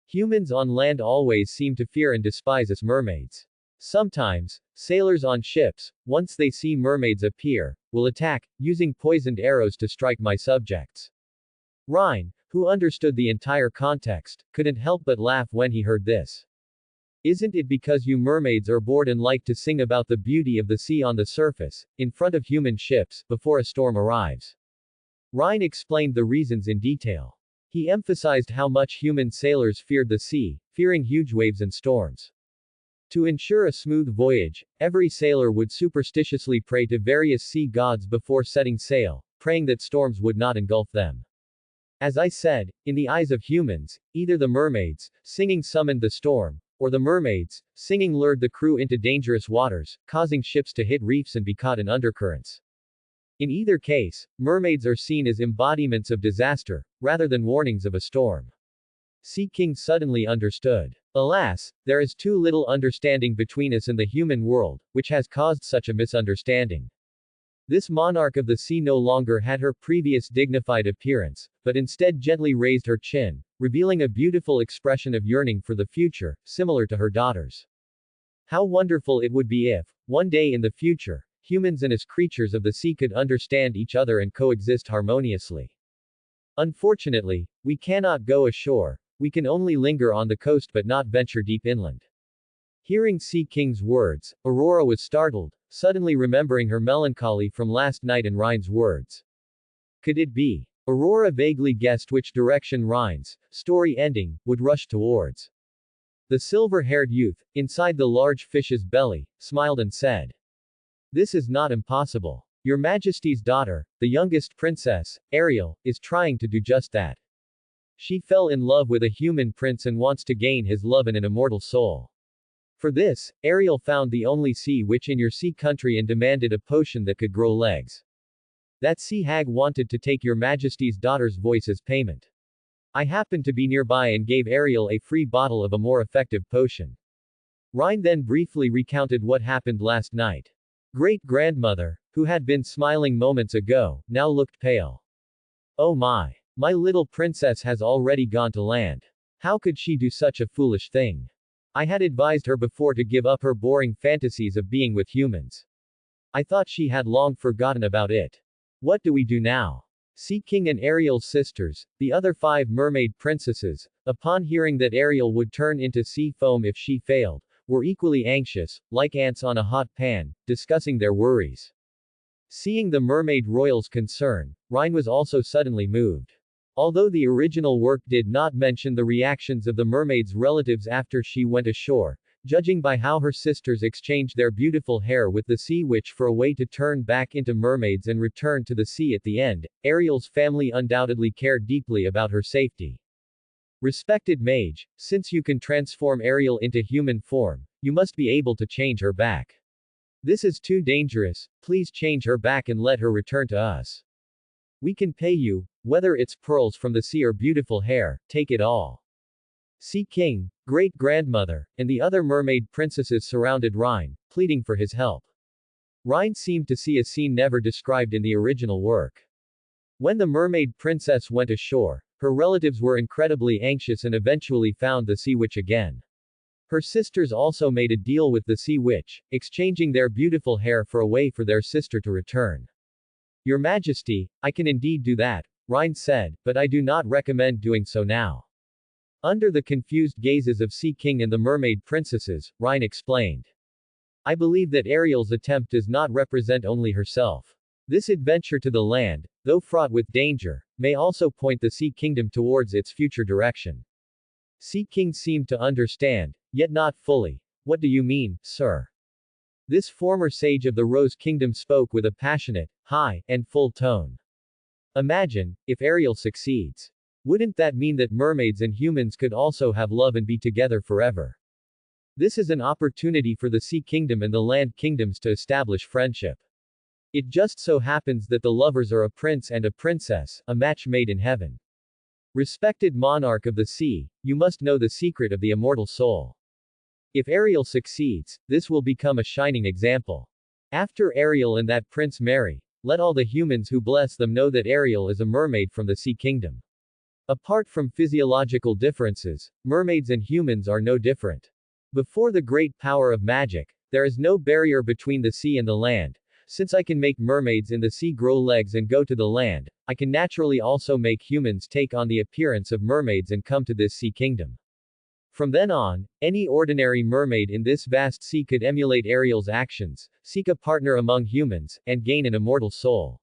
Humans on land always seem to fear and despise us mermaids. Sometimes, sailors on ships, once they see mermaids appear, will attack, using poisoned arrows to strike my subjects. Rhine, who understood the entire context, couldn't help but laugh when he heard this. Isn't it because you mermaids are bored and like to sing about the beauty of the sea on the surface, in front of human ships, before a storm arrives? Rhine explained the reasons in detail. He emphasized how much human sailors feared the sea, fearing huge waves and storms. To ensure a smooth voyage, every sailor would superstitiously pray to various sea gods before setting sail, praying that storms would not engulf them. As I said, in the eyes of humans, either the mermaids, singing summoned the storm, or the mermaids, singing lured the crew into dangerous waters, causing ships to hit reefs and be caught in undercurrents. In either case, mermaids are seen as embodiments of disaster, rather than warnings of a storm. Sea King suddenly understood. Alas, there is too little understanding between us and the human world, which has caused such a misunderstanding. This monarch of the sea no longer had her previous dignified appearance, but instead gently raised her chin, revealing a beautiful expression of yearning for the future, similar to her daughter's. How wonderful it would be if, one day in the future, humans and us creatures of the sea could understand each other and coexist harmoniously. Unfortunately, we cannot go ashore, we can only linger on the coast but not venture deep inland. Hearing Sea King's words, Aurora was startled, suddenly remembering her melancholy from last night and Rhine's words. Could it be? Aurora vaguely guessed which direction Rhine's story ending would rush towards. The silver-haired youth, inside the large fish's belly, smiled and said, "This is not impossible. Your Majesty's daughter, the youngest princess, Ariel, is trying to do just that. She fell in love with a human prince and wants to gain his love and an immortal soul. For this, Ariel found the only sea witch in your sea country and demanded a potion that could grow legs. That sea hag wanted to take your Majesty's daughter's voice as payment. I happened to be nearby and gave Ariel a free bottle of a more effective potion." Rhine then briefly recounted what happened last night. Great-grandmother, who had been smiling moments ago, now looked pale. Oh my. My little princess has already gone to land. How could she do such a foolish thing? I had advised her before to give up her boring fantasies of being with humans. I thought she had long forgotten about it. What do we do now? Sea King and Ariel's sisters, the other 5 mermaid princesses, upon hearing that Ariel would turn into sea foam if she failed, were equally anxious, like ants on a hot pan, discussing their worries. Seeing the mermaid royal's concern, Rhine was also suddenly moved. Although the original work did not mention the reactions of the mermaid's relatives after she went ashore, judging by how her sisters exchanged their beautiful hair with the sea witch for a way to turn back into mermaids and return to the sea at the end, Ariel's family undoubtedly cared deeply about her safety. Respected mage, since you can transform Ariel into human form, you must be able to change her back. This is too dangerous, please change her back and let her return to us. We can pay you, whether it's pearls from the sea or beautiful hair, take it all. Sea King, great-grandmother, and the other mermaid princesses surrounded Rhine, pleading for his help. Rhine seemed to see a scene never described in the original work. When the mermaid princess went ashore, her relatives were incredibly anxious and eventually found the sea witch again. Her sisters also made a deal with the sea witch, exchanging their beautiful hair for a way for their sister to return. Your Majesty, I can indeed do that, Rhine said, but I do not recommend doing so now. Under the confused gazes of Sea King and the mermaid princesses, Rhine explained. I believe that Ariel's attempt does not represent only herself. This adventure to the land, though fraught with danger, may also point the Sea Kingdom towards its future direction. Sea King seemed to understand, yet not fully. What do you mean, sir? This former sage of the Rose Kingdom spoke with a passionate, high, and full tone. Imagine, if Ariel succeeds. Wouldn't that mean that mermaids and humans could also have love and be together forever? This is an opportunity for the Sea Kingdom and the Land Kingdoms to establish friendship. It just so happens that the lovers are a prince and a princess, a match made in heaven. Respected monarch of the sea, you must know the secret of the immortal soul. If Ariel succeeds, this will become a shining example. After Ariel and that prince marry, let all the humans who bless them know that Ariel is a mermaid from the Sea Kingdom. Apart from physiological differences, mermaids and humans are no different. Before the great power of magic, there is no barrier between the sea and the land. Since I can make mermaids in the sea grow legs and go to the land, I can naturally also make humans take on the appearance of mermaids and come to this sea kingdom. From then on, any ordinary mermaid in this vast sea could emulate Ariel's actions, seek a partner among humans, and gain an immortal soul.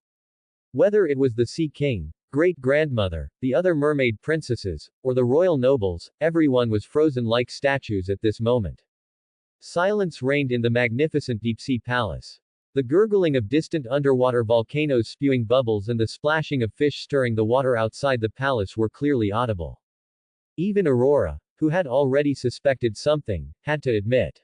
Whether it was the Sea King, great-grandmother, the other mermaid princesses, or the royal nobles, everyone was frozen like statues at this moment. Silence reigned in the magnificent deep-sea palace. The gurgling of distant underwater volcanoes spewing bubbles and the splashing of fish stirring the water outside the palace were clearly audible. Even Aurora, who had already suspected something, had to admit.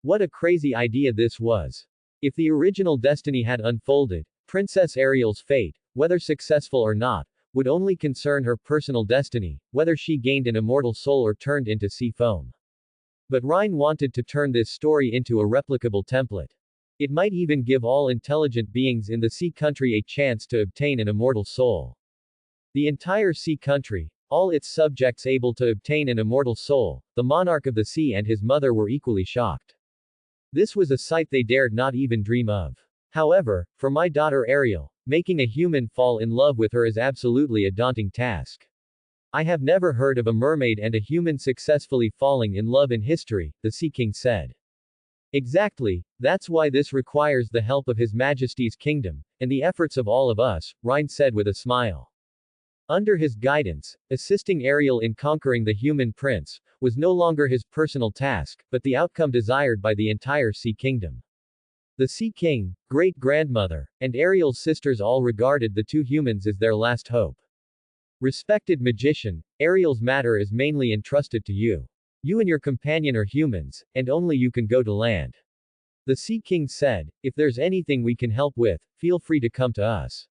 What a crazy idea this was. If the original destiny had unfolded, Princess Ariel's fate, whether successful or not, would only concern her personal destiny, whether she gained an immortal soul or turned into sea foam. But Rhine wanted to turn this story into a replicable template. It might even give all intelligent beings in the sea country a chance to obtain an immortal soul. The entire sea country, all its subjects able to obtain an immortal soul, the monarch of the sea and his mother were equally shocked. This was a sight they dared not even dream of. However, for my daughter Ariel, making a human fall in love with her is absolutely a daunting task. I have never heard of a mermaid and a human successfully falling in love in history, the Sea King said. Exactly, that's why this requires the help of His Majesty's kingdom, and the efforts of all of us, Rhine said with a smile. Under his guidance, assisting Ariel in conquering the human prince, was no longer his personal task, but the outcome desired by the entire Sea Kingdom. The Sea King, great-grandmother, and Ariel's sisters all regarded the two humans as their last hope. Respected magician, Ariel's matter is mainly entrusted to you. You and your companion are humans, and only you can go to land. The Sea King said, if there's anything we can help with, feel free to come to us.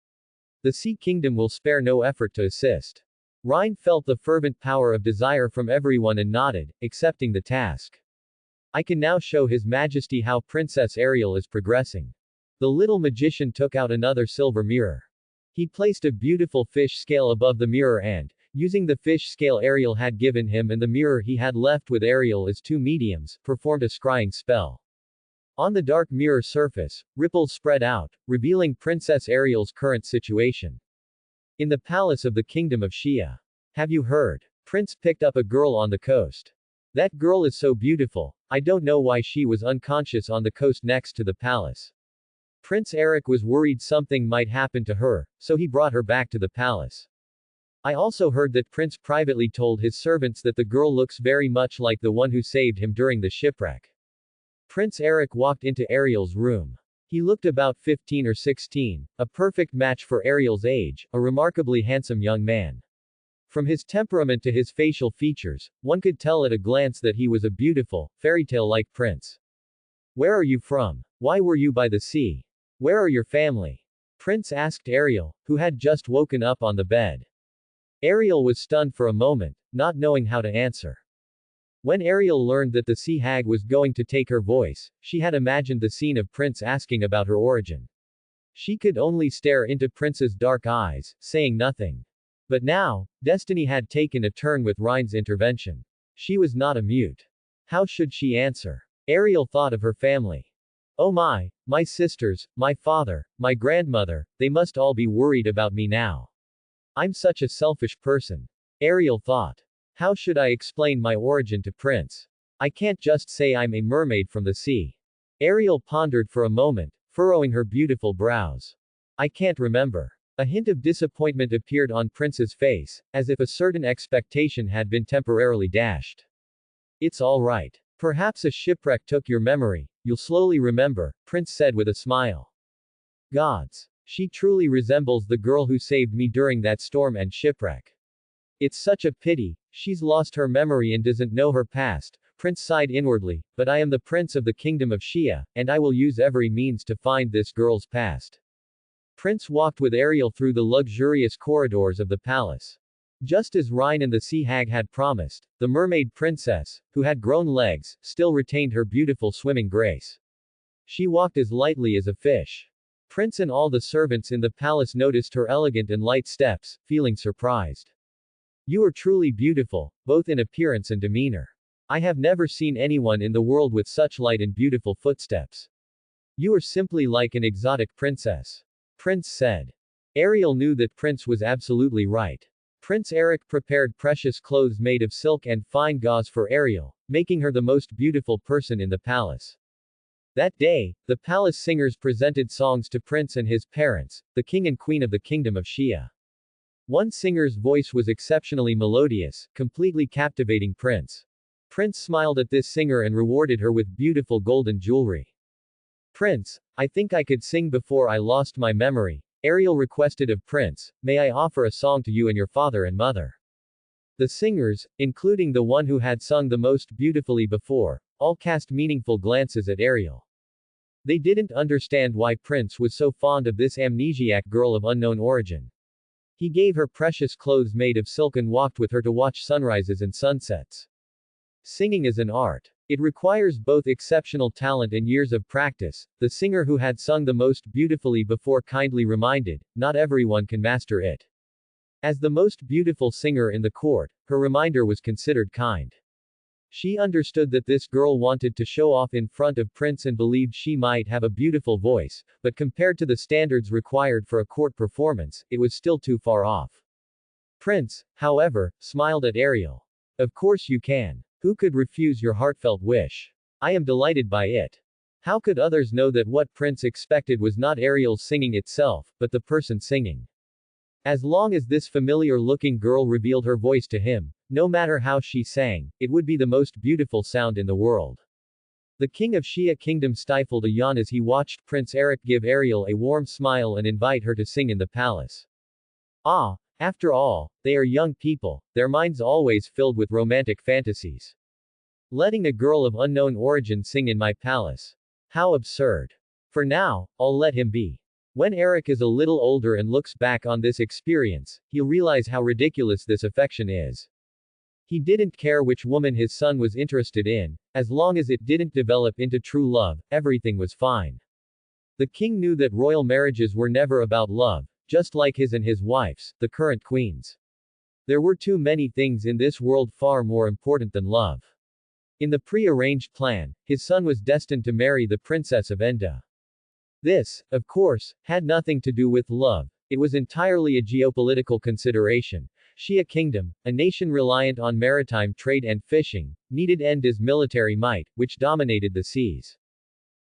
The Sea Kingdom will spare no effort to assist. Rhine felt the fervent power of desire from everyone and nodded, accepting the task. I can now show His Majesty how Princess Ariel is progressing. The little magician took out another silver mirror. He placed a beautiful fish scale above the mirror and, using the fish scale Ariel had given him and the mirror he had left with Ariel as two mediums, performed a scrying spell. On the dark mirror surface, ripples spread out, revealing Princess Ariel's current situation. In the palace of the kingdom of Shia. Have you heard? Prince picked up a girl on the coast. That girl is so beautiful, I don't know why she was unconscious on the coast next to the palace. Prince Eric was worried something might happen to her, so he brought her back to the palace. I also heard that Prince privately told his servants that the girl looks very much like the one who saved him during the shipwreck. Prince Eric walked into Ariel's room. He looked about 15 or 16, a perfect match for Ariel's age, a remarkably handsome young man. From his temperament to his facial features, one could tell at a glance that he was a beautiful, fairytale-like prince. Where are you from? Why were you by the sea? Where are your family? Prince asked Ariel, who had just woken up on the bed. Ariel was stunned for a moment, not knowing how to answer. When Ariel learned that the sea hag was going to take her voice, she had imagined the scene of Prince asking about her origin. She could only stare into Prince's dark eyes, saying nothing. But now, destiny had taken a turn with Rhine's intervention. She was not a mute. How should she answer? Ariel thought of her family. Oh my sisters, my father, my grandmother, they must all be worried about me now. I'm such a selfish person. Ariel thought. How should I explain my origin to Prince? I can't just say I'm a mermaid from the sea. Ariel pondered for a moment, furrowing her beautiful brows. I can't remember. A hint of disappointment appeared on Prince's face, as if a certain expectation had been temporarily dashed. It's all right. Perhaps a shipwreck took your memory, you'll slowly remember, Prince said with a smile. Gods. She truly resembles the girl who saved me during that storm and shipwreck. It's such a pity, she's lost her memory and doesn't know her past, Prince sighed inwardly, but I am the prince of the kingdom of Shia, and I will use every means to find this girl's past. Prince walked with Ariel through the luxurious corridors of the palace. Just as Rhine and the sea hag had promised, the mermaid princess, who had grown legs, still retained her beautiful swimming grace. She walked as lightly as a fish. Prince and all the servants in the palace noticed her elegant and light steps, feeling surprised. You are truly beautiful, both in appearance and demeanor. I have never seen anyone in the world with such light and beautiful footsteps. You are simply like an exotic princess. Prince said. Ariel knew that Prince was absolutely right. Prince Eric prepared precious clothes made of silk and fine gauze for Ariel, making her the most beautiful person in the palace. That day, the palace singers presented songs to Prince and his parents, the king and queen of the kingdom of Shia. One singer's voice was exceptionally melodious, completely captivating Prince. Prince smiled at this singer and rewarded her with beautiful golden jewelry. Prince, I think I could sing before I lost my memory, Ariel requested of Prince, may I offer a song to you and your father and mother? The singers, including the one who had sung the most beautifully before, all cast meaningful glances at Ariel. They didn't understand why Prince was so fond of this amnesiac girl of unknown origin. He gave her precious clothes made of silk and walked with her to watch sunrises and sunsets. Singing is an art. It requires both exceptional talent and years of practice, the singer who had sung the most beautifully before kindly reminded, not everyone can master it. As the most beautiful singer in the court, her reminder was considered kind. She understood that this girl wanted to show off in front of Prince and believed she might have a beautiful voice, but compared to the standards required for a court performance, it was still too far off. Prince, however, smiled at Ariel. Of course you can. Who could refuse your heartfelt wish? I am delighted by it. How could others know that what Prince expected was not Ariel's singing itself, but the person singing? As long as this familiar-looking girl revealed her voice to him, no matter how she sang, it would be the most beautiful sound in the world. The king of Shia Kingdom stifled a yawn as he watched Prince Eric give Ariel a warm smile and invite her to sing in the palace. Ah, after all, they are young people, their minds always filled with romantic fantasies. Letting a girl of unknown origin sing in my palace. How absurd. For now, I'll let him be. When Eric is a little older and looks back on this experience, he'll realize how ridiculous this affection is. He didn't care which woman his son was interested in, as long as it didn't develop into true love, everything was fine. The king knew that royal marriages were never about love, just like his and his wife's, the current queen's. There were too many things in this world far more important than love. In the pre-arranged plan, his son was destined to marry the princess of Enda. This, of course, had nothing to do with love, it was entirely a geopolitical consideration. Shia Kingdom, a nation reliant on maritime trade and fishing, needed Enda's military might, which dominated the seas.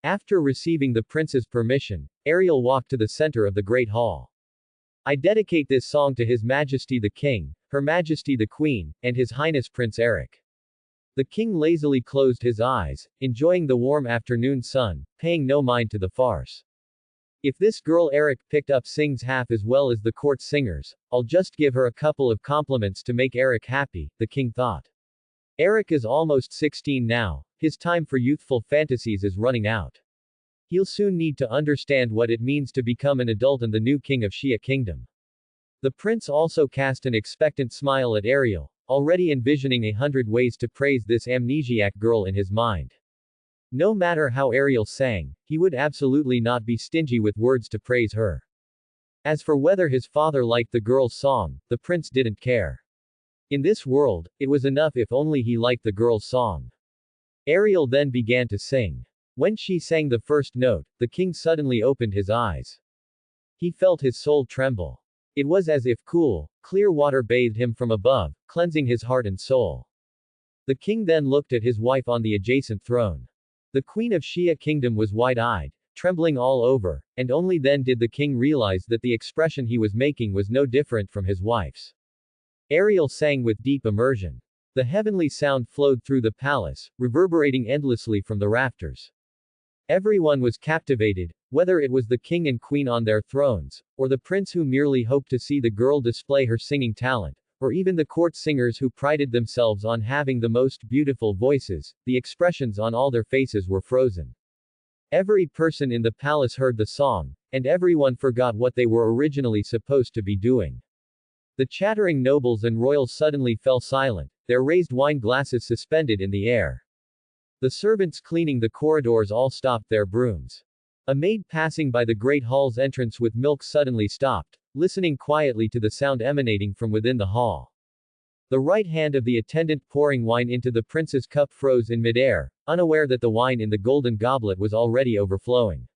After receiving the prince's permission, Ariel walked to the center of the Great Hall. I dedicate this song to His Majesty the King, Her Majesty the Queen, and His Highness Prince Eric. The king lazily closed his eyes, enjoying the warm afternoon sun, paying no mind to the farce. If this girl Eric picked up sings half as well as the court singers, I'll just give her a couple of compliments to make Eric happy, the king thought. Eric is almost 16 now, his time for youthful fantasies is running out. He'll soon need to understand what it means to become an adult and the new king of Shia Kingdom. The prince also cast an expectant smile at Ariel, already envisioning 100 ways to praise this amnesiac girl in his mind. No matter how Ariel sang, he would absolutely not be stingy with words to praise her. As for whether his father liked the girl's song, the prince didn't care. In this world, it was enough if only he liked the girl's song. Ariel then began to sing. When she sang the first note, the king suddenly opened his eyes. He felt his soul tremble. It was as if cool, clear water bathed him from above, cleansing his heart and soul. The king then looked at his wife on the adjacent throne. The queen of Shia Kingdom was wide-eyed, trembling all over, and only then did the king realize that the expression he was making was no different from his wife's. Ariel sang with deep immersion. The heavenly sound flowed through the palace, reverberating endlessly from the rafters. Everyone was captivated, whether it was the king and queen on their thrones, or the prince who merely hoped to see the girl display her singing talent, or even the court singers who prided themselves on having the most beautiful voices. The expressions on all their faces were frozen. Every person in the palace heard the song, and everyone forgot what they were originally supposed to be doing. The chattering nobles and royals suddenly fell silent, their raised wine glasses suspended in the air. The servants cleaning the corridors all stopped their brooms. A maid passing by the great hall's entrance with milk suddenly stopped, listening quietly to the sound emanating from within the hall. The right hand of the attendant pouring wine into the prince's cup froze in midair, unaware that the wine in the golden goblet was already overflowing.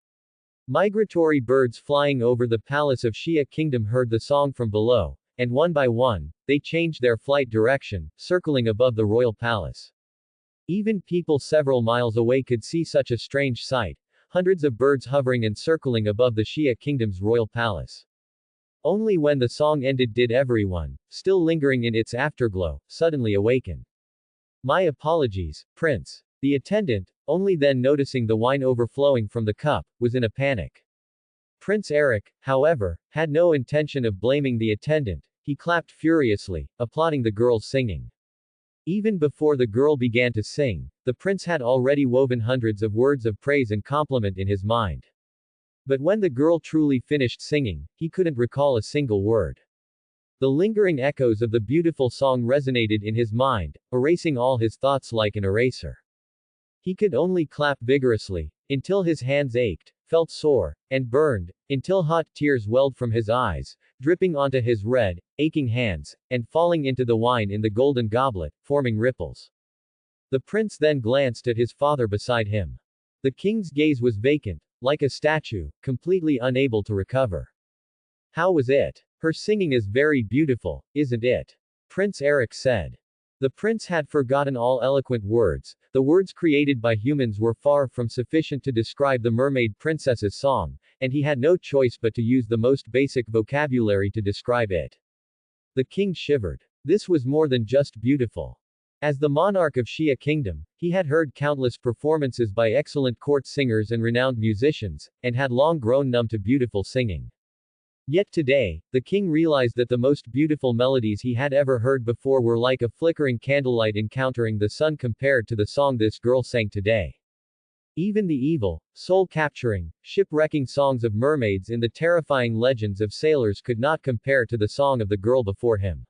Migratory birds flying over the palace of Shia Kingdom heard the song from below, and one by one, they changed their flight direction, circling above the royal palace. Even people several miles away could see such a strange sight, hundreds of birds hovering and circling above the Shia Kingdom's royal palace. Only when the song ended did everyone, still lingering in its afterglow, suddenly awaken. My apologies, Prince. The attendant, only then noticing the wine overflowing from the cup, was in a panic. Prince Eric, however, had no intention of blaming the attendant. He clapped furiously, applauding the girl's singing. Even before the girl began to sing, the prince had already woven hundreds of words of praise and compliment in his mind. But when the girl truly finished singing, he couldn't recall a single word. The lingering echoes of the beautiful song resonated in his mind, erasing all his thoughts like an eraser. He could only clap vigorously, until his hands ached, felt sore, and burned, until hot tears welled from his eyes, dripping onto his red, aching hands, and falling into the wine in the golden goblet, forming ripples. The prince then glanced at his father beside him. The king's gaze was vacant, like a statue, completely unable to recover. How was it? Her singing is very beautiful, isn't it? Prince Eric said. The prince had forgotten all eloquent words. The words created by humans were far from sufficient to describe the mermaid princess's song, and he had no choice but to use the most basic vocabulary to describe it. The king shivered. This was more than just beautiful. As the monarch of Shia Kingdom, he had heard countless performances by excellent court singers and renowned musicians, and had long grown numb to beautiful singing. Yet today, the king realized that the most beautiful melodies he had ever heard before were like a flickering candlelight encountering the sun compared to the song this girl sang today. Even the evil, soul-capturing, ship-wrecking songs of mermaids in the terrifying legends of sailors could not compare to the song of the girl before him.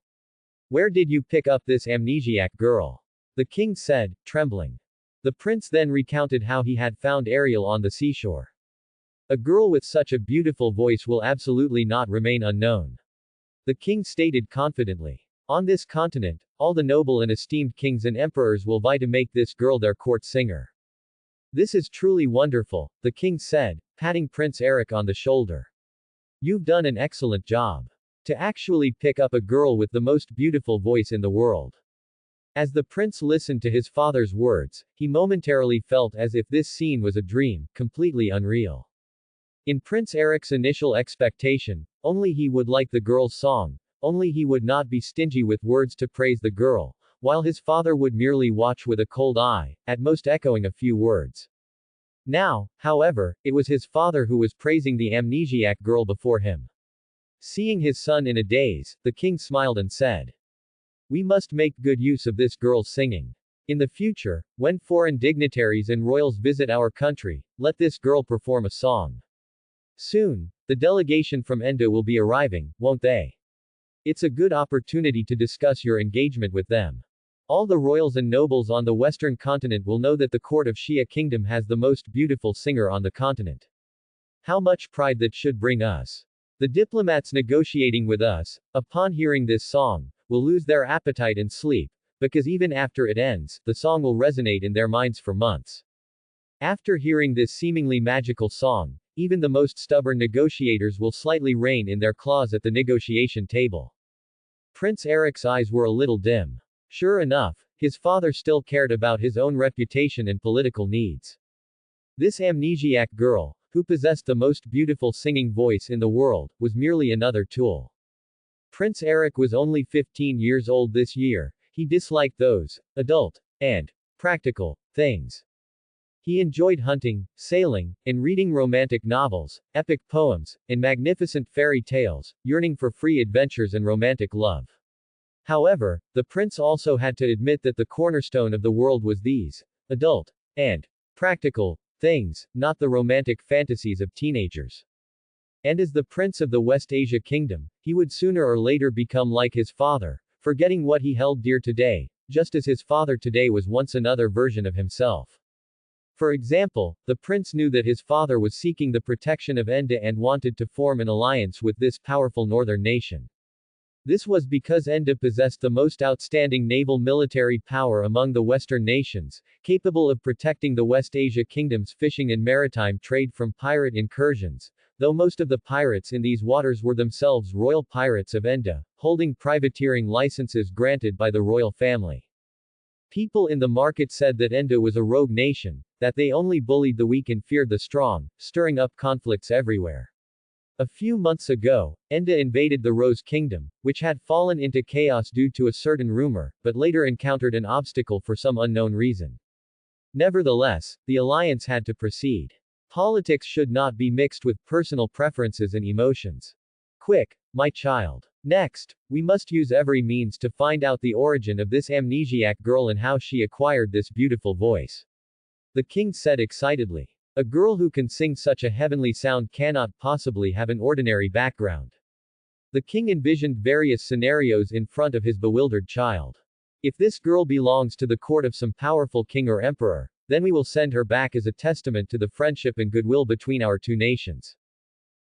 Where did you pick up this amnesiac girl? The king said, trembling. The prince then recounted how he had found Ariel on the seashore. A girl with such a beautiful voice will absolutely not remain unknown. The king stated confidently. On this continent, all the noble and esteemed kings and emperors will vie to make this girl their court singer. This is truly wonderful, the king said, patting Prince Eric on the shoulder. You've done an excellent job. To actually pick up a girl with the most beautiful voice in the world. As the prince listened to his father's words, he momentarily felt as if this scene was a dream, completely unreal. In Prince Eric's initial expectation, only he would like the girl's song, only he would not be stingy with words to praise the girl, while his father would merely watch with a cold eye, at most echoing a few words. Now, however, it was his father who was praising the amnesiac girl before him. Seeing his son in a daze, the king smiled and said, "We must make good use of this girl's singing. In the future, when foreign dignitaries and royals visit our country, let this girl perform a song. Soon, the delegation from Enda will be arriving, won't they? It's a good opportunity to discuss your engagement with them. All the royals and nobles on the western continent will know that the court of Shia Kingdom has the most beautiful singer on the continent. How much pride that should bring us. The diplomats negotiating with us, upon hearing this song, will lose their appetite and sleep, because even after it ends, the song will resonate in their minds for months." After hearing this seemingly magical song, even the most stubborn negotiators will slightly rein in their claws at the negotiation table. Prince Eric's eyes were a little dim. Sure enough, his father still cared about his own reputation and political needs. This amnesiac girl, who possessed the most beautiful singing voice in the world, was merely another tool. Prince Eric was only 15 years old this year. He disliked those adult and practical things. He enjoyed hunting, sailing, and reading romantic novels, epic poems, and magnificent fairy tales, yearning for free adventures and romantic love. However, the prince also had to admit that the cornerstone of the world was these adult and practical things, not the romantic fantasies of teenagers. And as the prince of the West Asia Kingdom, he would sooner or later become like his father, forgetting what he held dear today, just as his father today was once another version of himself. For example, the prince knew that his father was seeking the protection of Enda and wanted to form an alliance with this powerful northern nation. This was because Enda possessed the most outstanding naval military power among the Western nations, capable of protecting the West Asia Kingdom's fishing and maritime trade from pirate incursions, though most of the pirates in these waters were themselves royal pirates of Enda, holding privateering licenses granted by the royal family. People in the market said that Enda was a rogue nation, that they only bullied the weak and feared the strong, stirring up conflicts everywhere. A few months ago, Enda invaded the Rose Kingdom, which had fallen into chaos due to a certain rumor, but later encountered an obstacle for some unknown reason. Nevertheless, the alliance had to proceed. Politics should not be mixed with personal preferences and emotions. Quick, my child. Next, we must use every means to find out the origin of this amnesiac girl and how she acquired this beautiful voice. The king said excitedly. A girl who can sing such a heavenly sound cannot possibly have an ordinary background. The king envisioned various scenarios in front of his bewildered child. If this girl belongs to the court of some powerful king or emperor, then we will send her back as a testament to the friendship and goodwill between our two nations.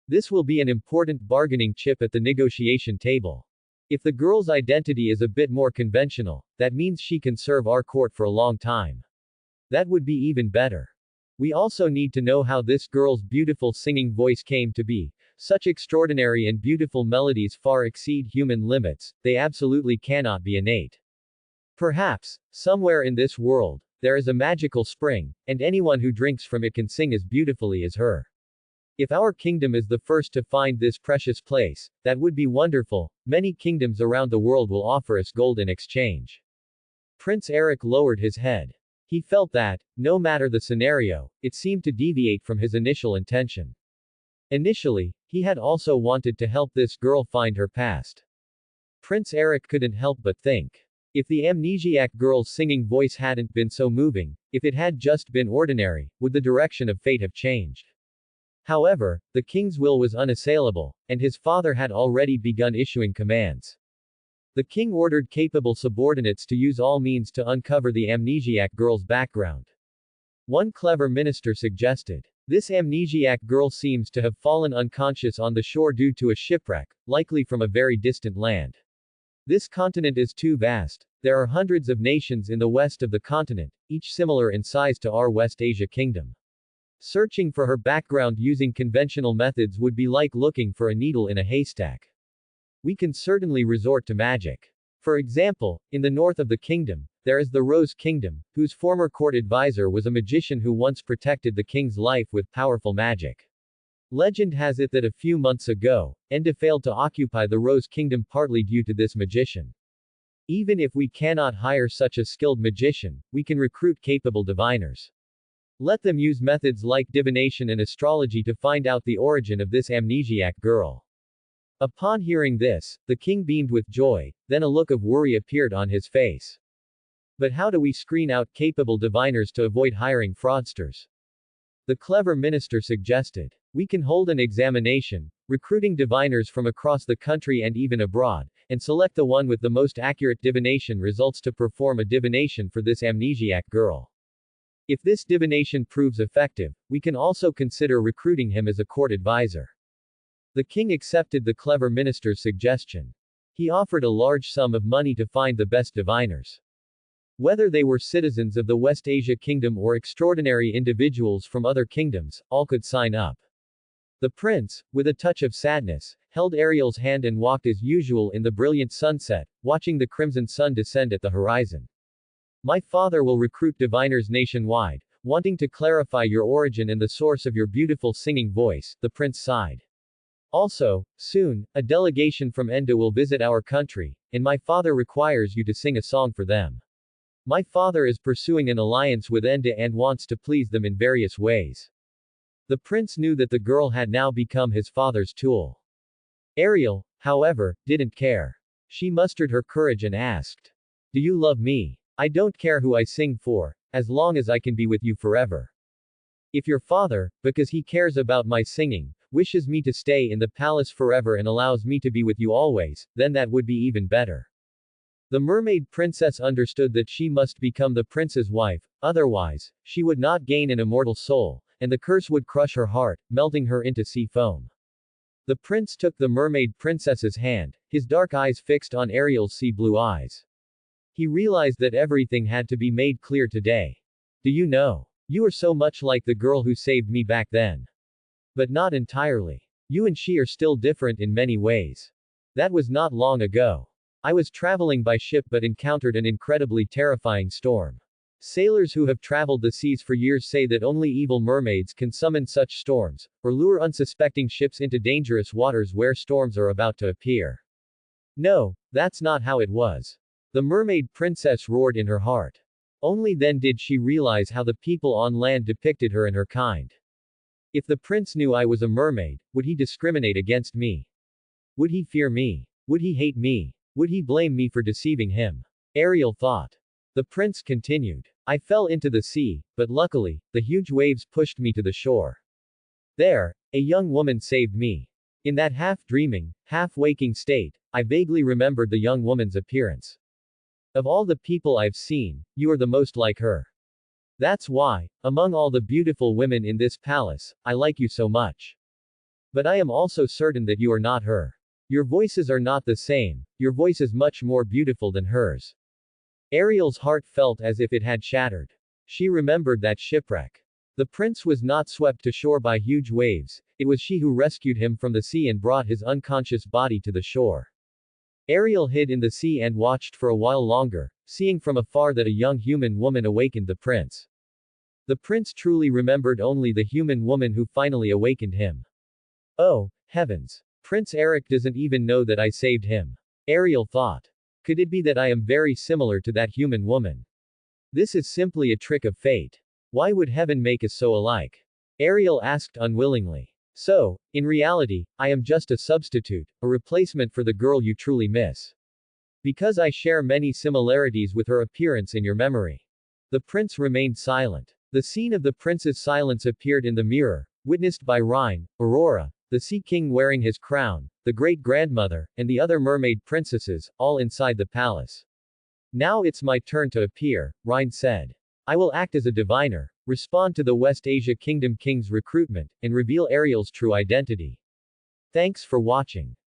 This will be an important bargaining chip at the negotiation table. If the girl's identity is a bit more conventional, that means she can serve our court for a long time. That would be even better. We also need to know how this girl's beautiful singing voice came to be. Such extraordinary and beautiful melodies far exceed human limits, they absolutely cannot be innate. Perhaps, somewhere in this world, there is a magical spring, and anyone who drinks from it can sing as beautifully as her. If our kingdom is the first to find this precious place, that would be wonderful. Many kingdoms around the world will offer us gold in exchange. Prince Eric lowered his head. He felt that, no matter the scenario, it seemed to deviate from his initial intention. Initially, he had also wanted to help this girl find her past. Prince Eric couldn't help but think. If the amnesiac girl's singing voice hadn't been so moving, if it had just been ordinary, would the direction of fate have changed? However, the king's will was unassailable, and his father had already begun issuing commands. The king ordered capable subordinates to use all means to uncover the amnesiac girl's background. One clever minister suggested, This amnesiac girl seems to have fallen unconscious on the shore due to a shipwreck, likely from a very distant land. This continent is too vast. There are hundreds of nations in the west of the continent, each similar in size to our West Asia kingdom. Searching for her background using conventional methods would be like looking for a needle in a haystack. We can certainly resort to magic. For example, in the north of the kingdom, there is the Rose Kingdom, whose former court advisor was a magician who once protected the king's life with powerful magic. Legend has it that a few months ago, Enda failed to occupy the Rose Kingdom partly due to this magician. Even if we cannot hire such a skilled magician, we can recruit capable diviners. Let them use methods like divination and astrology to find out the origin of this amnesiac girl. Upon hearing this, the king beamed with joy, then a look of worry appeared on his face. But how do we screen out capable diviners to avoid hiring fraudsters? The clever minister suggested. We can hold an examination, recruiting diviners from across the country and even abroad, and select the one with the most accurate divination results to perform a divination for this amnesiac girl. If this divination proves effective, we can also consider recruiting him as a court advisor. The king accepted the clever minister's suggestion. He offered a large sum of money to find the best diviners. Whether they were citizens of the West Asia Kingdom or extraordinary individuals from other kingdoms, all could sign up. The prince, with a touch of sadness, held Ariel's hand and walked as usual in the brilliant sunset, watching the crimson sun descend at the horizon. My father will recruit diviners nationwide, wanting to clarify your origin and the source of your beautiful singing voice, the prince sighed. Also, soon, a delegation from Enda will visit our country, and my father requires you to sing a song for them. My father is pursuing an alliance with Enda and wants to please them in various ways. The prince knew that the girl had now become his father's tool. Ariel, however, didn't care. She mustered her courage and asked, "Do you love me? I don't care who I sing for, as long as I can be with you forever. If your father, because he cares about my singing, wishes me to stay in the palace forever and allows me to be with you always, then that would be even better." The mermaid princess understood that she must become the prince's wife, otherwise, she would not gain an immortal soul, and the curse would crush her heart, melting her into sea foam. The prince took the mermaid princess's hand, his dark eyes fixed on Ariel's sea blue eyes. He realized that everything had to be made clear today. Do you know? You are so much like the girl who saved me back then. But not entirely. You and she are still different in many ways. That was not long ago. I was traveling by ship but encountered an incredibly terrifying storm. Sailors who have traveled the seas for years say that only evil mermaids can summon such storms, or lure unsuspecting ships into dangerous waters where storms are about to appear. No, that's not how it was. The mermaid princess roared in her heart. Only then did she realize how the people on land depicted her and her kind. If the prince knew I was a mermaid, would he discriminate against me? Would he fear me? Would he hate me? Would he blame me for deceiving him? Ariel thought. The prince continued. I fell into the sea, but luckily, the huge waves pushed me to the shore. There, a young woman saved me. In that half-dreaming, half-waking state, I vaguely remembered the young woman's appearance. Of all the people I've seen, you are the most like her. That's why, among all the beautiful women in this palace, I like you so much. But I am also certain that you are not her. Your voices are not the same, your voice is much more beautiful than hers. Ariel's heart felt as if it had shattered. She remembered that shipwreck. The prince was not swept to shore by huge waves, it was she who rescued him from the sea and brought his unconscious body to the shore. Ariel hid in the sea and watched for a while longer, seeing from afar that a young human woman awakened the prince. The prince truly remembered only the human woman who finally awakened him. Oh, heavens. Prince Eric doesn't even know that I saved him. Ariel thought. Could it be that I am very similar to that human woman? This is simply a trick of fate. Why would heaven make us so alike? Ariel asked unwillingly. So, in reality, I am just a substitute, a replacement for the girl you truly miss. Because I share many similarities with her appearance in your memory. The prince remained silent. The scene of the prince's silence appeared in the mirror, witnessed by Rhine, Aurora, the Sea King wearing his crown, the great-grandmother, and the other mermaid princesses, all inside the palace. Now it's my turn to appear, Rhine said. I will act as a diviner, respond to the West Asia Kingdom King's recruitment, and reveal Ariel's true identity. Thanks for watching.